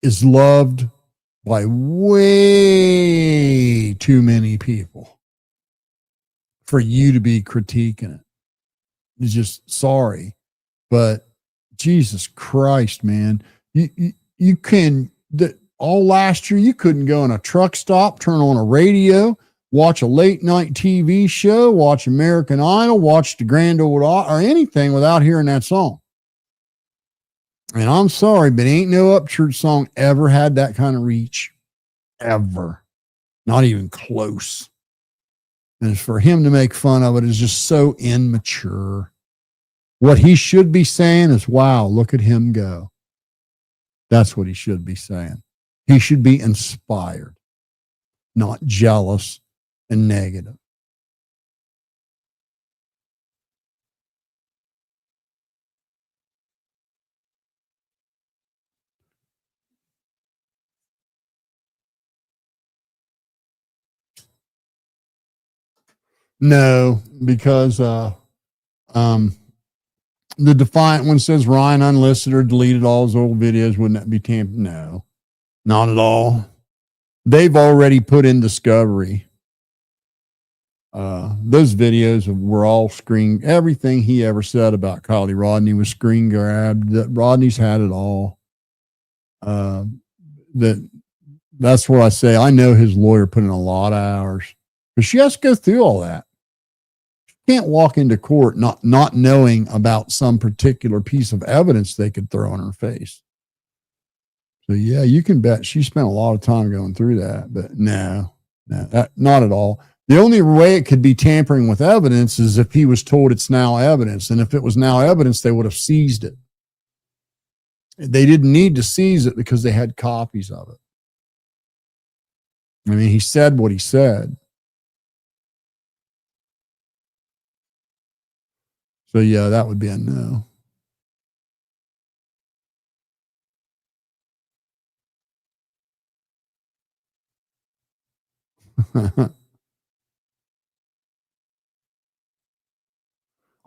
is loved by way too many people for you to be critiquing it. It's just sorry. But Jesus Christ, man, you can, all last year, you couldn't go in a truck stop, turn on a radio, watch a late night TV show, watch American Idol, watch the Grand Ole Opry, or anything without hearing that song. And I'm sorry, but ain't no Upchurch song ever had that kind of reach. Ever. Not even close. And for him to make fun of it is just so immature. What he should be saying is, wow, look at him go. That's what he should be saying. He should be inspired, not jealous and negative. No, because the Defiant one says Ryan unlisted or deleted all his old videos. Wouldn't that be tampered? No, not at all. They've already put in discovery. Those videos were all screen. Everything he ever said about Kylie Rodney was screen grabbed. Rodney's had it all. That's what I say. I know his lawyer put in a lot of hours, but she has to go through all that. Can't walk into court not knowing about some particular piece of evidence they could throw in her face. So yeah, you can bet she spent a lot of time going through that, but no, not at all. The only way it could be tampering with evidence is if he was told it's now evidence. And if it was now evidence, they would have seized it. They didn't need to seize it because they had copies of it. I mean, he said what he said. So yeah, that would be a no.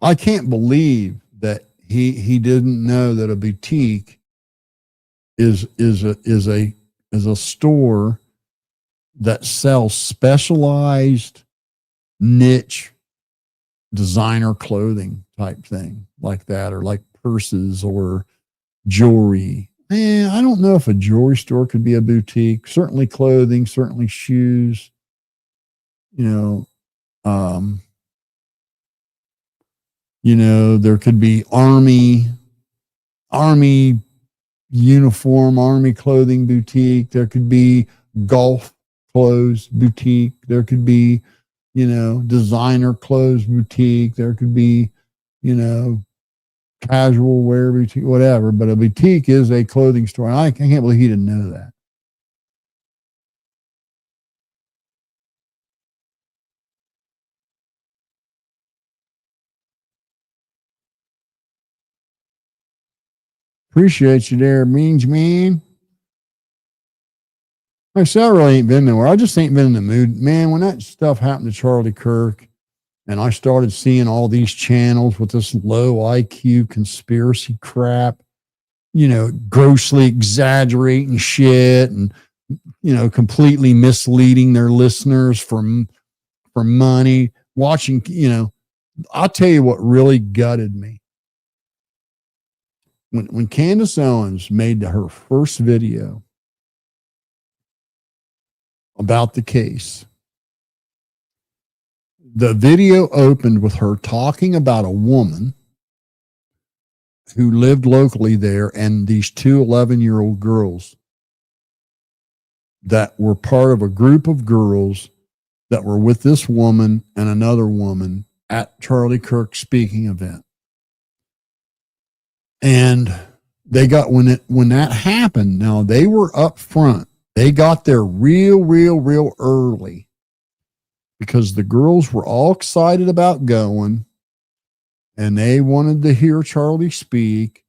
I can't believe that he didn't know that a boutique is a store that sells specialized niche designer clothing type thing like that, or like purses or jewelry. I don't know if a jewelry store could be a boutique. Certainly clothing, certainly shoes. There could be army uniform, army clothing boutique. There could be golf clothes boutique. There could be, designer clothes boutique. There could be, casual wear boutique, whatever. But a boutique is a clothing store. And I can't believe he didn't know that. Appreciate you there, mean. I said, I really ain't been nowhere. I just ain't been in the mood. Man, when that stuff happened to Charlie Kirk and I started seeing all these channels with this low IQ conspiracy crap, grossly exaggerating shit and, completely misleading their listeners for money, watching, I'll tell you what really gutted me. When Candace Owens made her first video about the case, the video opened with her talking about a woman who lived locally there and these two 11-year-old girls that were part of a group of girls that were with this woman and another woman at Charlie Kirk's speaking event. And they got, when that happened, now they were up front. They got there real early because the girls were all excited about going and they wanted to hear Charlie speak,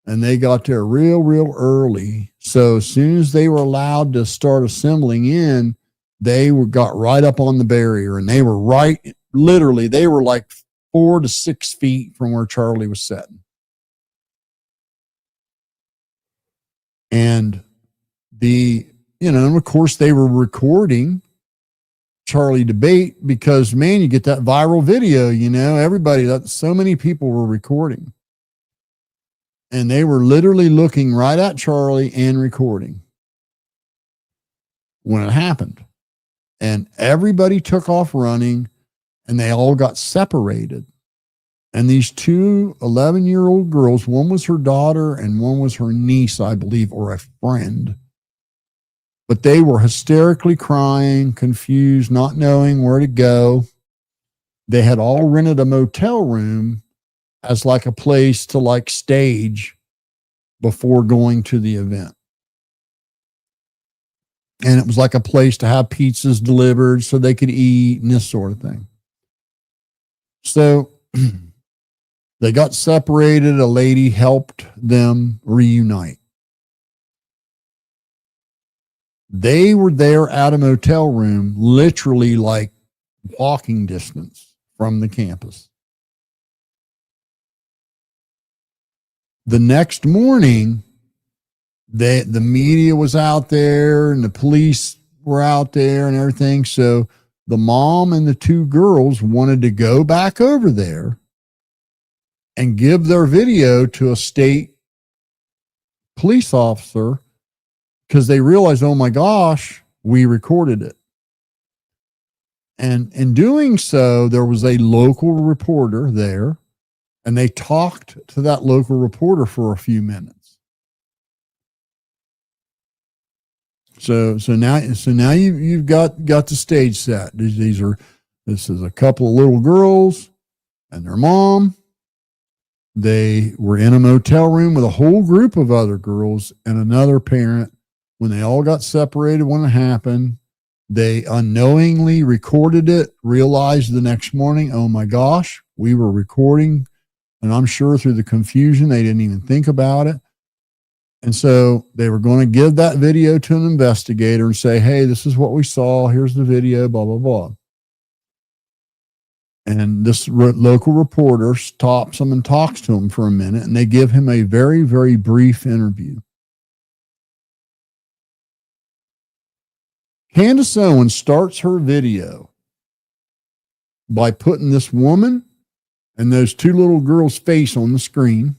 and they got there real early. So as soon as they were allowed to start assembling in, they got right up on the barrier, and they were literally, they were like 4 to 6 feet from where Charlie was sitting. And and of course they were recording Charlie debate because, man, you get that viral video, everybody, so many people were recording. And they were literally looking right at Charlie and recording when it happened. And everybody took off running and they all got separated. And these two 11-year-old girls, one was her daughter and one was her niece, I believe, or a friend. But they were hysterically crying, confused, not knowing where to go. They had all rented a motel room as like a place to like stage before going to the event. And it was like a place to have pizzas delivered so they could eat and this sort of thing. So they got separated. A lady helped them reunite. They were there at a motel room, literally like walking distance from the campus. The next morning, the media was out there and the police were out there and everything. So the mom and the two girls wanted to go back over there and give their video to a state police officer because they realized, oh my gosh, we recorded it. And in doing so, there was a local reporter there, and they talked to that local reporter for a few minutes. So now you've got the stage set. This is a couple of little girls and their mom. They were in a motel room with a whole group of other girls and another parent. When they all got separated, when it happened, they unknowingly recorded it, realized the next morning, oh my gosh, we were recording. And I'm sure through the confusion, they didn't even think about it. And so they were going to give that video to an investigator and say, hey, this is what we saw. Here's the video, blah, blah, blah. And this local reporter stops him and talks to him for a minute, and they give him a very, very brief interview. Candace Owens starts her video by putting this woman and those two little girls' face on the screen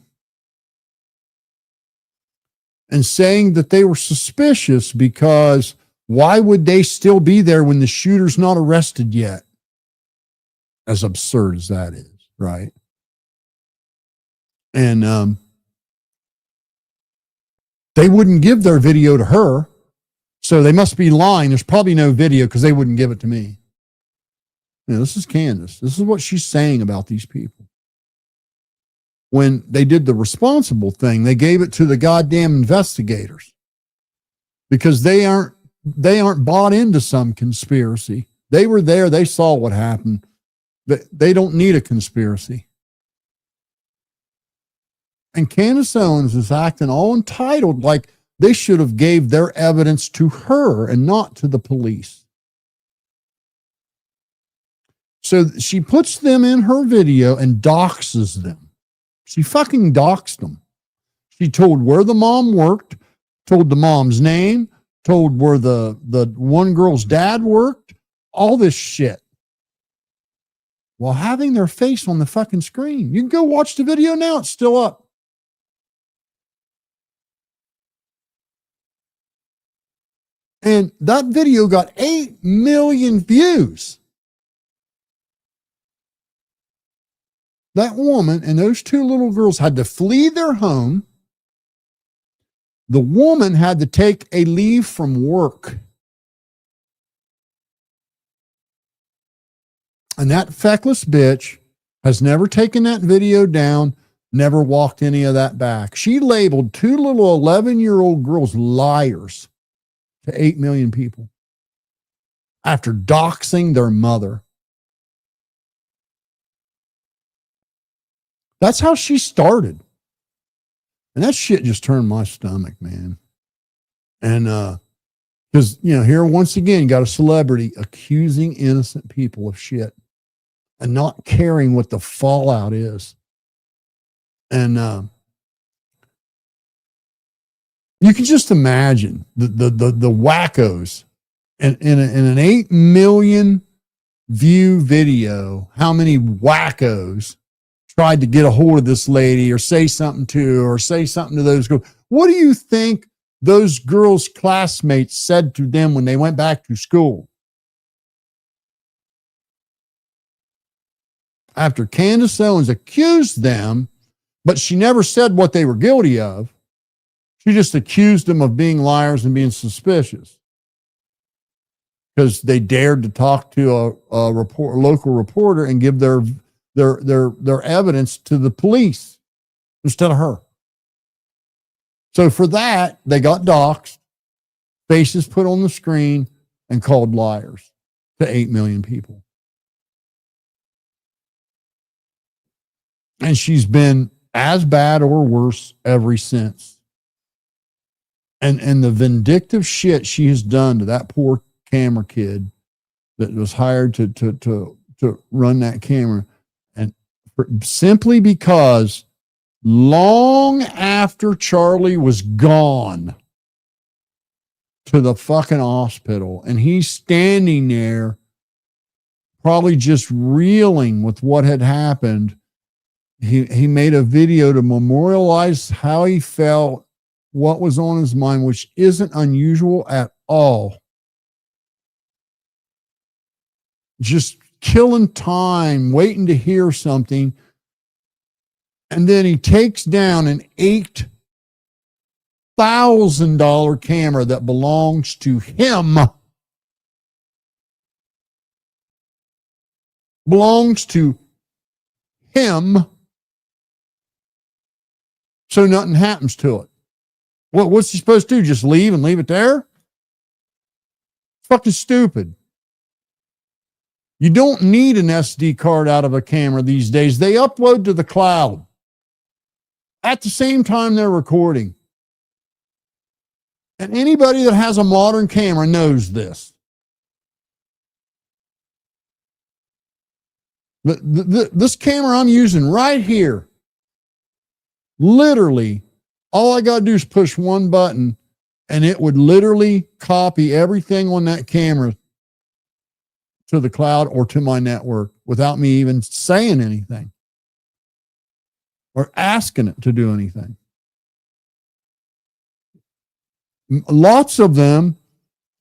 and saying that they were suspicious because why would they still be there when the shooter's not arrested yet? As absurd as that is, right? And they wouldn't give their video to her, so they must be lying. There's probably no video because they wouldn't give it to me. You know, this is Candace. This is what she's saying about these people. When they did the responsible thing, they gave it to the goddamn investigators because they aren't bought into some conspiracy. They were there. They saw what happened. They don't need a conspiracy. And Candace Owens is acting all entitled like they should have gave their evidence to her and not to the police. So she puts them in her video and doxes them. She fucking doxed them. She told where the mom worked, told the mom's name, told where the one girl's dad worked, all this shit, while having their face on the fucking screen. You can go watch the video now. It's still up. And that video got 8 million views. That woman and those two little girls had to flee their home. The woman had to take a leave from work. And that feckless bitch has never taken that video down, never walked any of that back. She labeled two little 11-year-old girls liars to 8 million people after doxing their mother. That's how she started. And that shit just turned my stomach, man. And because, you know, here once again, you got a celebrity accusing innocent people of shit and not caring what the fallout is. And you can just imagine the wackos in an 8 million view video, how many wackos tried to get a hold of this lady or say something to her or say something to those girls. What do you think those girls' classmates said to them when they went back to school? After Candace Owens accused them, but she never said what they were guilty of. She just accused them of being liars and being suspicious because they dared to talk to a local reporter and give their evidence to the police instead of her. So for that, they got doxxed. faces put on the screen, and called liars to 8 million people. And she's been as bad or worse ever since. And the vindictive shit she has done to that poor camera kid that was hired to run that camera, and simply because long after Charlie was gone to the fucking hospital, and he's standing there probably just reeling with what had happened, he made a video to memorialize how he felt, what was on his mind, which isn't unusual at all. Just killing time, waiting to hear something. And then he takes down an $8,000 camera that belongs to him. Belongs to him. So nothing happens to it. What's he supposed to do? Just leave and leave it there? Fucking stupid. You don't need an SD card out of a camera these days. They upload to the cloud at the same time they're recording. And anybody that has a modern camera knows this. This camera I'm using right here, literally, all I got to do is push one button and it would literally copy everything on that camera to the cloud or to my network without me even saying anything or asking it to do anything. Lots of them,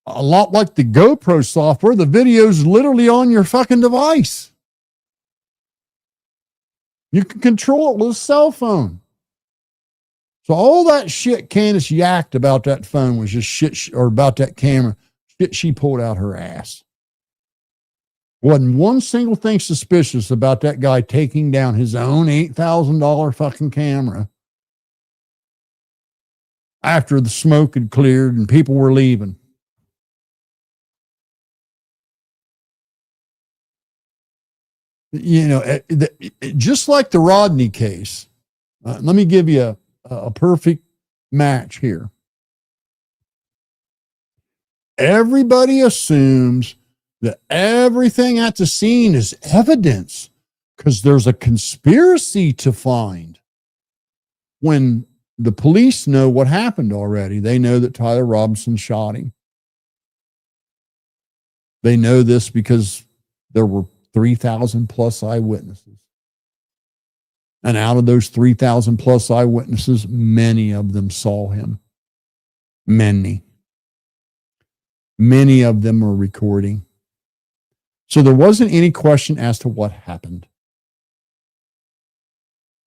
a lot like the GoPro software, the video's literally on your fucking device. You can control it with a cell phone. So all that shit Candace yacked about that phone was just shit, or about that camera, shit she pulled out her ass. Wasn't one single thing suspicious about that guy taking down his own $8,000 fucking camera after the smoke had cleared and people were leaving. You know, just like the Rodni case, let me give you a perfect match here. Everybody assumes that everything at the scene is evidence because there's a conspiracy to find. When the police know what happened already, they know that Tyler Robinson shot him. They know this because there were 3,000 plus eyewitnesses. And out of those 3,000 plus eyewitnesses, many of them saw him. Many of them were recording. So there wasn't any question as to what happened.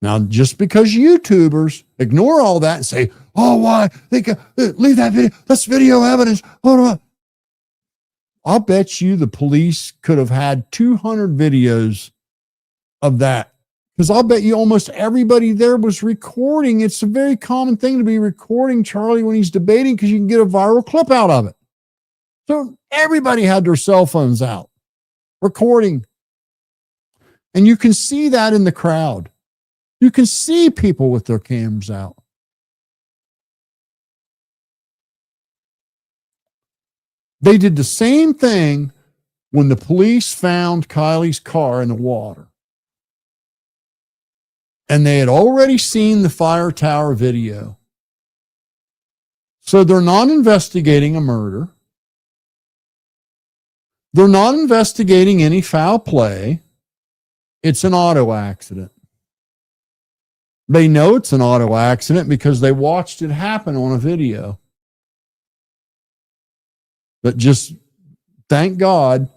Now, just because YouTubers ignore all that and say, oh, why? They can leave that video. That's video evidence. I'll bet you the police could have had 200 videos of that. Because I'll bet you almost everybody there was recording. It's a very common thing to be recording Charlie when he's debating because you can get a viral clip out of it. So everybody had their cell phones out recording. And you can see that in the crowd. You can see people with their cameras out. They did the same thing when the police found Kylie's car in the water. And they had already seen the fire tower video. So they're not investigating a murder. They're not investigating any foul play. It's an auto accident. They know it's an auto accident because they watched it happen on a video. But just thank God,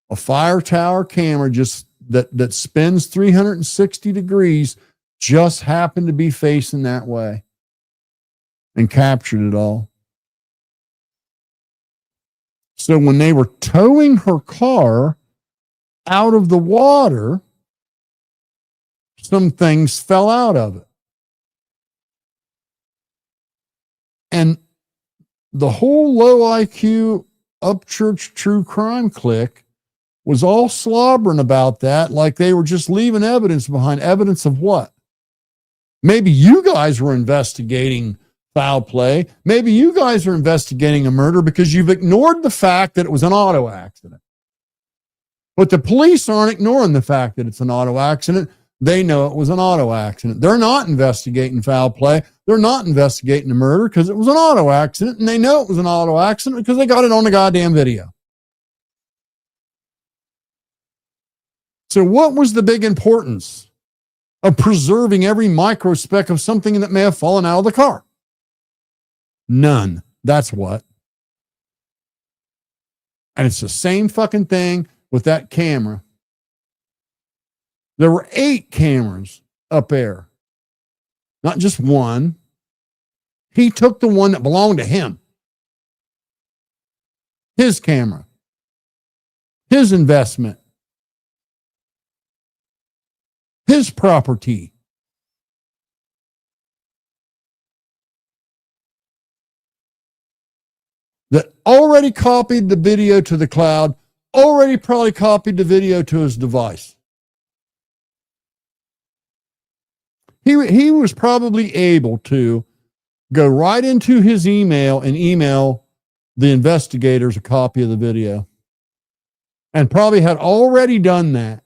a fire tower camera just that spins 360 degrees just happened to be facing that way and captured it all. So when they were towing her car out of the water, some things fell out of it. And the whole low IQ Upchurch true crime clique was all slobbering about that, like they were just leaving evidence behind. Evidence of what? Maybe you guys were investigating foul play. Maybe you guys are investigating a murder because you've ignored the fact that it was an auto accident. But the police aren't ignoring the fact that it's an auto accident. They know it was an auto accident. They're not investigating foul play. They're not investigating a murder because it was an auto accident, and they know it was an auto accident because they got it on the goddamn video. So what was the big importance of preserving every microspeck of something that may have fallen out of the car? None. That's what. And it's the same fucking thing with that camera. There were 8 cameras up there, not just one. He took the one that belonged to him. His camera. His investment. His property. That already copied the video to the cloud, already probably copied the video to his device. He was probably able to go right into his email and email the investigators a copy of the video. And probably had already done that.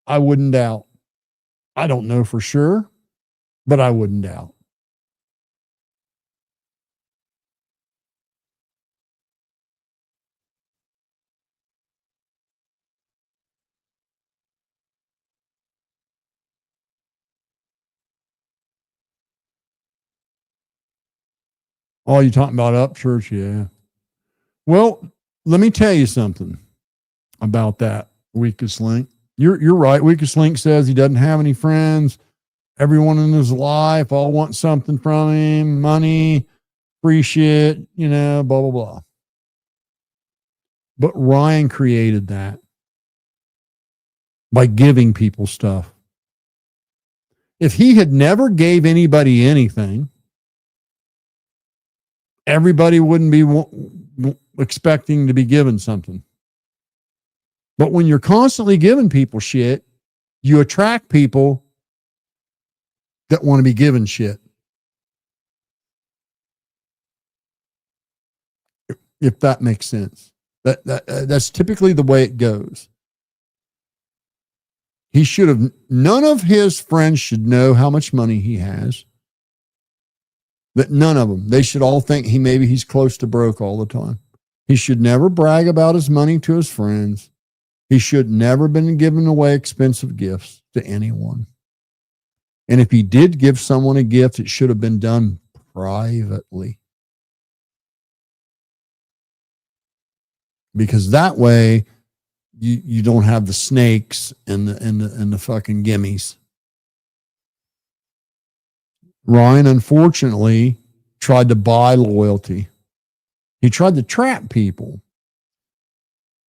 I wouldn't doubt. I don't know for sure, but I wouldn't doubt. Oh, you talking about Upchurch? Yeah. Well, let me tell you something about that weakest link. You're right. Weakest link says he doesn't have any friends. Everyone in his life all want something from him, money, free shit, blah, blah, blah. But Ryan created that by giving people stuff. If he had never gave anybody anything, everybody wouldn't be expecting to be given something. But when you're constantly giving people shit, you attract people that want to be given shit. If that makes sense. That's typically the way it goes. He should have, none of his friends should know how much money he has. That none of them. They should all think maybe he's close to broke all the time. He should never brag about his money to his friends. He should never been giving away expensive gifts to anyone. And if he did give someone a gift, it should have been done privately. Because that way you don't have the snakes and the fucking gimmies. Ryan, unfortunately, tried to buy loyalty. He tried to trap people.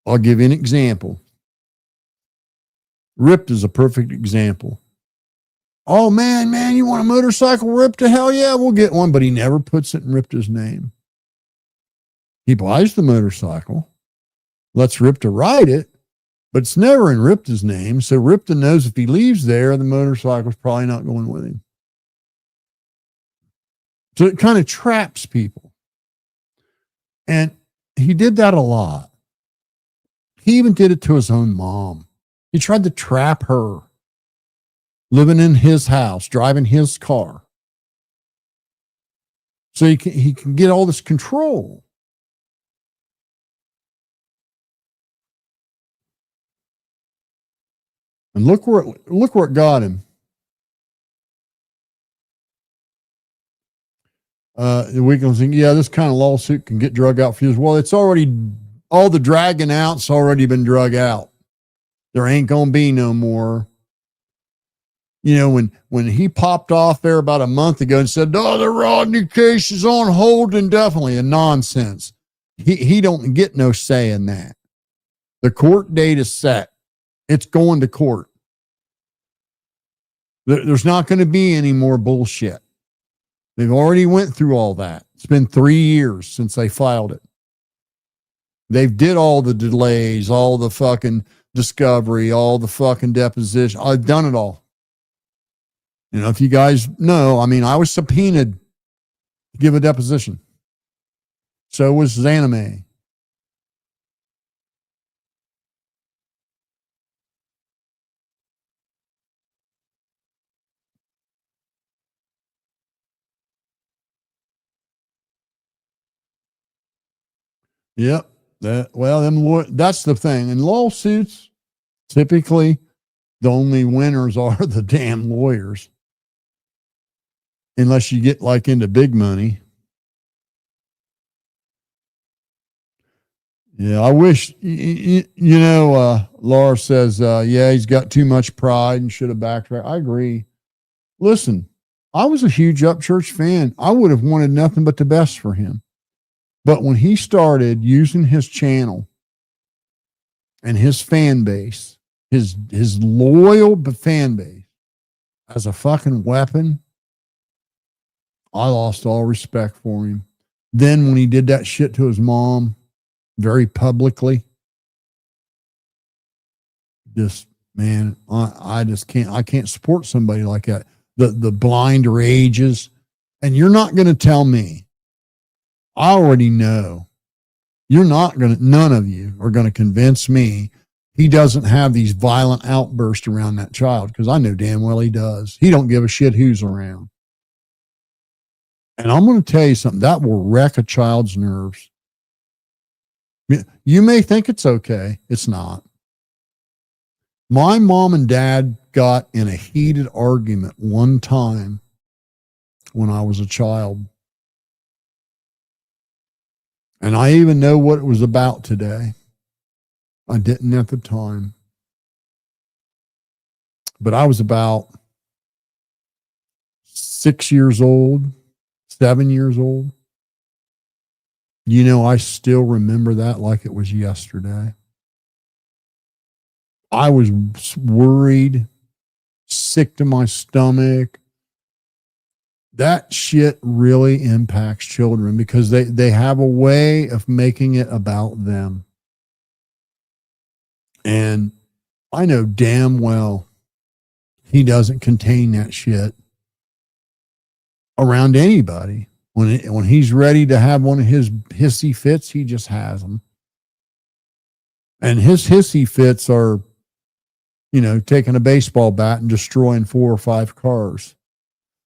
I'll give you an example. Ripped is a perfect example. Oh, man, you want a motorcycle, Ripped? Hell yeah, we'll get one. But he never puts it in Ripta's name. He buys the motorcycle, lets Ripta ride it, but it's never in Ripta's name. So Ripta knows if he leaves there, the motorcycle's probably not going with him. So it kind of traps people. And he did that a lot. He even did it to his own mom. He tried to trap her, living in his house, driving his car. So he can get all this control. And look where it got him. We can think, yeah, this kind of lawsuit can get drug out for you. Well, it's already, all the dragging out's already been drug out. There ain't going to be no more. When he popped off there about a month ago and said, oh, the Rodni case is on hold indefinitely, and nonsense. He don't get no say in that. The court date is set. It's going to court. There's not going to be any more bullshit. They've already went through all that. It's been 3 years since they filed it. They've did all the delays, all the fucking discovery, all the fucking deposition. I've done it all. You know, if you guys know, I mean, I was subpoenaed to give a deposition. So was Zanime. Yep. That's the thing. In lawsuits, typically, the only winners are the damn lawyers. Unless you get like into big money. Yeah, I wish, Laura says, yeah, he's got too much pride and should have backtracked. I agree. Listen, I was a huge Upchurch fan. I would have wanted nothing but the best for him. But when he started using his channel and his fan base, his loyal fan base as a fucking weapon, I lost all respect for him. Then when he did that shit to his mom very publicly, just, man, I just can't support somebody like that. The blind rages. And you're not going to tell me, I already know, none of you are going to convince me he doesn't have these violent outbursts around that child, because I know damn well he does. He don't give a shit who's around. And I'm going to tell you something, that will wreck a child's nerves. You may think it's okay. It's not. My mom and dad got in a heated argument one time when I was a child. And I even know what it was about today. I didn't at the time. But I was about 6 years old, 7 years old. You know, I still remember that like it was yesterday. I was worried, sick to my stomach. That shit really impacts children because they have a way of making it about them. And I know damn well he doesn't contain that shit around anybody. When he's ready to have one of his hissy fits, he just has them. And his hissy fits are, taking a baseball bat and destroying 4 or 5 cars.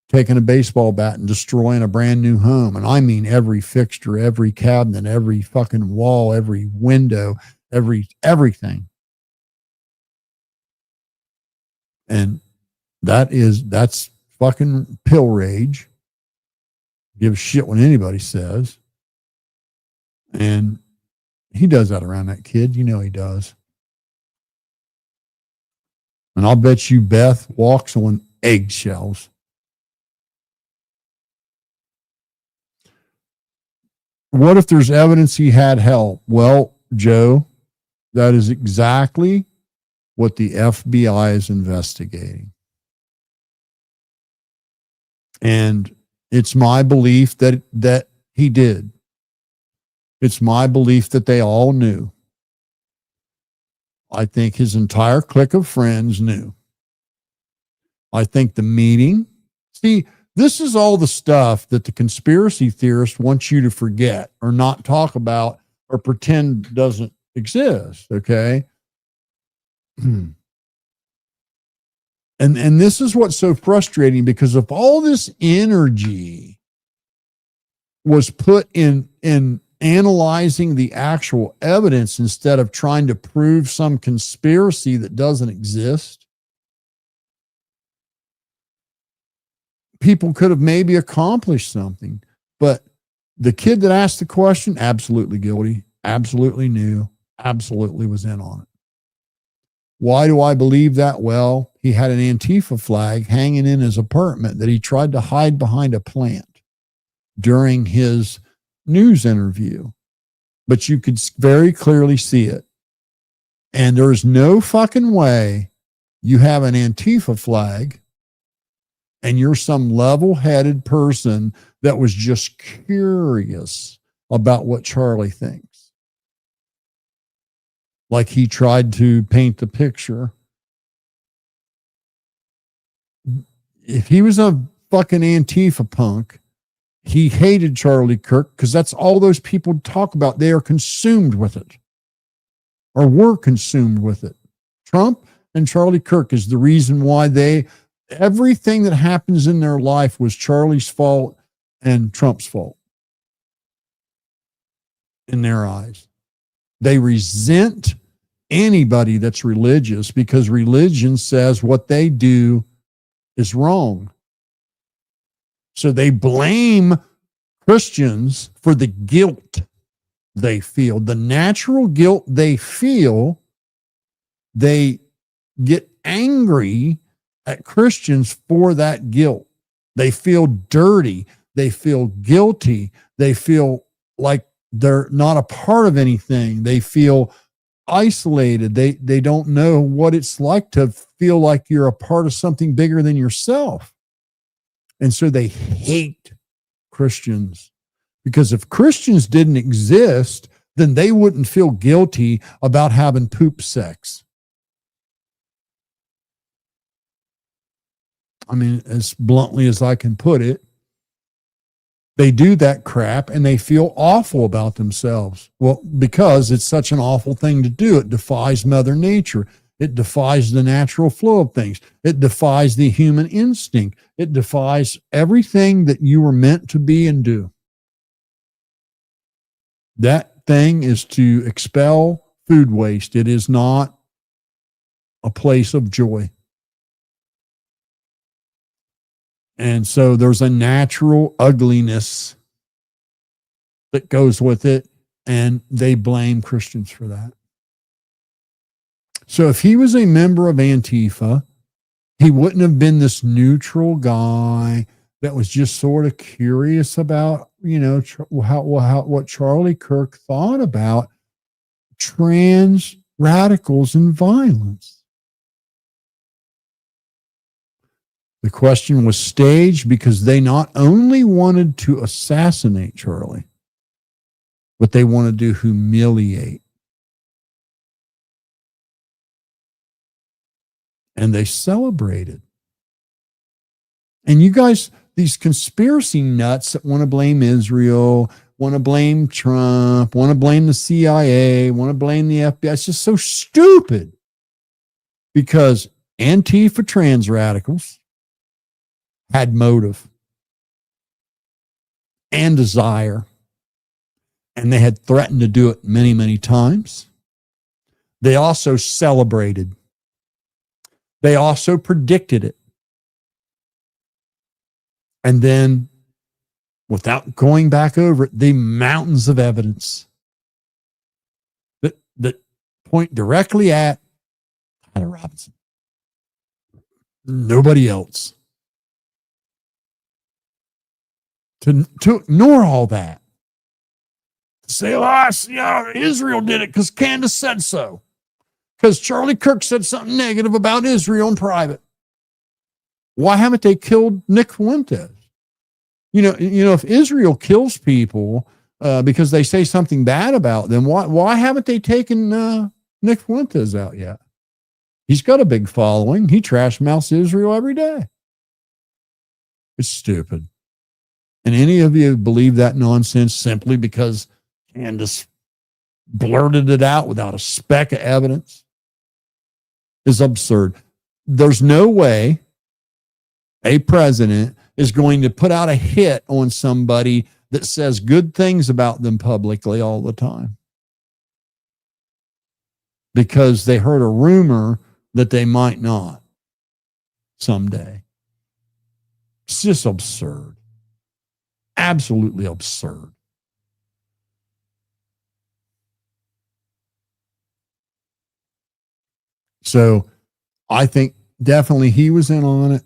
Taking a baseball bat and destroying a brand new home. And I mean every fixture, every cabinet, every fucking wall, every window, everything. And that's fucking pill rage. Give a shit what anybody says. And he does that around that kid. You know he does. And I'll bet you Beth walks on eggshells. What if there's evidence he had help? Well, Joe, that is exactly what the FBI is investigating. And it's my belief that he did. It's my belief that they all knew. I think his entire clique of friends knew. I think the meeting, see, this is all the stuff that the conspiracy theorists want you to forget or not talk about or pretend doesn't exist, okay? And this is what's so frustrating, because if all this energy was put in analyzing the actual evidence instead of trying to prove some conspiracy that doesn't exist, people could have maybe accomplished something. But the kid that asked the question, absolutely guilty, absolutely knew, absolutely was in on it. Why do I believe that? Well, he had an Antifa flag hanging in his apartment that he tried to hide behind a plant during his news interview. But you could very clearly see it. And there's no fucking way you have an Antifa flag and you're some level-headed person that was just curious about what Charlie thinks. Like he tried to paint the picture. If he was a fucking Antifa punk, he hated Charlie Kirk because that's all those people talk about. They are consumed with it, or were consumed with it. Trump and Charlie Kirk is the reason why everything that happens in their life was Charlie's fault and Trump's fault in their eyes. They resent anybody that's religious because religion says what they do is wrong. So they blame Christians for the guilt they feel, the natural guilt they feel. They get angry at Christians for that guilt. They feel dirty. They feel guilty. They feel like they're not a part of anything. They feel isolated. They don't know what it's like to feel like you're a part of something bigger than yourself. And so they hate Christians, because if Christians didn't exist, then they wouldn't feel guilty about having poop sex. I mean, as bluntly as I can put it, they do that crap and they feel awful about themselves. Well, because it's such an awful thing to do. It defies Mother Nature. It defies the natural flow of things. It defies the human instinct. It defies everything that you were meant to be and do. That thing is to expel food waste. It is not a place of joy. And so there's a natural ugliness that goes with it, and they blame Christians for that. So if he was a member of Antifa, he wouldn't have been this neutral guy that was just sort of curious about, what Charlie Kirk thought about trans radicals and violence. The question was staged because they not only wanted to assassinate Charlie, but they wanted to humiliate. And they celebrated. And you guys, these conspiracy nuts that want to blame Israel, want to blame Trump, want to blame the CIA, want to blame the FBI, it's just so stupid. Because Antifa trans radicals had motive and desire, and they had threatened to do it many, many times. They also celebrated. They also predicted it. And then, without going back over it, the mountains of evidence that point directly at Tyler Robinson. Nobody else. To ignore all that. To say, Israel did it because Candace said so. Because Charlie Kirk said something negative about Israel in private. Why haven't they killed Nick Fuentes? If Israel kills people because they say something bad about them, why haven't they taken Nick Fuentes out yet? He's got a big following. He trash mouths Israel every day. It's stupid. And any of you believe that nonsense simply because Candace blurted it out without a speck of evidence is absurd. There's no way a president is going to put out a hit on somebody that says good things about them publicly all the time because they heard a rumor that they might not someday. It's just absurd. Absolutely absurd. So I think definitely he was in on it.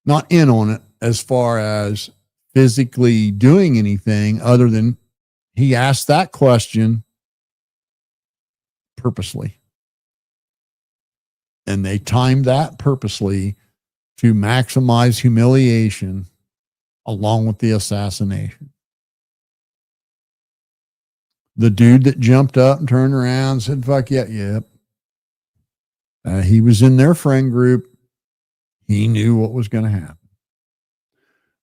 Not in on it as far as physically doing anything other than he asked that question purposely. And they timed that purposely to maximize humiliation along with the assassination. The dude that jumped up and turned around and said, fuck yeah, yep. He was in their friend group. He knew what was going to happen.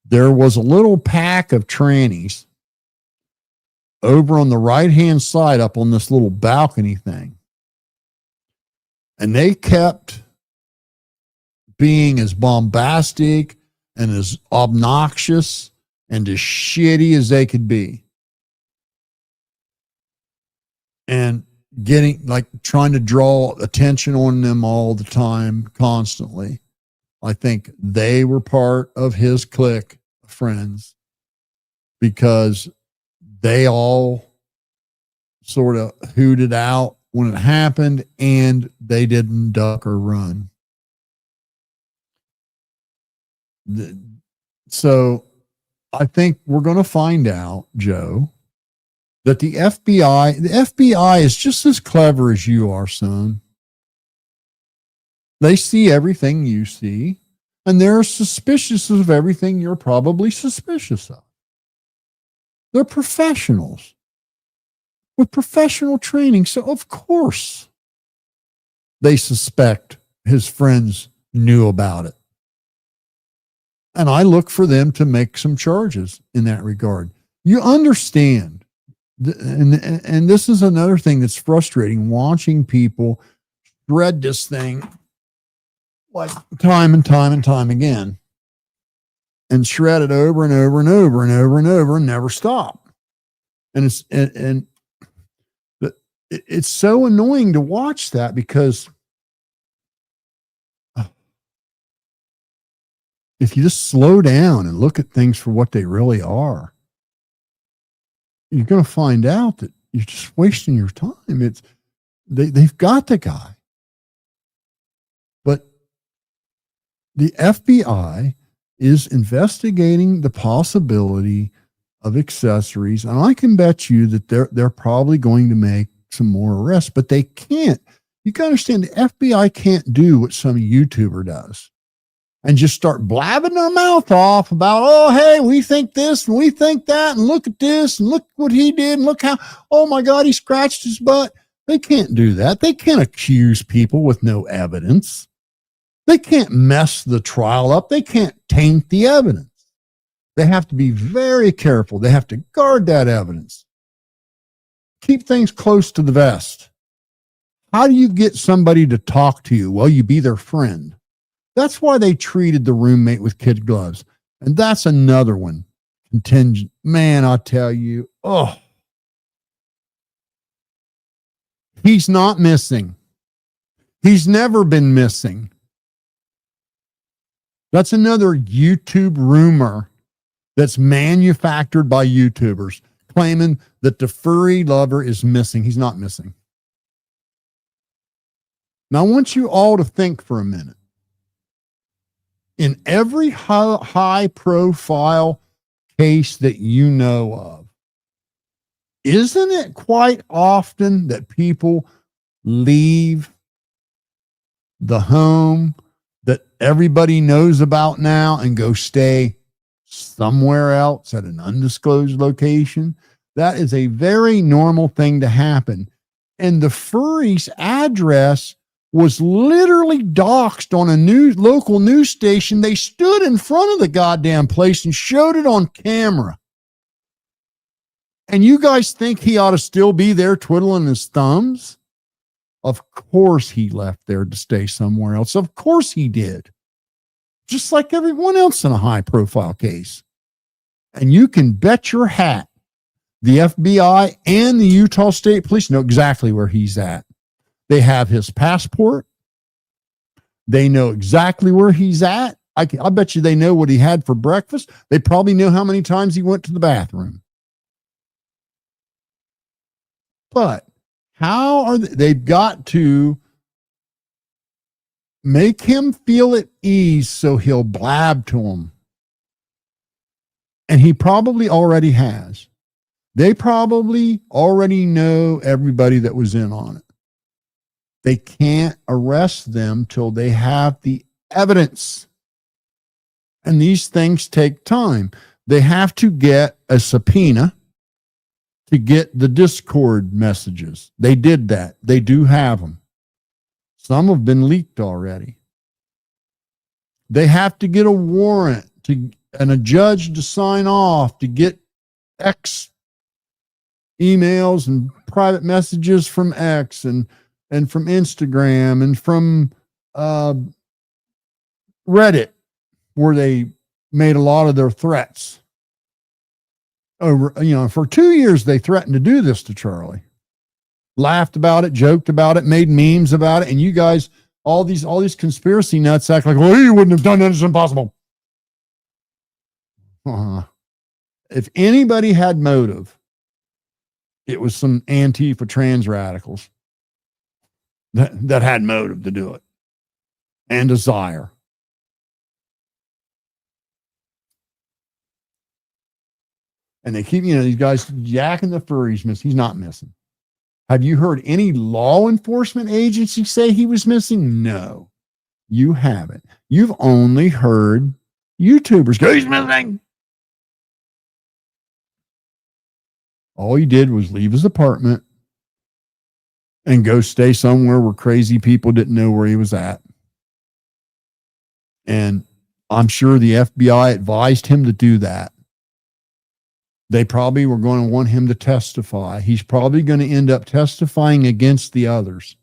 There was a little pack of trannies over on the right-hand side up on this little balcony thing. And they kept being as bombastic and as obnoxious and as shitty as they could be. And getting, like, trying to draw attention on them all the time, constantly. I think they were part of his clique of friends because they all sort of hooted out when it happened and they didn't duck or run. So I think we're going to find out, Joe, that the FBI is just as clever as you are, son. They see everything you see, and they're suspicious of everything you're probably suspicious of. They're professionals with professional training. So, of course, they suspect his friends knew about it. And I look for them to make some charges in that regard. You understand. And this is another thing that's frustrating, watching people shred this thing like time and time and time again, and shred it over and over and over and over and over and never stop. And it's so annoying to watch that because if you just slow down and look at things for what they really are, you're going to find out that you're just wasting your time. They've got the guy. But the FBI is investigating the possibility of accessories, and I can bet you that they're probably going to make some more arrests, but they can't. You got to understand, the FBI can't do what some YouTuber does and just start blabbing their mouth off about, oh, hey, we think this and we think that, and look at this and look what he did and look how, oh my God, he scratched his butt. They can't do that. They can't accuse people with no evidence. They can't mess the trial up. They can't taint the evidence. They have to be very careful. They have to guard that evidence. Keep things close to the vest. How do you get somebody to talk to you? Well, you be their friend. That's why they treated the roommate with kid gloves. And that's another one. Contingent. Man, I tell you, he's not missing. He's never been missing. That's another YouTube rumor that's manufactured by YouTubers claiming that the furry lover is missing. He's not missing. Now, I want you all to think for a minute. In every high profile case that you know of, isn't it quite often that people leave the home that everybody knows about now and go stay somewhere else at an undisclosed location? That is a very normal thing to happen. And the furry's address was literally doxed on a local news station. They stood in front of the goddamn place and showed it on camera. And you guys think he ought to still be there twiddling his thumbs? Of course he left there to stay somewhere else. Of course he did. Just like everyone else in a high profile case. And you can bet your hat the FBI and the Utah State Police know exactly where he's at. They have his passport. They know exactly where he's at. I bet you they know what he had for breakfast. They probably know how many times he went to the bathroom. But how are they've got to make him feel at ease so he'll blab to them. And he probably already has. They probably already know everybody that was in on it. They can't arrest them till they have the evidence. And these things take time. They have to get a subpoena to get the Discord messages. They did that. They do have them. Some have been leaked already. They have to get a warrant and a judge to sign off to get X emails and private messages from X and from Instagram and from Reddit, where they made a lot of their threats. Over, for 2 years, they threatened to do this to Charlie. Laughed about it, joked about it, made memes about it. And you guys, all these conspiracy nuts act like, well, he wouldn't have done that. It's impossible. If anybody had motive, it was some Antifa trans radicals that had motive to do it and desire. And they keep, these guys yakking the furries miss. He's not missing. Have you heard any law enforcement agency say he was missing? No, you haven't. You've only heard YouTubers go, he's missing. All he did was leave his apartment and go stay somewhere where crazy people didn't know where he was at. And I'm sure the FBI advised him to do that. They probably were going to want him to testify. He's probably going to end up testifying against the others.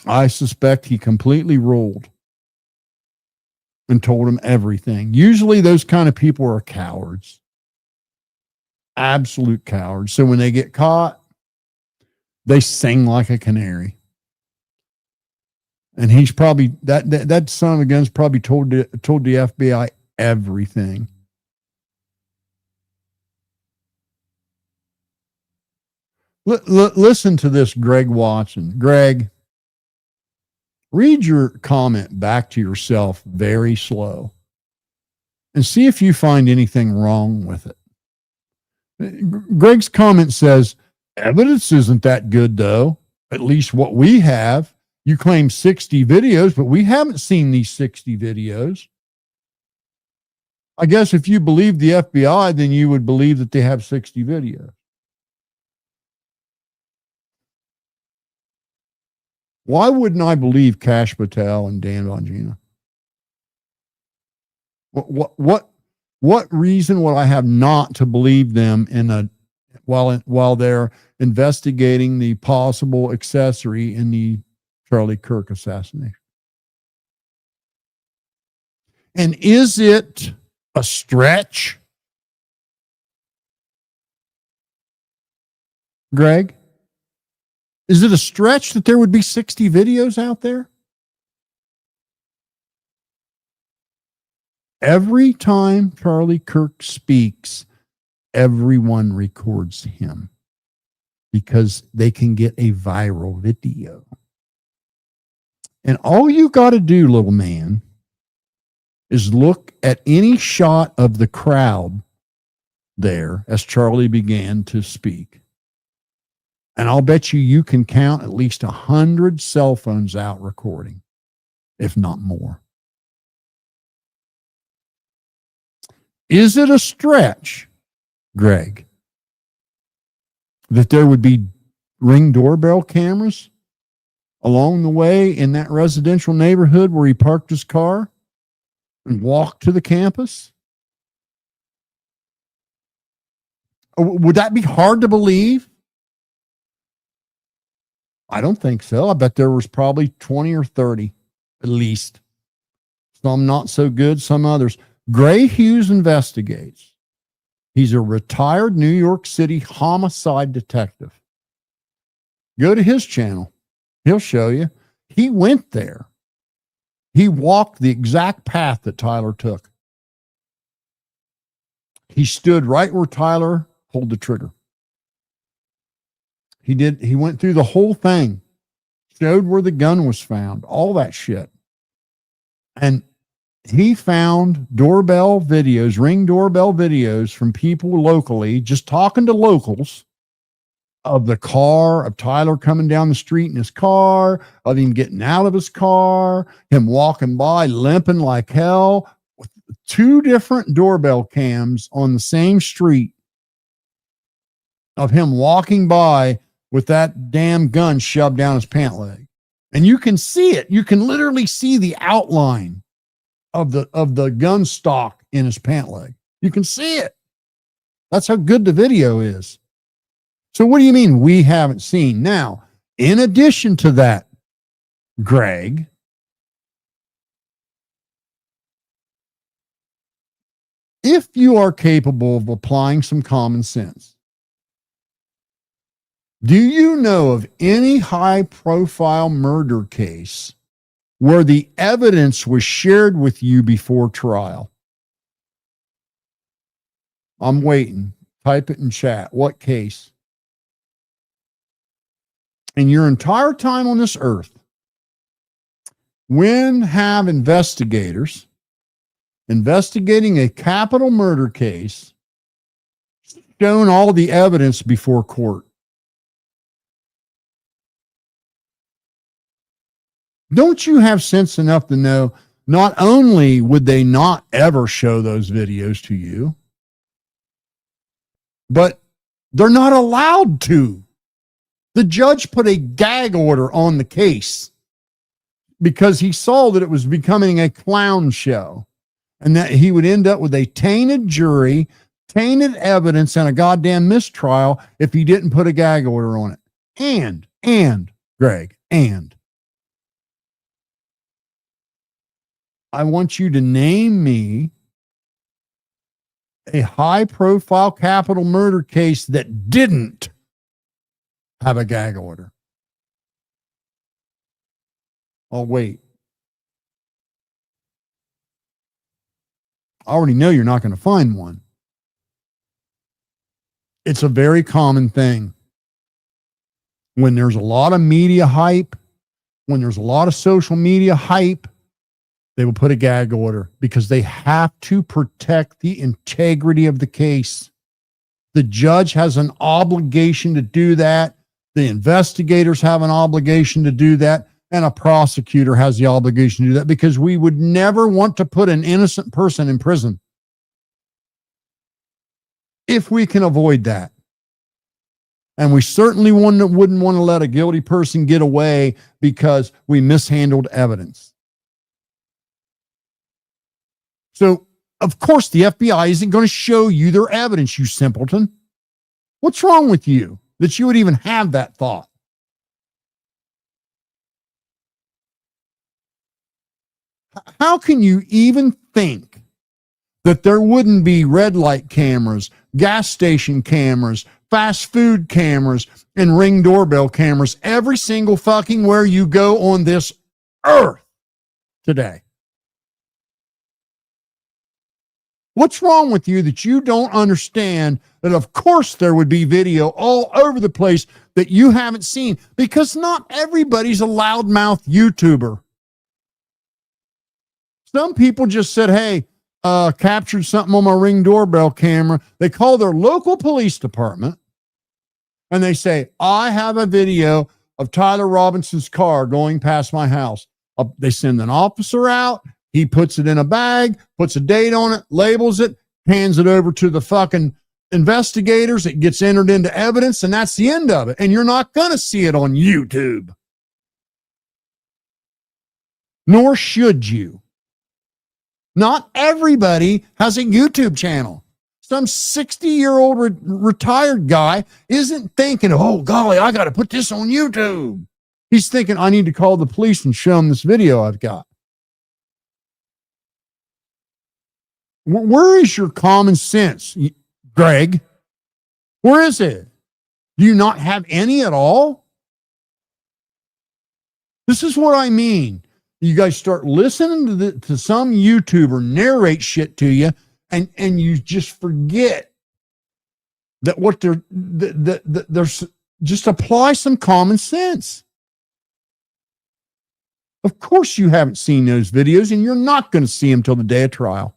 I suspect he completely rolled and told him everything. Usually those kind of people are cowards. Absolute cowards. So when they get caught, they sing like a canary. And he's probably, that son of a gun's probably told the FBI everything. Listen to this, Greg Watson. Greg, read your comment back to yourself very slow and see if you find anything wrong with it. Greg's comment says, evidence isn't that good, though. At least what we have. You claim 60 videos, but we haven't seen these 60 videos. I guess if you believe the FBI, then you would believe that they have 60 videos. Why wouldn't I believe Kash Patel and Dan Bongino? What reason would I have not to believe them while they're investigating the possible accessory in the Charlie Kirk assassination? And is it a stretch, Greg? Is it a stretch that there would be 60 videos out there? Every time Charlie Kirk speaks, everyone records him because they can get a viral video. And all you got to do, little man, is look at any shot of the crowd there as Charlie began to speak. And I'll bet you can count at least 100 cell phones out recording, if not more. Is it a stretch, Greg, that there would be Ring doorbell cameras along the way in that residential neighborhood where he parked his car and walked to the campus? Would that be hard to believe? I don't think so. I bet there was probably 20 or 30 at least. Some not so good, some others. Gray Hughes investigates. He's a retired New York City homicide detective. Go to his channel. He'll show you. He went there. He walked the exact path that Tyler took. He stood right where Tyler pulled the trigger. He went through the whole thing, showed where the gun was found, all that shit. And he found doorbell videos, Ring doorbell videos from people locally, just talking to locals, of the car, of Tyler coming down the street in his car, of him getting out of his car, him walking by limping like hell, 2 different doorbell cams on the same street of him walking by with that damn gun shoved down his pant leg. And you can see it. You can literally see the outline of the gun stock in his pant leg. You can see it. That's how good the video is. So what do you mean we haven't seen? Now, in addition to that, Greg, if you are capable of applying some common sense, do you know of any high-profile murder case where the evidence was shared with you before trial? I'm waiting. Type it in chat. What case? In your entire time on this earth, when have investigators investigating a capital murder case shown all the evidence before court? Don't you have sense enough to know not only would they not ever show those videos to you, but they're not allowed to. The judge put a gag order on the case because he saw that it was becoming a clown show and that he would end up with a tainted jury, tainted evidence, and a goddamn mistrial if he didn't put a gag order on it. And, Greg, I want you to name me a high-profile capital murder case that didn't have a gag order. I'll wait. I already know you're not going to find one. It's a very common thing. When there's a lot of media hype, when there's a lot of social media hype, they will put a gag order because they have to protect the integrity of the case. The judge has an obligation to do that. The investigators have an obligation to do that. And a prosecutor has the obligation to do that because we would never want to put an innocent person in prison if we can avoid that. And we certainly wouldn't want to let a guilty person get away because we mishandled evidence. So, of course, the FBI isn't going to show you their evidence, you simpleton. What's wrong with you that you would even have that thought? How can you even think that there wouldn't be red light cameras, gas station cameras, fast food cameras, and Ring doorbell cameras every single fucking where you go on this earth today? What's wrong with you that you don't understand that of course there would be video all over the place that you haven't seen? Because not everybody's a loudmouth YouTuber. Some people just said, hey, captured something on my Ring doorbell camera. They call their local police department and they say, I have a video of Tyler Robinson's car going past my house. They send an officer out. He puts it in a bag, puts a date on it, labels it, hands it over to the fucking investigators. It gets entered into evidence, and that's the end of it. And you're not going to see it on YouTube. Nor should you. Not everybody has a YouTube channel. Some 60-year-old retired guy isn't thinking, oh, golly, I got to put this on YouTube. He's thinking, I need to call the police and show them this video I've got. Where is your common sense, Greg? Where is it? Do you not have any at all? This is what I mean. You guys start listening to some YouTuber narrate shit to you, and you just forget that what there's just apply some common sense. Of course you haven't seen those videos, and you're not going to see them till the day of trial.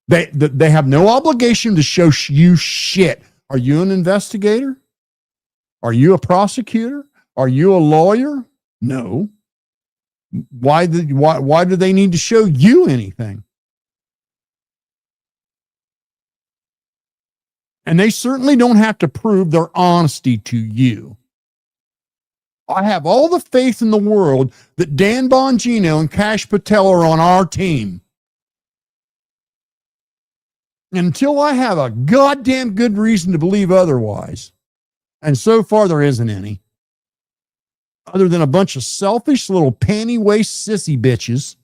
They have no obligation to show you shit. Are you an investigator? Are you a prosecutor? Are you a lawyer? No. Why do they need to show you anything? And they certainly don't have to prove their honesty to you. I have all the faith in the world that Dan Bongino and Kash Patel are on our team. Until I have a goddamn good reason to believe otherwise. And so far, there isn't any. Other than a bunch of selfish little panty waist sissy bitches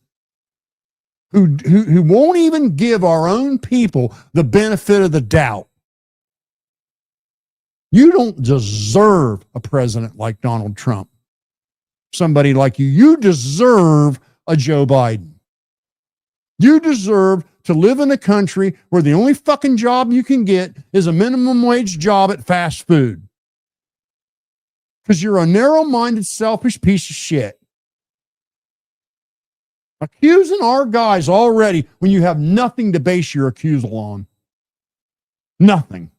who won't even give our own people the benefit of the doubt. You don't deserve a president like Donald Trump. Somebody like you. You deserve a Joe Biden. You deserve to live in a country where the only fucking job you can get is a minimum wage job at fast food. Because you're a narrow-minded, selfish piece of shit. Accusing our guys already when you have nothing to base your accusal on. Nothing.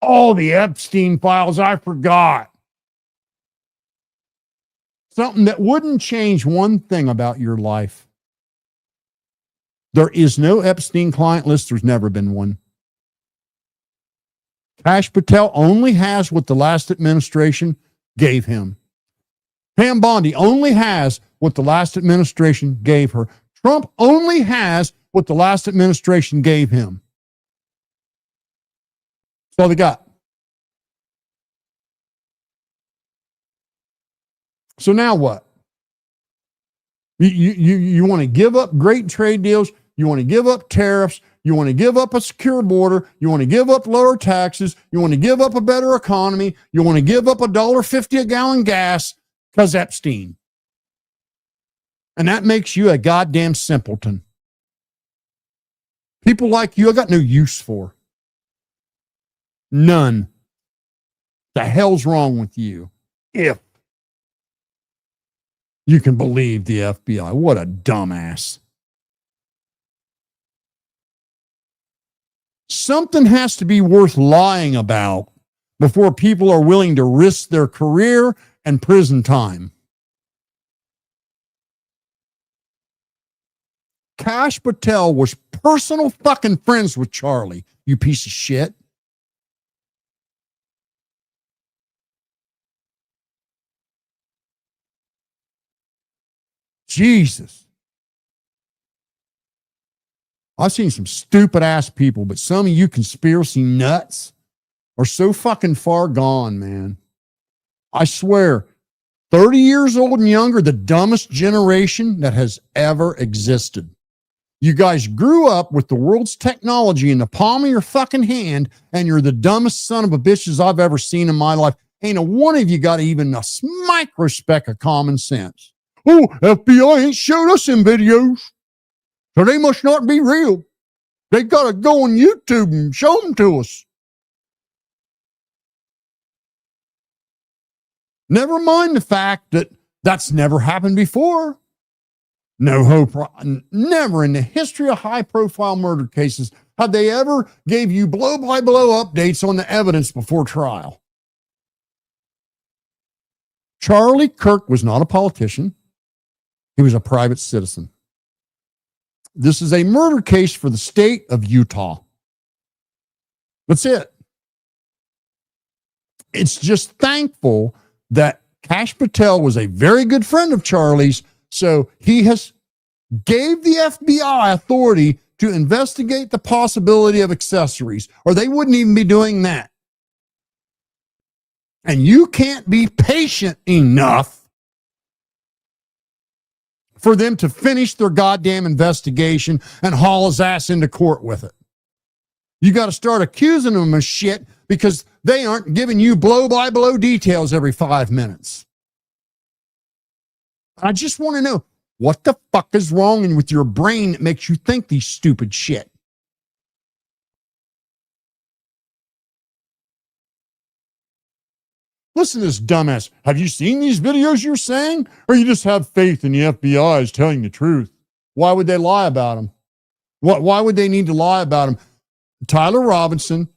All the Epstein files, I forgot. Something that wouldn't change one thing about your life. There is no Epstein client list. There's never been one. Kash Patel only has what the last administration gave him. Pam Bondi only has what the last administration gave her. Trump only has what the last administration gave him. That's all they got. So now what? You want to give up great trade deals. You want to give up tariffs. You want to give up a secure border. You want to give up lower taxes. You want to give up a better economy. You want to give up $1.50 a gallon gas because Epstein. And that makes you a goddamn simpleton. People like you, I got no use for. None. The hell's wrong with you? If you can believe the FBI. What a dumbass. Something has to be worth lying about before people are willing to risk their career and prison time. Kash Patel was personal fucking friends with Charlie, you piece of shit. Jesus. I've seen some stupid ass people, but some of you conspiracy nuts are so fucking far gone, man. I swear, 30 years old and younger, the dumbest generation that has ever existed. You guys grew up with the world's technology in the palm of your fucking hand, and you're the dumbest son of a bitches I've ever seen in my life. Ain't a one of you got even a microspeck of common sense. Oh, FBI ain't showed us in videos, so they must not be real. They got to go on YouTube and show them to us. Never mind the fact that that's never happened before. No hope. Never in the history of high-profile murder cases have they ever gave you blow-by-blow updates on the evidence before trial. Charlie Kirk was not a politician. He was a private citizen. This is a murder case for the state of Utah. That's it. It's just thankful that Kash Patel was a very good friend of Charlie's, so he has gave the FBI authority to investigate the possibility of accessories, or they wouldn't even be doing that. And you can't be patient enough for them to finish their goddamn investigation and haul his ass into court with it. You got to start accusing them of shit because they aren't giving you blow-by-blow details every 5 minutes. I just want to know, what the fuck is wrong with your brain that makes you think these stupid shit? Listen to this dumbass. Have you seen these videos you're saying? Or you just have faith in the FBI is telling the truth? Why would they lie about them? Why would they need to lie about them? Tyler Robinson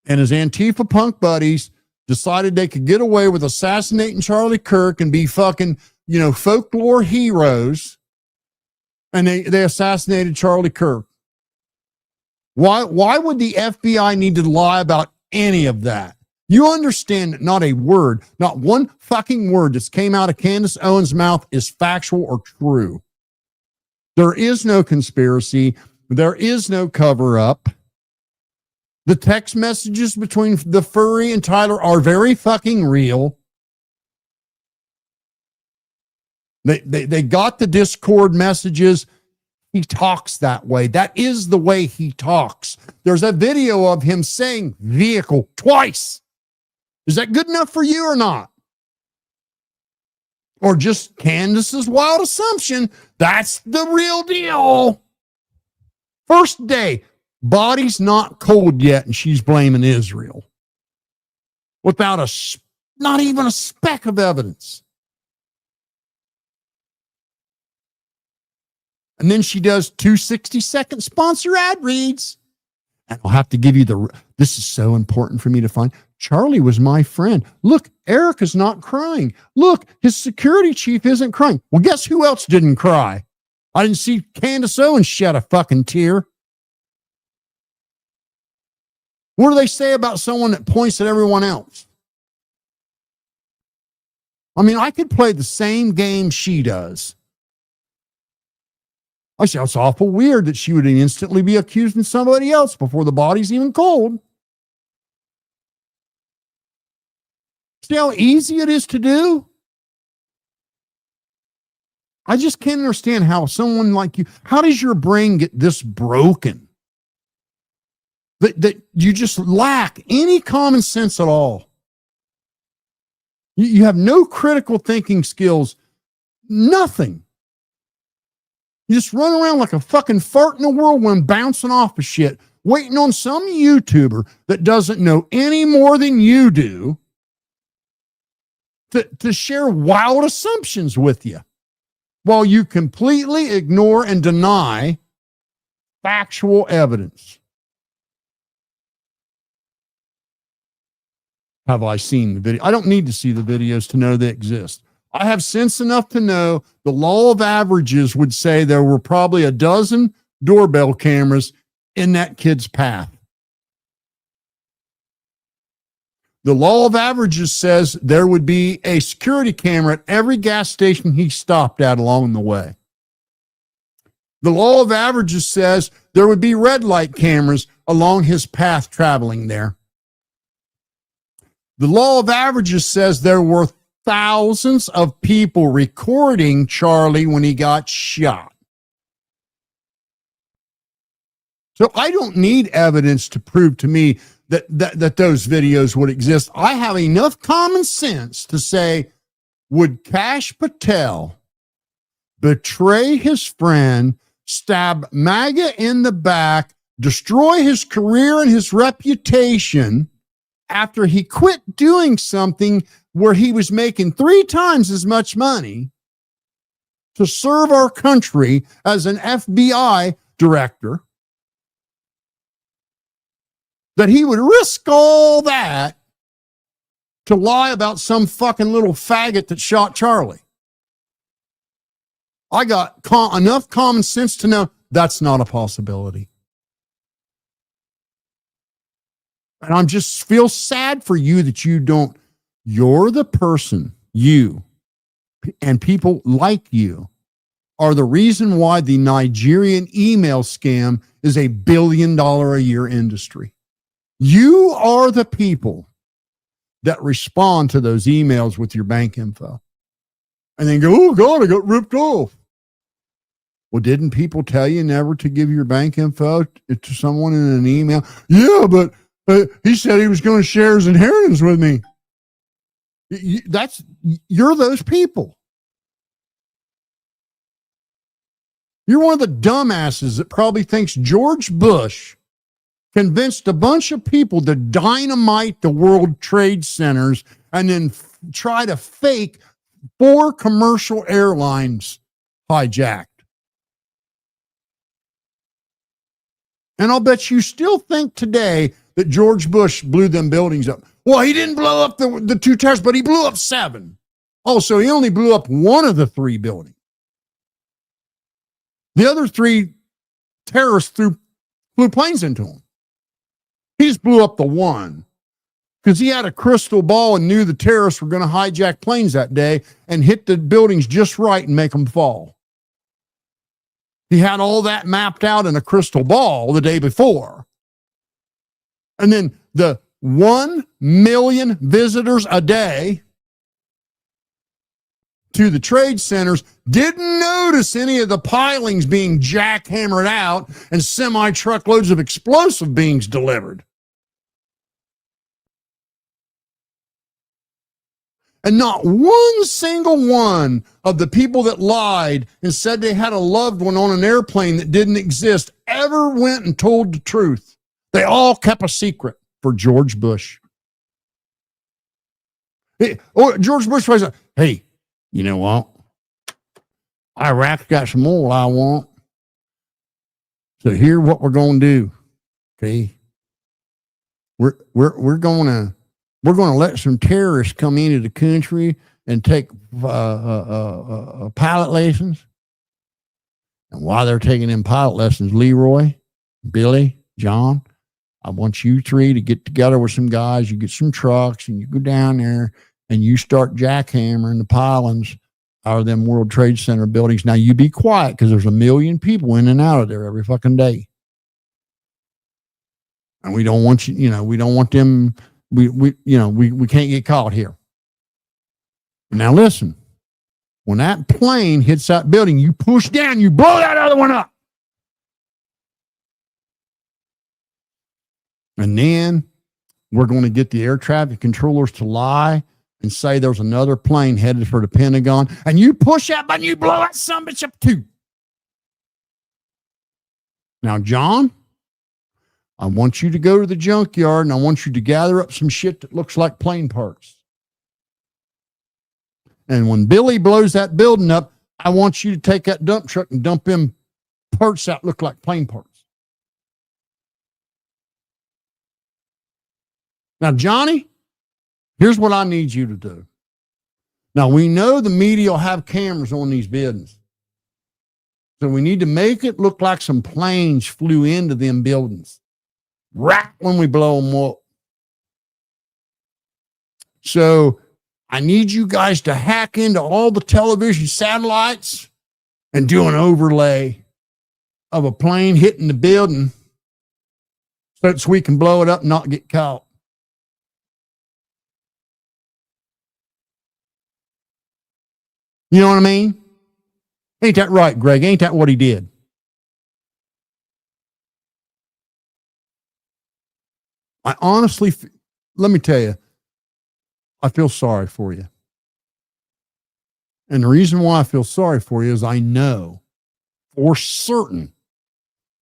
and his Antifa punk buddies decided they could get away with assassinating Charlie Kirk and be fucking, folklore heroes. And they assassinated Charlie Kirk. Why would the FBI need to lie about any of that. You understand that not a word, not one fucking word that's came out of Candace Owens' mouth is factual or true. There is no conspiracy. There is no cover up. The text messages between the furry and Tyler are very fucking real. They got the Discord messages. He talks that way. That is the way he talks. There's a video of him saying vehicle twice. Is that good enough for you or not? Or just Candace's wild assumption? That's the real deal. First day, body's not cold yet, and she's blaming Israel without not even a speck of evidence. And then she does 2 60-second sponsor ad reads. And I'll have to give you this is so important for me to find. Charlie was my friend. Look, Erica's not crying. Look, his security chief isn't crying. Well, guess who else didn't cry? I didn't see Candace Owens shed a fucking tear. What do they say about someone that points at everyone else? I mean, I could play the same game she does. I say it's awful weird that she would instantly be accusing somebody else before the body's even cold. See how easy it is to do? I just can't understand how someone like you, how does your brain get this broken? That you just lack any common sense at all. You have no critical thinking skills, nothing. You just run around like a fucking fart in a whirlwind, bouncing off of shit, waiting on some YouTuber that doesn't know any more than you do to share wild assumptions with you, while you completely ignore and deny factual evidence. Have I seen the video? I don't need to see the videos to know they exist. I have sense enough to know the law of averages would say there were probably a dozen doorbell cameras in that kid's path. The law of averages says there would be a security camera at every gas station he stopped at along the way. The law of averages says there would be red light cameras along his path traveling there. The law of averages says there were thousands of people recording Charlie when he got shot. So I don't need evidence to prove to me that those videos would exist. I have enough common sense to say, would Kash Patel betray his friend, stab MAGA in the back, destroy his career and his reputation after he quit doing something where he was making 3 times as much money to serve our country as an FBI director, that he would risk all that to lie about some fucking little faggot that shot Charlie? I got enough common sense to know that's not a possibility. And I'm just feel sad for you that you don't. You're the person, you and people like you are the reason why the Nigerian email scam is a $1 billion a year industry. You are the people that respond to those emails with your bank info and then go, oh God, I got ripped off. Well, didn't people tell you never to give your bank info to someone in an email? Yeah, but he said he was going to share his inheritance with me. You're those people. You're one of the dumbasses that probably thinks George Bush convinced a bunch of people to dynamite the World Trade Centers and then try to fake 4 commercial airlines hijacked. And I'll bet you still think today that George Bush blew them buildings up. Well, he didn't blow up the 2 towers, but he blew up 7. Oh, so he only blew up 1 of the 3 buildings. The other 3 terrorists flew planes into him. He just blew up the 1 because he had a crystal ball and knew the terrorists were going to hijack planes that day and hit the buildings just right and make them fall. He had all that mapped out in a crystal ball the day before. And then the 1 million visitors a day to the trade centers didn't notice any of the pilings being jackhammered out and semi-truckloads of explosive being delivered. And not one single one of the people that lied and said they had a loved one on an airplane that didn't exist ever went and told the truth. They all kept a secret for George Bush. George Bush was like, hey, you know what? Iraq's got some oil I want. So here's what we're going to do. Okay. We're going to let some terrorists come into the country and take pilot lessons. And while they're taking them pilot lessons, Leroy, Billy, John, I want you three to get together with some guys. You get some trucks and you go down there and you start jackhammering the pilings out of them World Trade Center buildings. Now you be quiet because there's 1 million people in and out of there every fucking day. And we don't want you, we don't want them. We can't get caught here. Now listen, when that plane hits that building, you push down, you blow that other one up. And then we're going to get the air traffic controllers to lie and say there's another plane headed for the Pentagon. And you push that button, you blow that son of a bitch up too. Now, John, I want you to go to the junkyard and I want you to gather up some shit that looks like plane parts. And when Billy blows that building up, I want you to take that dump truck and dump them parts that look like plane parts. Now, Johnny, here's what I need you to do. Now, we know the media will have cameras on these buildings. So we need to make it look like some planes flew into them buildings right when we blow them up. So I need you guys to hack into all the television satellites and do an overlay of a plane hitting the building so we can blow it up and not get caught. You know what I mean? Ain't that right, Greg? Ain't that what he did? I honestly, let me tell you, I feel sorry for you. And the reason why I feel sorry for you is I know for certain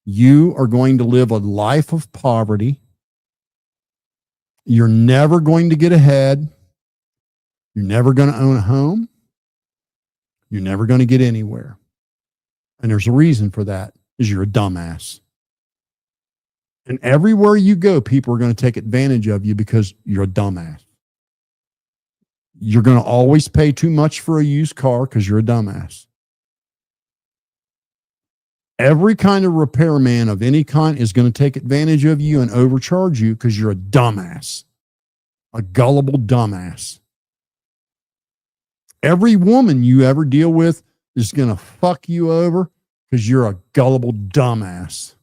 you are going to live a life of poverty. You're never going to get ahead. You're never going to own a home. You're never going to get anywhere. And there's a reason for that, is you're a dumbass. And everywhere you go, people are going to take advantage of you because you're a dumbass. You're going to always pay too much for a used car because you're a dumbass. Every kind of repairman of any kind is going to take advantage of you and overcharge you because you're a dumbass. A gullible dumbass. Every woman you ever deal with is going to fuck you over because you're a gullible dumbass.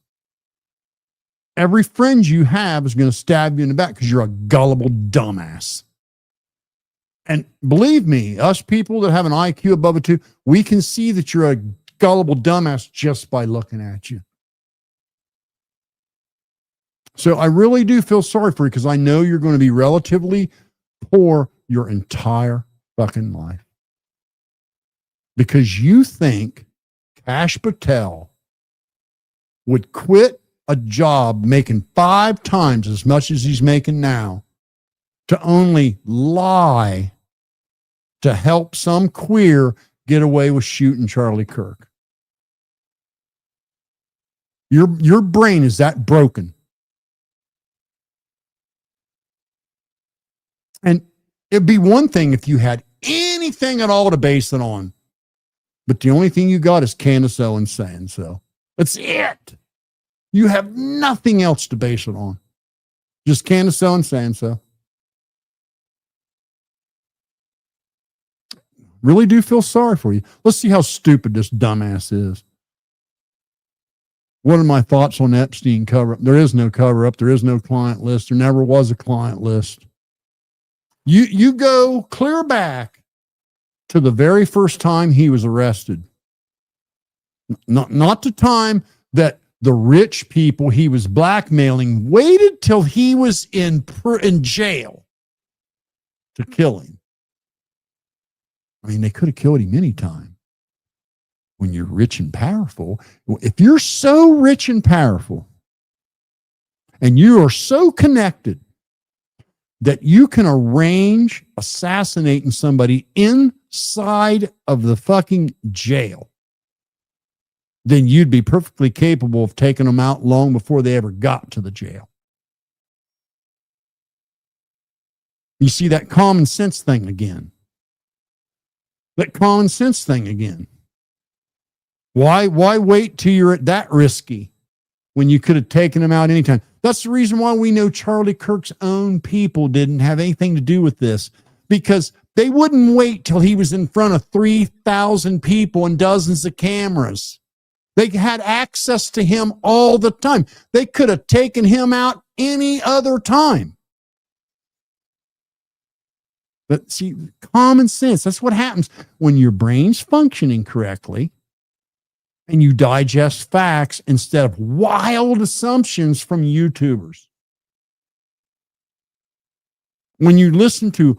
Every friend you have is going to stab you in the back because you're a gullible dumbass. And believe me, us people that have an IQ above a 2, we can see that you're a gullible dumbass just by looking at you. So I really do feel sorry for you because I know you're going to be relatively poor your entire fucking life. Because you think Kash Patel would quit a job making 5 times as much as he's making now to only lie to help some queer get away with shooting Charlie Kirk. Your brain is that broken. And it'd be one thing if you had anything at all to base it on. But the only thing you got is Candace Owens saying so. That's it. You have nothing else to base it on. Just Candace Owens saying so. Really do feel sorry for you. Let's see how stupid this dumbass is. What are my thoughts on Epstein cover-up? There is no cover-up. There is no client list. There never was a client list. You go clear back to the very first time he was arrested. Not the time that the rich people he was blackmailing waited till he was in jail to kill him. I mean, they could have killed him anytime. When you're rich and powerful, if you're so rich and powerful and you are so connected that you can arrange assassinating somebody inside of the fucking jail, then you'd be perfectly capable of taking them out long before they ever got to the jail. You see that common sense thing again. That common sense thing again. Why wait till you're at that risky when you could have taken them out anytime? That's the reason why we know Charlie Kirk's own people didn't have anything to do with this, because they wouldn't wait till he was in front of 3,000 people and dozens of cameras. They had access to him all the time. They could have taken him out any other time. But see, common sense, that's what happens when your brain's functioning correctly and you digest facts instead of wild assumptions from YouTubers. When you listen to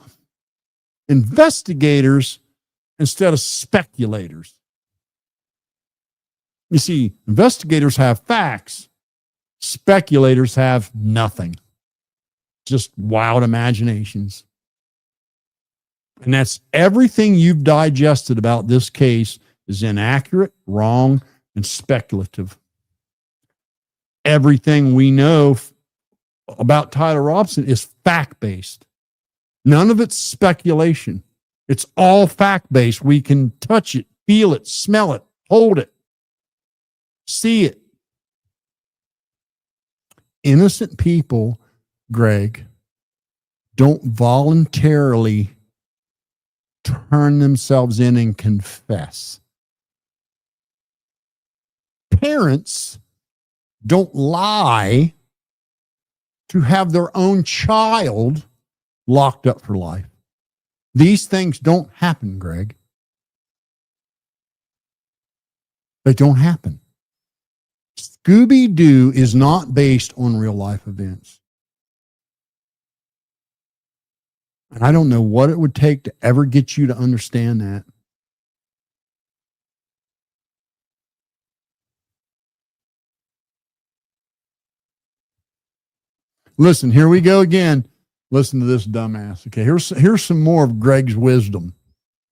investigators instead of speculators. You see, investigators have facts. Speculators have nothing. Just wild imaginations. And that's everything you've digested about this case is inaccurate, wrong, and speculative. Everything we know about Tyler Robson is fact-based. None of it's speculation. It's all fact-based. We can touch it, feel it, smell it, hold it, see it. Innocent people, Greg, don't voluntarily turn themselves in and confess. Parents don't lie to have their own child locked up for life. These things don't happen, Greg. They don't happen. Scooby-Doo is not based on real life events. And I don't know what it would take to ever get you to understand that. Listen, here we go again. Listen to this dumbass. Okay, here's some more of Greg's wisdom.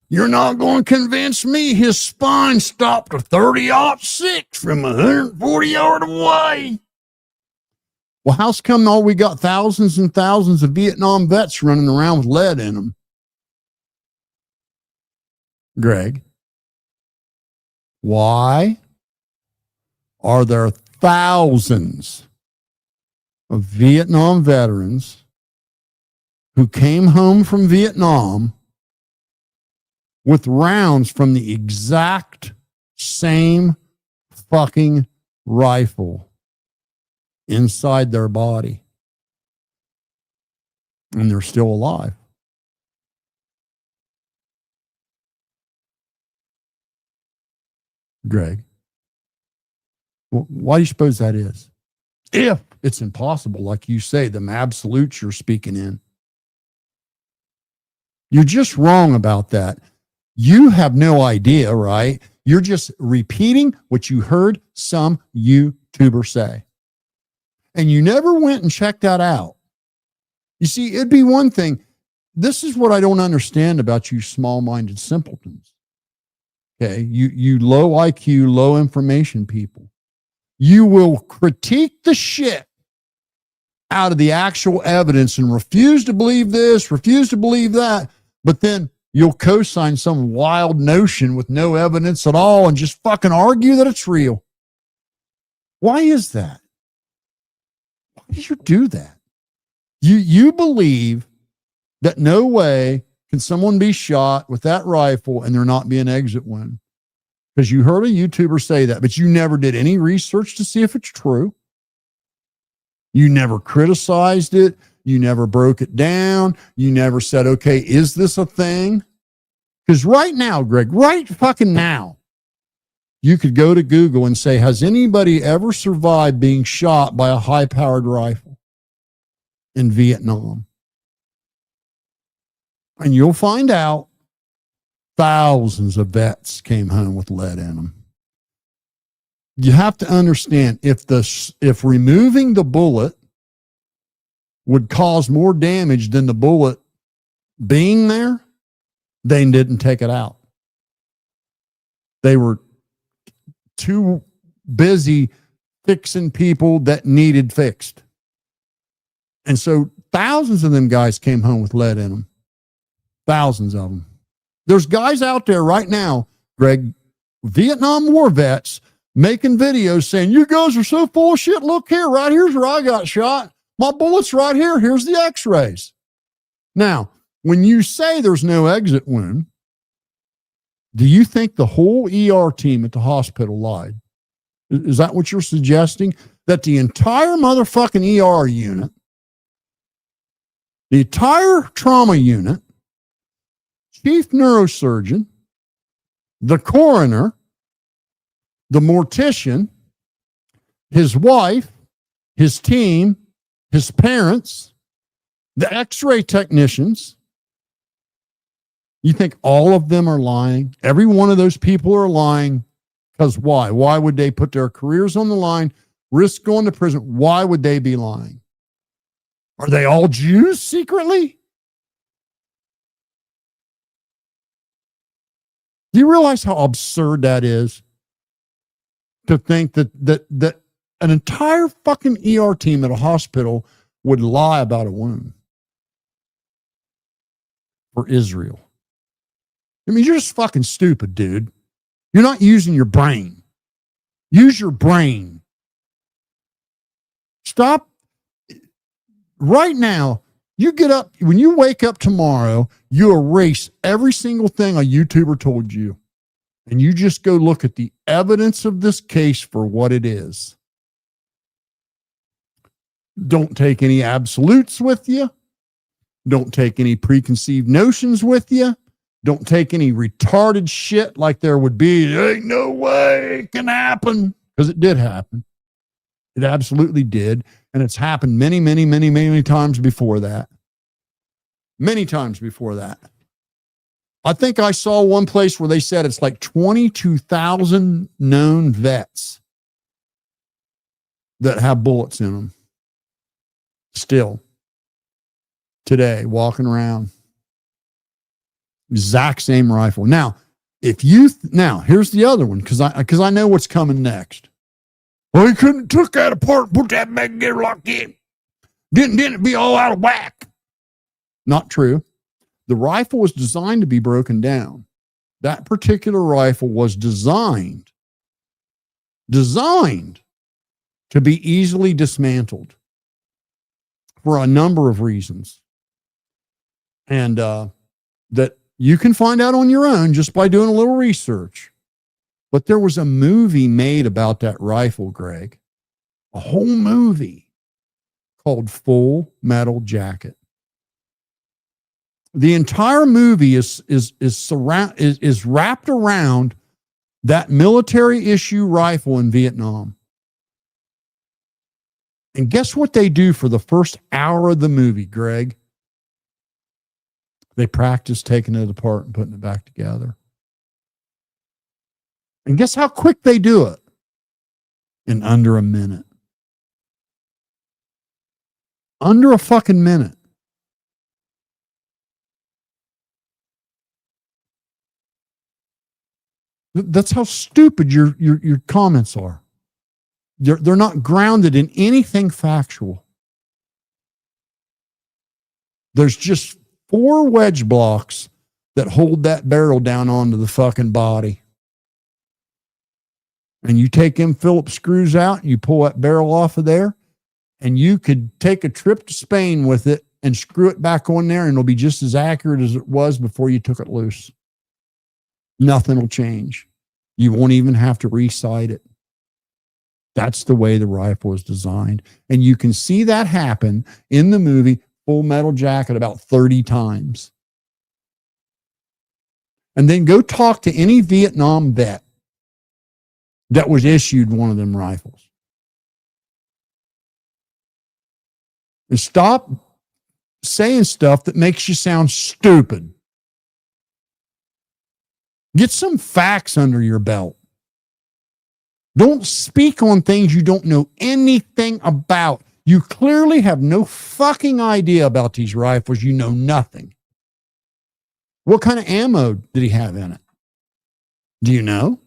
You're not going to convince me his spine stopped a 30-06 from 140 yards away. Well, how's come all we got thousands and thousands of Vietnam vets running around with lead in them? Greg, why are there thousands of Vietnam veterans who came home from Vietnam with rounds from the exact same fucking rifle inside their body, and they're still alive? Greg, why do you suppose that is? If it's impossible, like you say, the absolutes you're speaking in. You're just wrong about that. You have no idea, right? You're just repeating what you heard some YouTuber say. And you never went and checked that out. You see, it'd be one thing. This is what I don't understand about you small-minded simpletons. Okay, you low IQ, low information people. You will critique the shit out of the actual evidence and refuse to believe this, refuse to believe that, but then you'll co-sign some wild notion with no evidence at all and just fucking argue that it's real. Why is that? Why do you do that? You believe that no way can someone be shot with that rifle and there not be an exit wound? Because you heard a YouTuber say that, but you never did any research to see if it's true. You never criticized it. You never broke it down. You never said, okay, is this a thing? Because right now, Greg, right fucking now, you could go to Google and say, has anybody ever survived being shot by a high-powered rifle in Vietnam? And you'll find out thousands of vets came home with lead in them. You have to understand, if removing the bullet would cause more damage than the bullet being there, they didn't take it out. They were too busy fixing people that needed fixed. And so thousands of them guys came home with lead in them. Thousands of them. There's guys out there right now, Greg, Vietnam War vets, making videos saying, you guys are so full of shit. Look here, right here's where I got shot. My bullet's right here. Here's the x-rays. Now, when you say there's no exit wound, do you think the whole ER team at the hospital lied? Is that what you're suggesting? That the entire motherfucking ER unit, the entire trauma unit, chief neurosurgeon, the coroner, the mortician, his wife, his team, his parents, the x-ray technicians, you think all of them are lying? Every one of those people are lying. Because why? Why would they put their careers on the line, risk going to prison? Why would they be lying? Are they all Jews secretly? Do you realize how absurd that is? To think that an entire fucking ER team at a hospital would lie about a wound for Israel. I mean, you're just fucking stupid, dude. You're not using your brain. Use your brain. Stop. Right now, you get up, when you wake up tomorrow, you erase every single thing a YouTuber told you. And you just go look at the evidence of this case for what it is. Don't take any absolutes with you. Don't take any preconceived notions with you. Don't take any retarded shit like there would be. There ain't no way it can happen. Because it did happen. It absolutely did. And it's happened many, many, many, many times before that. Many times before that. I think I saw one place where they said it's like 22,000 known vets that have bullets in them. Still. Today, walking around. Exact same rifle. Now, here's the other one, because I know what's coming next. Well, he couldn't took that apart and put that back together like it. Didn't it be all out of whack? Not true. The rifle was designed to be broken down. That particular rifle was designed to be easily dismantled for a number of reasons. And that you can find out on your own just by doing a little research. But there was a movie made about that rifle, Greg. A whole movie called Full Metal Jacket. The entire movie is wrapped around that military issue rifle in Vietnam. And guess what they do for the first hour of the movie, Greg? They practice taking it apart and putting it back together. And guess how quick they do it? In under a minute. Under a fucking minute. That's how stupid your comments are. They're not grounded in anything factual. There's just 4 wedge blocks that hold that barrel down onto the fucking body. And you take them Phillips screws out, and you pull that barrel off of there, and you could take a trip to Spain with it and screw it back on there, and it'll be just as accurate as it was before you took it loose. Nothing will change. You won't even have to re-sight it. That's the way the rifle is designed. And you can see that happen in the movie Full Metal Jacket about 30 times. And then go talk to any Vietnam vet that was issued one of them rifles. And stop saying stuff that makes you sound stupid. Get some facts under your belt. Don't speak on things you don't know anything about. You clearly have no fucking idea about these rifles. You know nothing. What kind of ammo did he have in it? Do you know?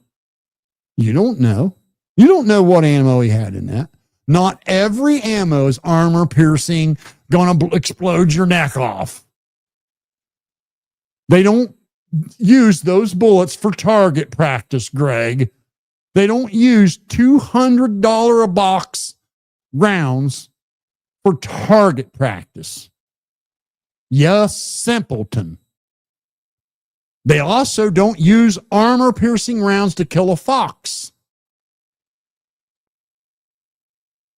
You don't know. You don't know what ammo he had in that. Not every ammo is armor piercing, gonna explode your neck off. They don't use those bullets for target practice, Greg. They don't use $200 a box rounds for target practice. Yes, simpleton. They also don't use armor-piercing rounds to kill a fox.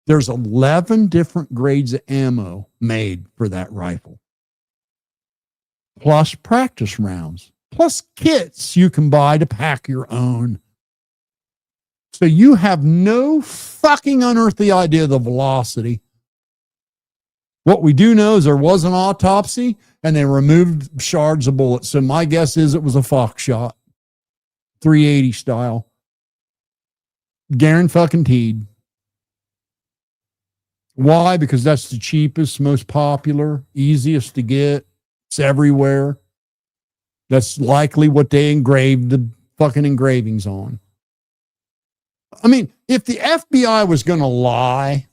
There's 11 different grades of ammo made for that rifle, plus practice rounds, plus kits you can buy to pack your own. So you have no fucking unearthly idea of the velocity. What we do know is there was an autopsy and they removed shards of bullets. So my guess is it was a Fox shot, 380 style. Guaranteed. Why? Because that's the cheapest, most popular, easiest to get. It's everywhere. That's likely what they engraved the fucking engravings on. I mean, if the FBI was going to lie,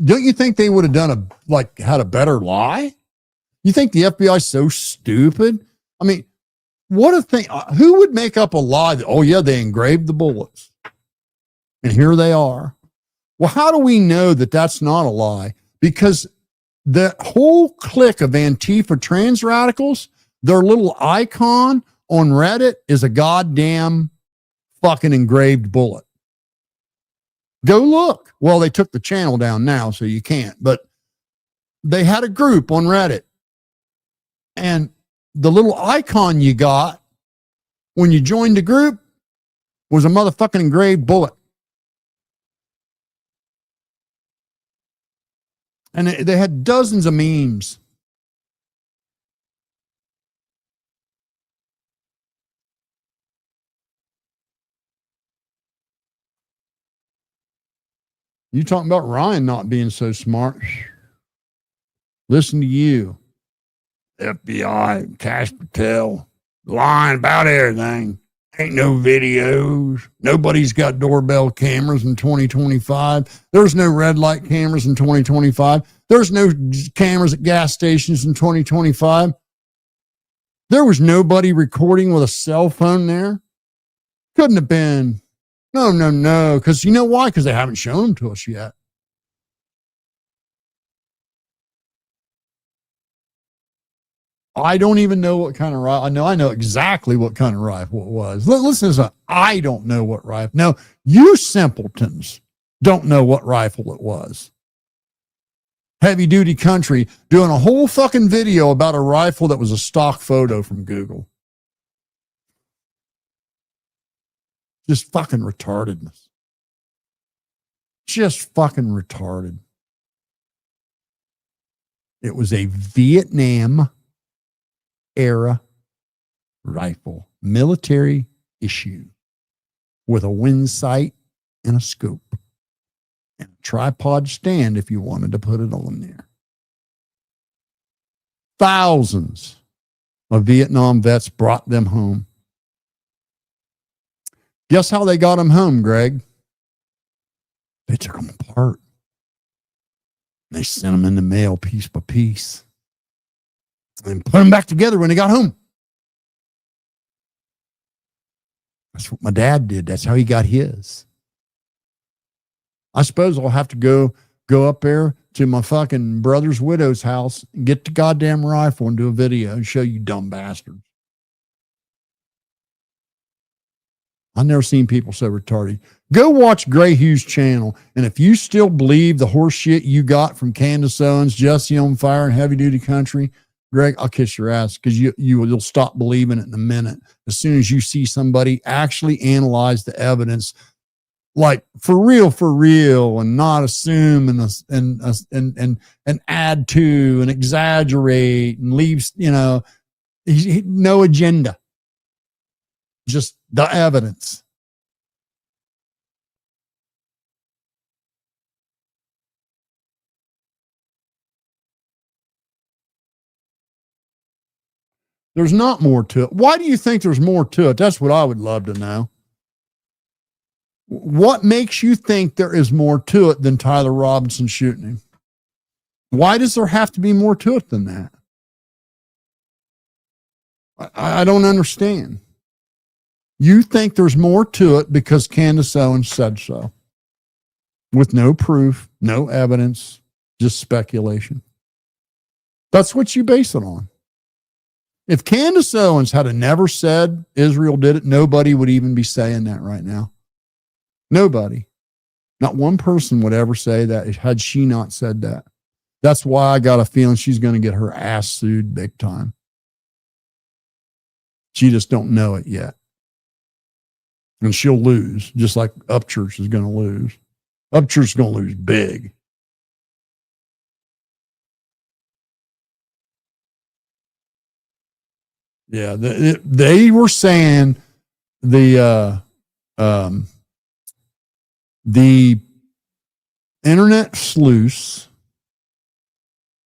don't you think they would have done had a better lie? You think the FBI is so stupid? I mean, what a thing. Who would make up a lie that, oh yeah, they engraved the bullets and here they are? Well, how do we know that that's not a lie? Because the whole clique of Antifa trans radicals, their little icon on Reddit is a goddamn fucking engraved bullet. Go look. Well, they took the channel down now, so you can't, but they had a group on Reddit. And the little icon you got when you joined the group was a motherfucking engraved bullet. And they had dozens of memes. You talking about Ryan not being so smart? Listen to you. FBI, Cash Patel, lying about everything. Ain't no videos. Nobody's got doorbell cameras in 2025. There's no red light cameras in 2025. There's no cameras at gas stations in 2025. There was nobody recording with a cell phone there. Couldn't have been. No. Because you know why? Because they haven't shown them to us yet. I don't even know what kind of rifle. I know exactly what kind of rifle it was. Listen to this. I don't know what rifle. No, you simpletons don't know what rifle it was. Heavy Duty Country doing a whole fucking video about a rifle that was a stock photo from Google. Just fucking retardedness. Just fucking retarded. It was a Vietnam era rifle, military issue, with a wind sight and a scope and a tripod stand if you wanted to put it on there. Thousands of Vietnam vets brought them home. Guess how they got them home, Greg? They took them apart. They sent them in the mail piece by piece and put them back together when they got home. That's what my dad did. That's how he got his. I suppose I'll have to go go up there to my fucking brother's widow's house, get the goddamn rifle and do a video and show you dumb bastards. I've never seen people so retarded. Go watch Gray Hughes' channel. And if you still believe the horse shit you got from Candace Owens, Jesse on Fire, and Heavy Duty Country, Greg, I'll kiss your ass, because you'll stop believing it in a minute as soon as you see somebody actually analyze the evidence, like for real, and not assume and add to and exaggerate and leaves, no agenda, just the evidence. There's not more to it. Why do you think there's more to it? That's what I would love to know. What makes you think there is more to it than Tyler Robinson shooting him? Why does there have to be more to it than that? I don't understand. You think there's more to it because Candace Owens said so, with no proof, no evidence, just speculation. That's what you base it on. If Candace Owens had never said Israel did it, nobody would even be saying that right now. Nobody. Not one person would ever say that had she not said that. That's why I got a feeling she's going to get her ass sued big time. She just don't know it yet. And she'll lose, just like Upchurch is going to lose. Upchurch is going to lose big. Yeah, they were saying the internet sleuths,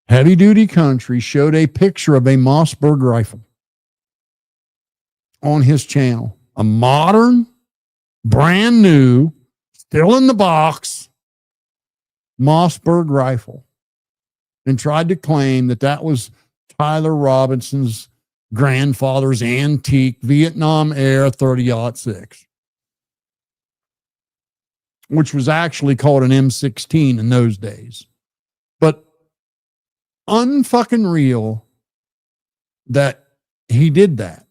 Heavy Duty Country, showed a picture of a Mossberg rifle on his channel. A modern, brand new, still in the box, Mossberg rifle. And tried to claim that that was Tyler Robinson's grandfather's antique Vietnam era 30-06, which was actually called an M16 in those days. But unfucking real that he did that,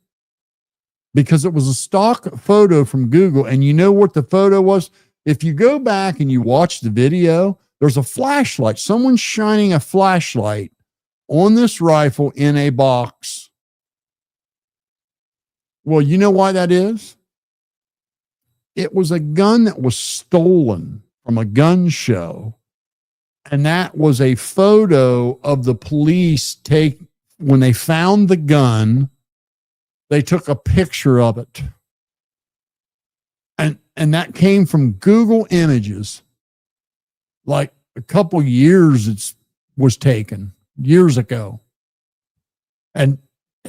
because it was a stock photo from Google. And you know what the photo was? If you go back and you watch the video, there's a flashlight. Someone's shining a flashlight on this rifle in a box. Well, you know why that is? It was a gun that was stolen from a gun show. And that was a photo of the police when they found the gun, they took a picture of it. And that came from Google Images. Like a couple years it was taken, years ago. And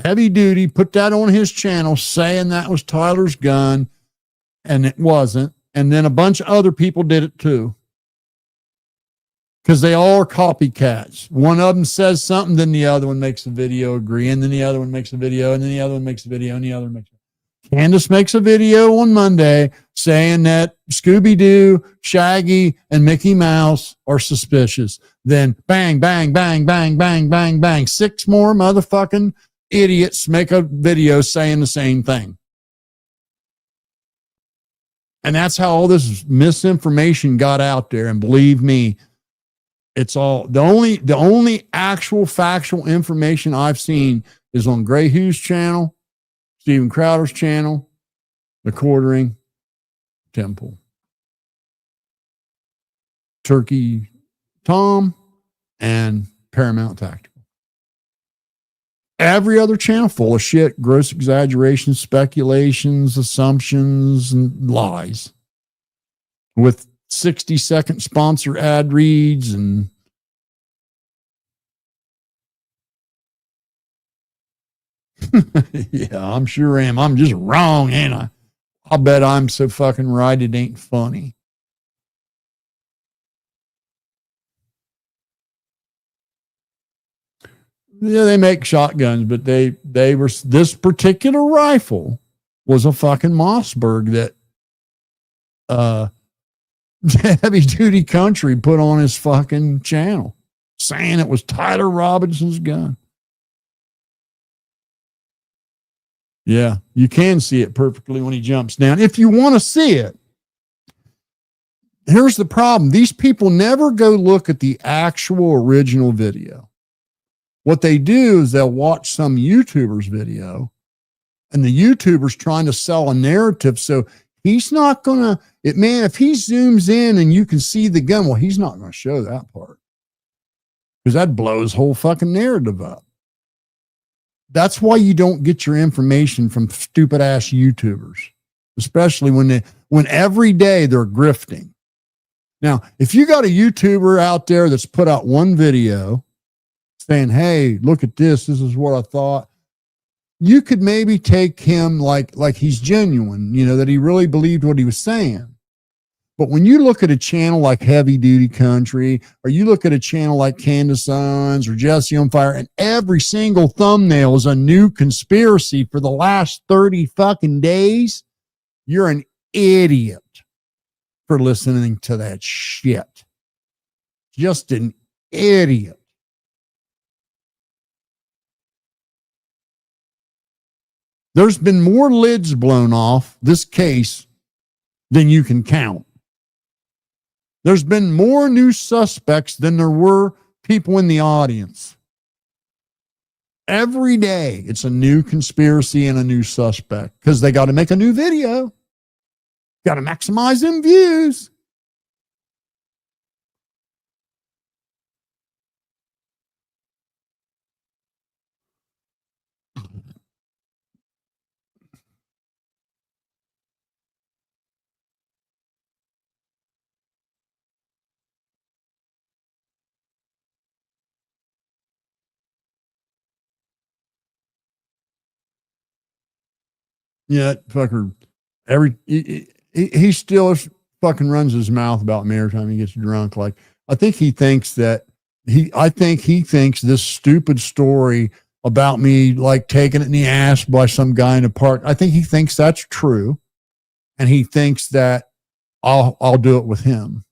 Heavy Duty put that on his channel saying that was Tyler's gun, and it wasn't. And then a bunch of other people did it too, because they all are copycats. One of them says something, then the other one makes a video agree, and then the other one makes a video, and then the other one makes a video, and the other one makes a video. Candace makes a video on Monday saying that Scooby-Doo, Shaggy, and Mickey Mouse are suspicious. Then bang, bang, bang, bang, bang, bang, bang. 6 more motherfucking idiots make a video saying the same thing. And that's how all this misinformation got out there. And believe me, it's all the only actual factual information I've seen is on Gray Hughes' channel, Steven Crowder's channel, the Quartering Temple, Turkey Tom, and Paramount Tactical. Every other channel full of shit, gross exaggerations, speculations, assumptions, and lies, with 60-second sponsor ad reads and yeah, I'm sure am. I'm just wrong, ain't I? I bet I'm so fucking right it ain't funny. Yeah, they make shotguns, but they were, this particular rifle was a fucking Mossberg that Heavy Duty Country put on his fucking channel saying it was Tyler Robinson's gun. Yeah, you can see it perfectly when he jumps down. If you want to see it, here's the problem. These people never go look at the actual original video. What they do is they'll watch some YouTuber's video, and the YouTuber's trying to sell a narrative. So he's not going to, if he zooms in and you can see the gun, well, he's not going to show that part because that blows whole fucking narrative up. That's why you don't get your information from stupid ass YouTubers, especially when every day they're grifting. Now, if you got a YouTuber out there that's put out one video saying, hey, look at this. This is what I thought. You could maybe take him like he's genuine, that he really believed what he was saying. But when you look at a channel like Heavy Duty Country, or you look at a channel like Candace Owens or Jesse on Fire, and every single thumbnail is a new conspiracy for the last 30 fucking days, you're an idiot for listening to that shit. Just an idiot. There's been more lids blown off this case than you can count. There's been more new suspects than there were people in the audience. Every day, it's a new conspiracy and a new suspect because they got to make a new video. Got to maximize them views. Yeah, fucker. He still fucking runs his mouth about me every time he gets drunk. Like, I think he thinks this stupid story about me like taking it in the ass by some guy in a park. I think he thinks that's true, and he thinks that I'll do it with him.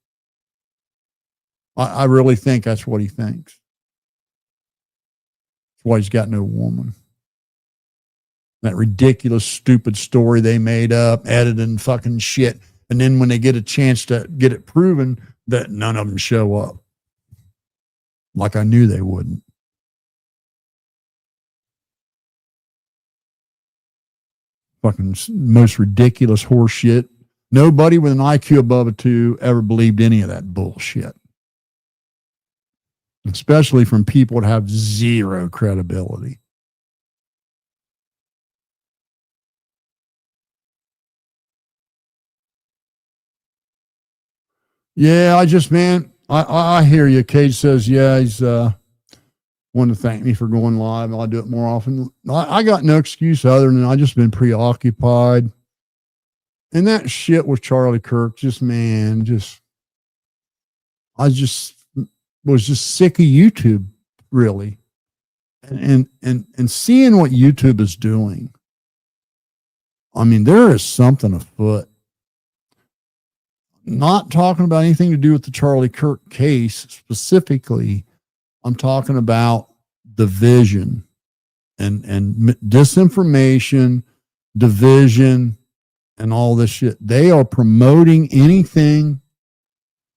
I really think that's what he thinks. That's why he's got no woman. That ridiculous, stupid story they made up, edited and fucking shit. And then when they get a chance to get it proven, that none of them show up. Like I knew they wouldn't. Fucking most ridiculous horse shit. Nobody with an IQ above a 2 ever believed any of that bullshit. Especially from people that have zero credibility. Yeah, I hear you. Cage says, yeah, he's wanted to thank me for going live. I'll do it more often. I got no excuse other than I just been preoccupied. And that shit with Charlie Kirk, I was just sick of YouTube, really. And seeing what YouTube is doing. I mean, there is something afoot. Not talking about anything to do with the Charlie Kirk case specifically. I'm talking about division and disinformation, division, and all this shit. They are promoting anything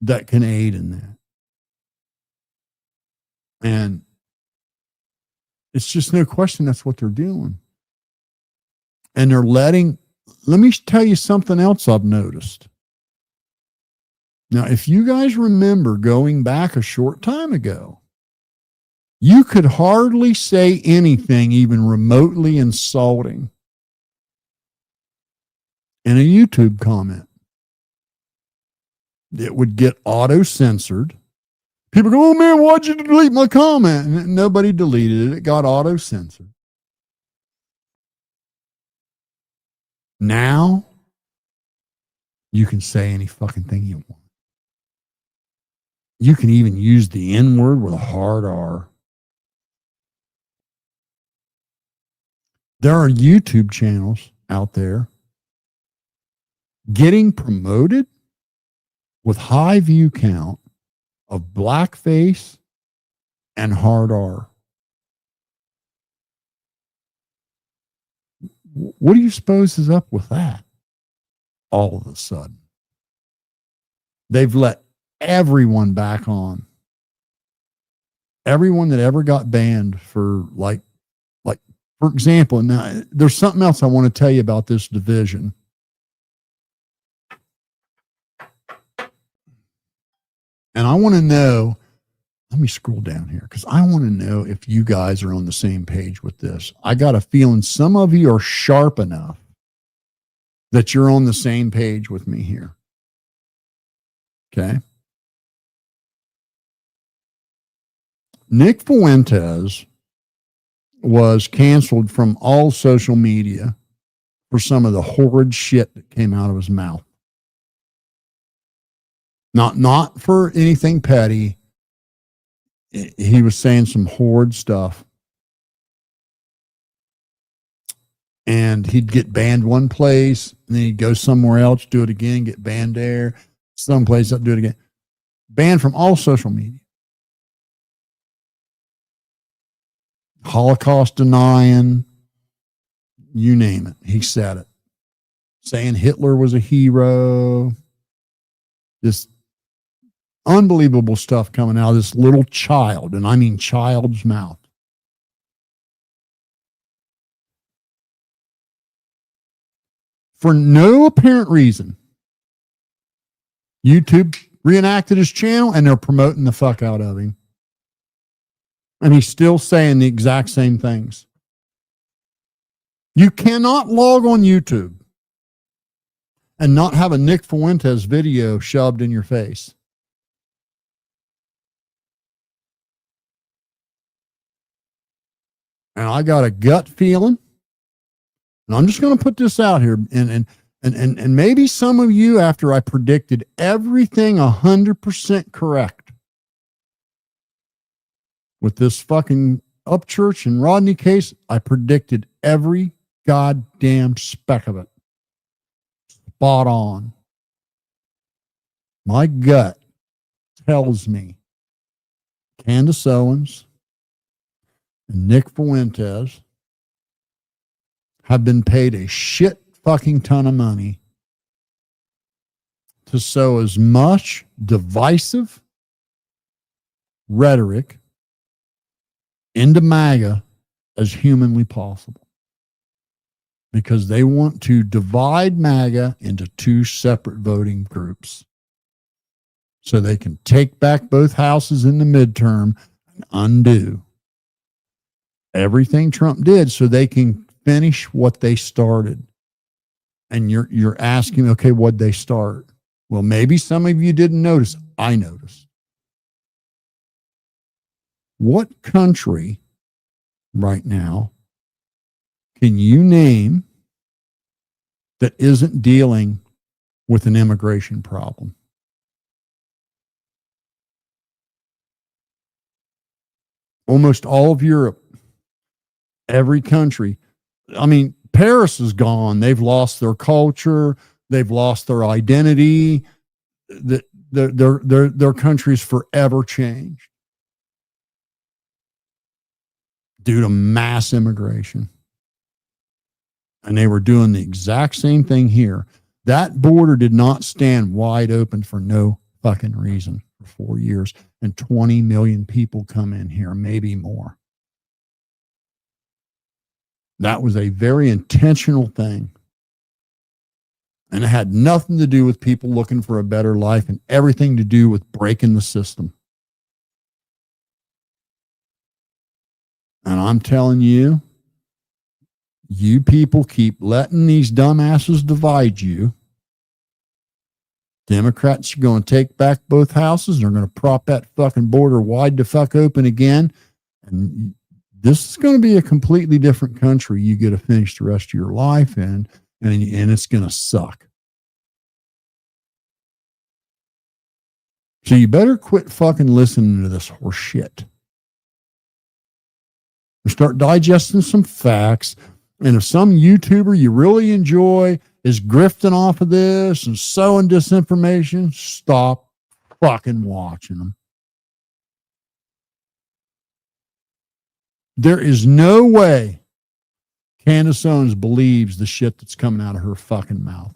that can aid in that. And it's just no question that's what they're doing. And they're let me tell you something else I've noticed. Now, if you guys remember going back a short time ago, you could hardly say anything even remotely insulting in a YouTube comment. It would get auto-censored. People go, oh man, why'd you delete my comment? And nobody deleted it. It got auto-censored. Now, you can say any fucking thing you want. You can even use the N word with a hard R. There are YouTube channels out there getting promoted with high view count of blackface and hard R. What do you suppose is up with that? All of a sudden, they've let everyone back on. Everyone that ever got banned for like for example, now there's something else I want to tell you about this division. And I want to know, let me scroll down here because I want to know if you guys are on the same page with this. I got a feeling some of you are sharp enough that you're on the same page with me here. Okay. Nick Fuentes was canceled from all social media for some of the horrid shit that came out of his mouth. Not for anything petty. He was saying some horrid stuff. And he'd get banned one place, and then he'd go somewhere else, do it again, get banned there, someplace else, do it again. Banned from all social media. Holocaust denying, you name it. He said it. Saying Hitler was a hero. This unbelievable stuff coming out of this little child, and I mean child's mouth. For no apparent reason, YouTube reenacted his channel and they're promoting the fuck out of him. And he's still saying the exact same things. You cannot log on YouTube and not have a Nick Fuentes video shoved in your face. And I got a gut feeling, and I'm just going to put this out here, and maybe some of you, after I predicted everything 100% correct with this fucking Upchurch and Rodni case, I predicted every goddamn speck of it. Spot on. My gut tells me Candace Owens and Nick Fuentes have been paid a shit fucking ton of money to sow as much divisive rhetoric into MAGA as humanly possible. Because they want to divide MAGA into two separate voting groups. So they can take back both houses in the midterm and undo everything Trump did so they can finish what they started. And you're asking, okay, what'd they start? Well, maybe some of you didn't notice. I noticed. What country right now can you name that isn't dealing with an immigration problem? Almost all of Europe, every country. I mean, Paris is gone. They've lost their culture. They've lost their identity. Their country's forever changed due to mass immigration. And they were doing the exact same thing here. That border did not stand wide open for no fucking reason for 4 years. And 20 million people come in here, maybe more. That was a very intentional thing. And it had nothing to do with people looking for a better life and everything to do with breaking the system. And I'm telling you, you people keep letting these dumbasses divide you. Democrats are going to take back both houses. They're going to prop that fucking border wide the fuck open again. And this is going to be a completely different country you get to finish the rest of your life in, and it's going to suck. So you better quit fucking listening to this horse shit. Start digesting some facts. And if some YouTuber you really enjoy is grifting off of this and sowing disinformation, stop fucking watching them. There is no way Candace Owens believes the shit that's coming out of her fucking mouth.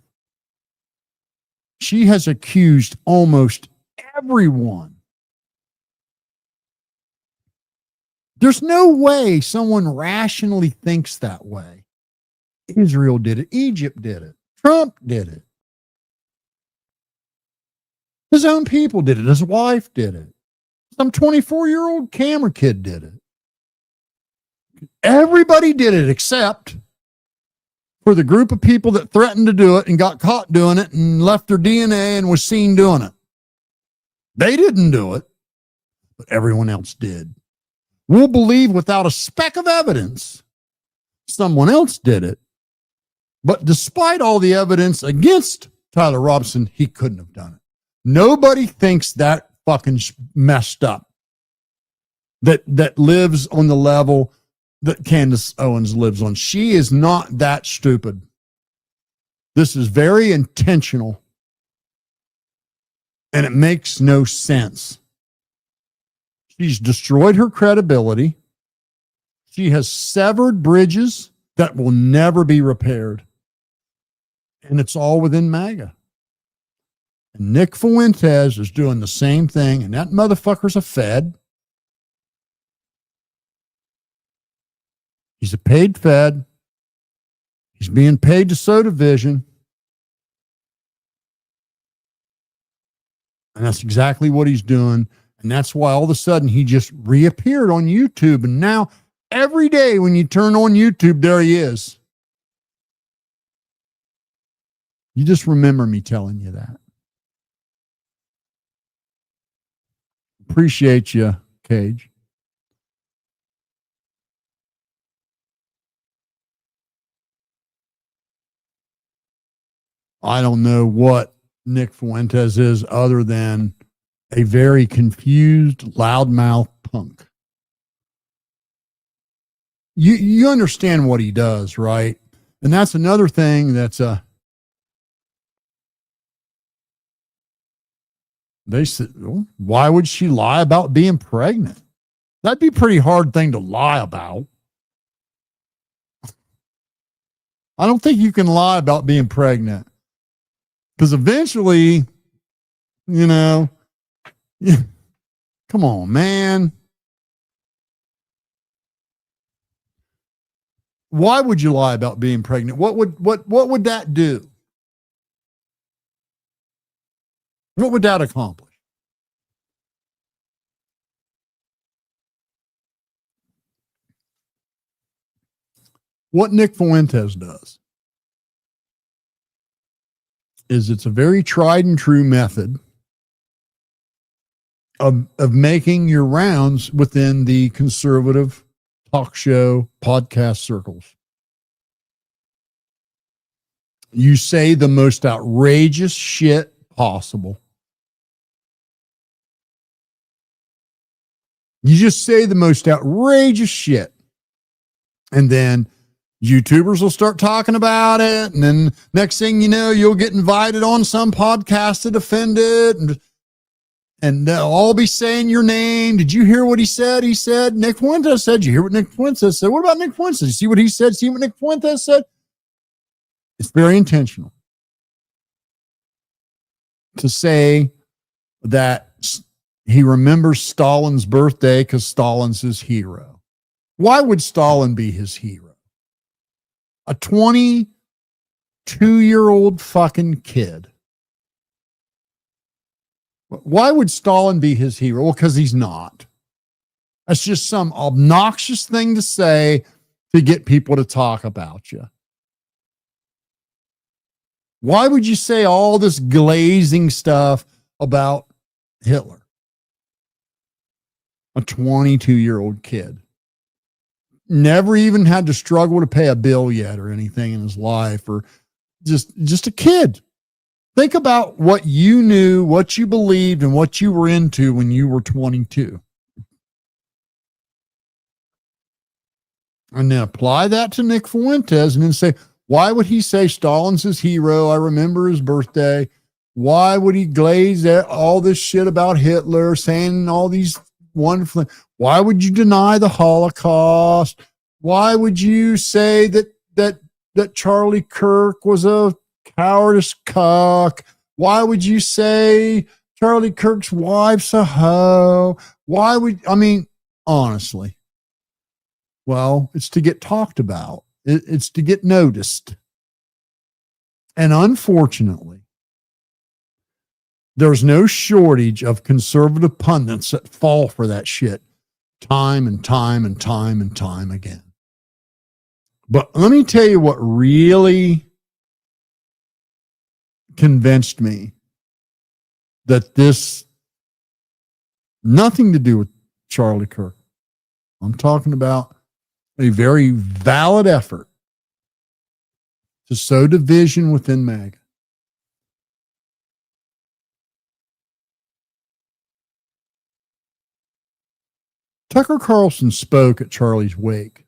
She has accused almost everyone. There's no way someone rationally thinks that way. Israel did it. Egypt did it. Trump did it. His own people did it. His wife did it. Some 24-year-old camera kid did it. Everybody did it except for the group of people that threatened to do it and got caught doing it and left their DNA and was seen doing it. They didn't do it, but everyone else did. We'll believe without a speck of evidence someone else did it. But despite all the evidence against Tyler Robson, he couldn't have done it. Nobody thinks that fucking messed up. That lives on the level that Candace Owens lives on. She is not that stupid. This is very intentional. And it makes no sense. She's destroyed her credibility. She has severed bridges that will never be repaired. And it's all within MAGA. And Nick Fuentes is doing the same thing, and that motherfucker's a Fed. He's a paid Fed. He's being paid to sow division. And that's exactly what he's doing. And that's why all of a sudden he just reappeared on YouTube. And now every day when you turn on YouTube, there he is. You just remember me telling you that. Appreciate you, Cage. I don't know what Nick Fuentes is other than a very confused, loudmouth punk. You understand what he does, right? And that's another thing that's they said, well, why would she lie about being pregnant? That'd be a pretty hard thing to lie about. I don't think you can lie about being pregnant. Because eventually, you know, come on, man. Why would you lie about being pregnant? What would that do? What would that accomplish? What Nick Fuentes does is it's a very tried and true method of making your rounds within the conservative talk show podcast circles. You say the most outrageous shit possible. You just say the most outrageous shit. And then YouTubers will start talking about it. And then next thing you know, you'll get invited on some podcast to defend it. And they'll all be saying your name. Did you hear what he said? He said, Nick Fuentes said. You hear what Nick Fuentes said? What about Nick Fuentes? You see what he said? See what Nick Fuentes said? It's very intentional to say that he remembers Stalin's birthday because Stalin's his hero. Why would Stalin be his hero? A 22-year-old fucking kid. Why would Stalin be his hero? Well, because he's not. That's just some obnoxious thing to say to get people to talk about you. Why would you say all this glazing stuff about Hitler? A 22-year-old kid. Never even had to struggle to pay a bill yet or anything in his life, or just a kid. Think about what you knew, what you believed, and what you were into when you were 22. And then apply that to Nick Fuentes and then say, Why would he say Stalin's his hero? I remember his birthday. Why would he glaze at all this shit about Hitler, saying all these wonderful things? Why would you deny the Holocaust? Why would you say that Charlie Kirk was a cowardice cuck? Why would you say Charlie Kirk's wife's a hoe? Honestly. Well, it's to get talked about. It's to get noticed. And unfortunately, there's no shortage of conservative pundits that fall for that shit time and time and time and time again. But let me tell you what really convinced me that this nothing to do with Charlie Kirk. I'm talking about a very valid effort to sow division within MAGA. Tucker Carlson spoke at Charlie's wake.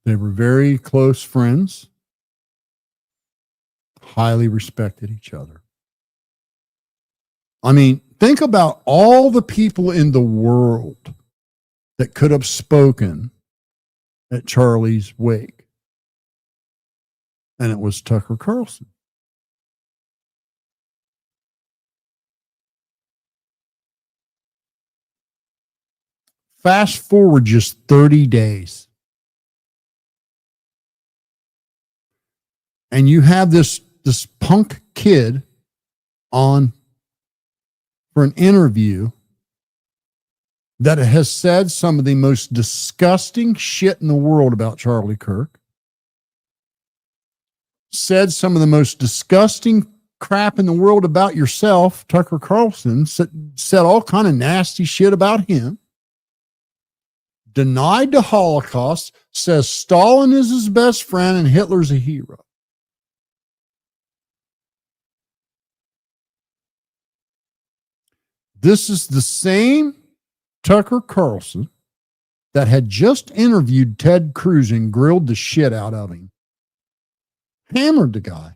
They were very close friends, highly respected each other. I mean, think about all the people in the world that could have spoken at Charlie's wake. And it was Tucker Carlson. Fast forward just 30 days. And you have this punk kid on for an interview that has said some of the most disgusting shit in the world about Charlie Kirk, said some of the most disgusting crap in the world about yourself, Tucker Carlson, said all kind of nasty shit about him, denied the Holocaust, says Stalin is his best friend and Hitler's a hero. This is the same Tucker Carlson that had just interviewed Ted Cruz and grilled the shit out of him. Hammered the guy.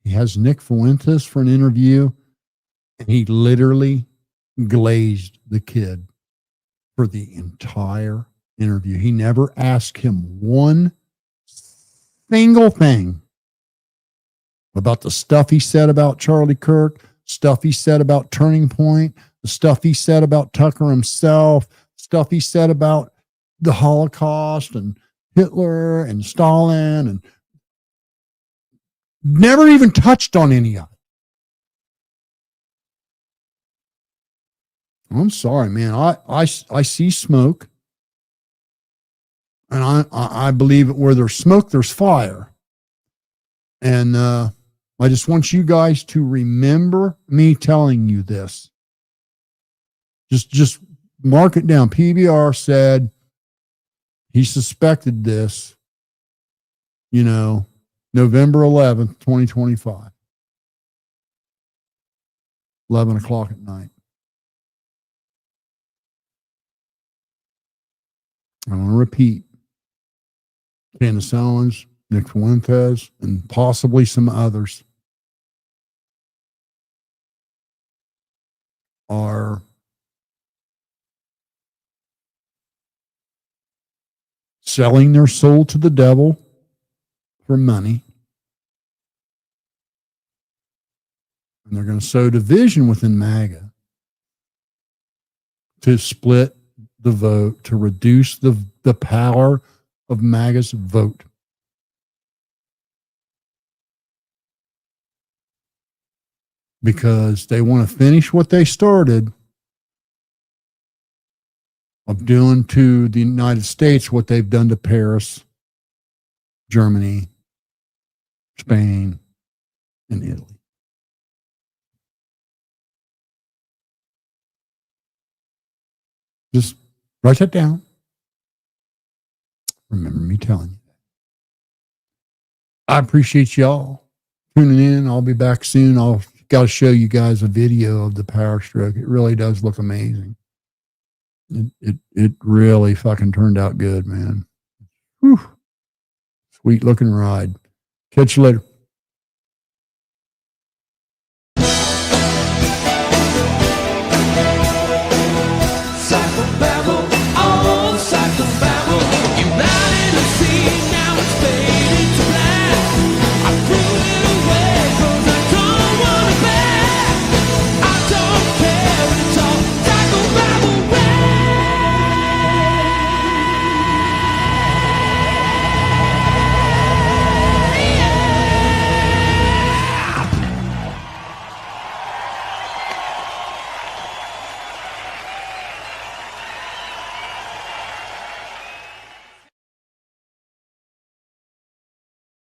He has Nick Fuentes for an interview, and he literally glazed the kid for the entire interview. He never asked him one single thing about the stuff he said about Charlie Kirk, stuff he said about Turning Point, the stuff he said about Tucker himself, stuff he said about the Holocaust and Hitler and Stalin, and never even touched on any of it. I'm sorry, man. I see smoke, and I believe where there's smoke, there's fire. And I just want you guys to remember me telling you this. Just mark it down. PBR said he suspected this, November 11th, 2025, 11 o'clock at night. I want to repeat. Candace Owens, Nick Fuentes, and possibly some others are selling their soul to the devil for money. And they're going to sow division within MAGA to split the vote, to reduce the power of MAGA's vote. Because they want to finish what they started of doing to the United States what they've done to Paris, Germany, Spain, and Italy. Just write that down. Remember me telling you that. I appreciate y'all tuning in. I'll be back soon. I'll got to show you guys a video of the power stroke. It really does look amazing. It really fucking turned out good, man. Whew. Sweet looking ride. Catch you later.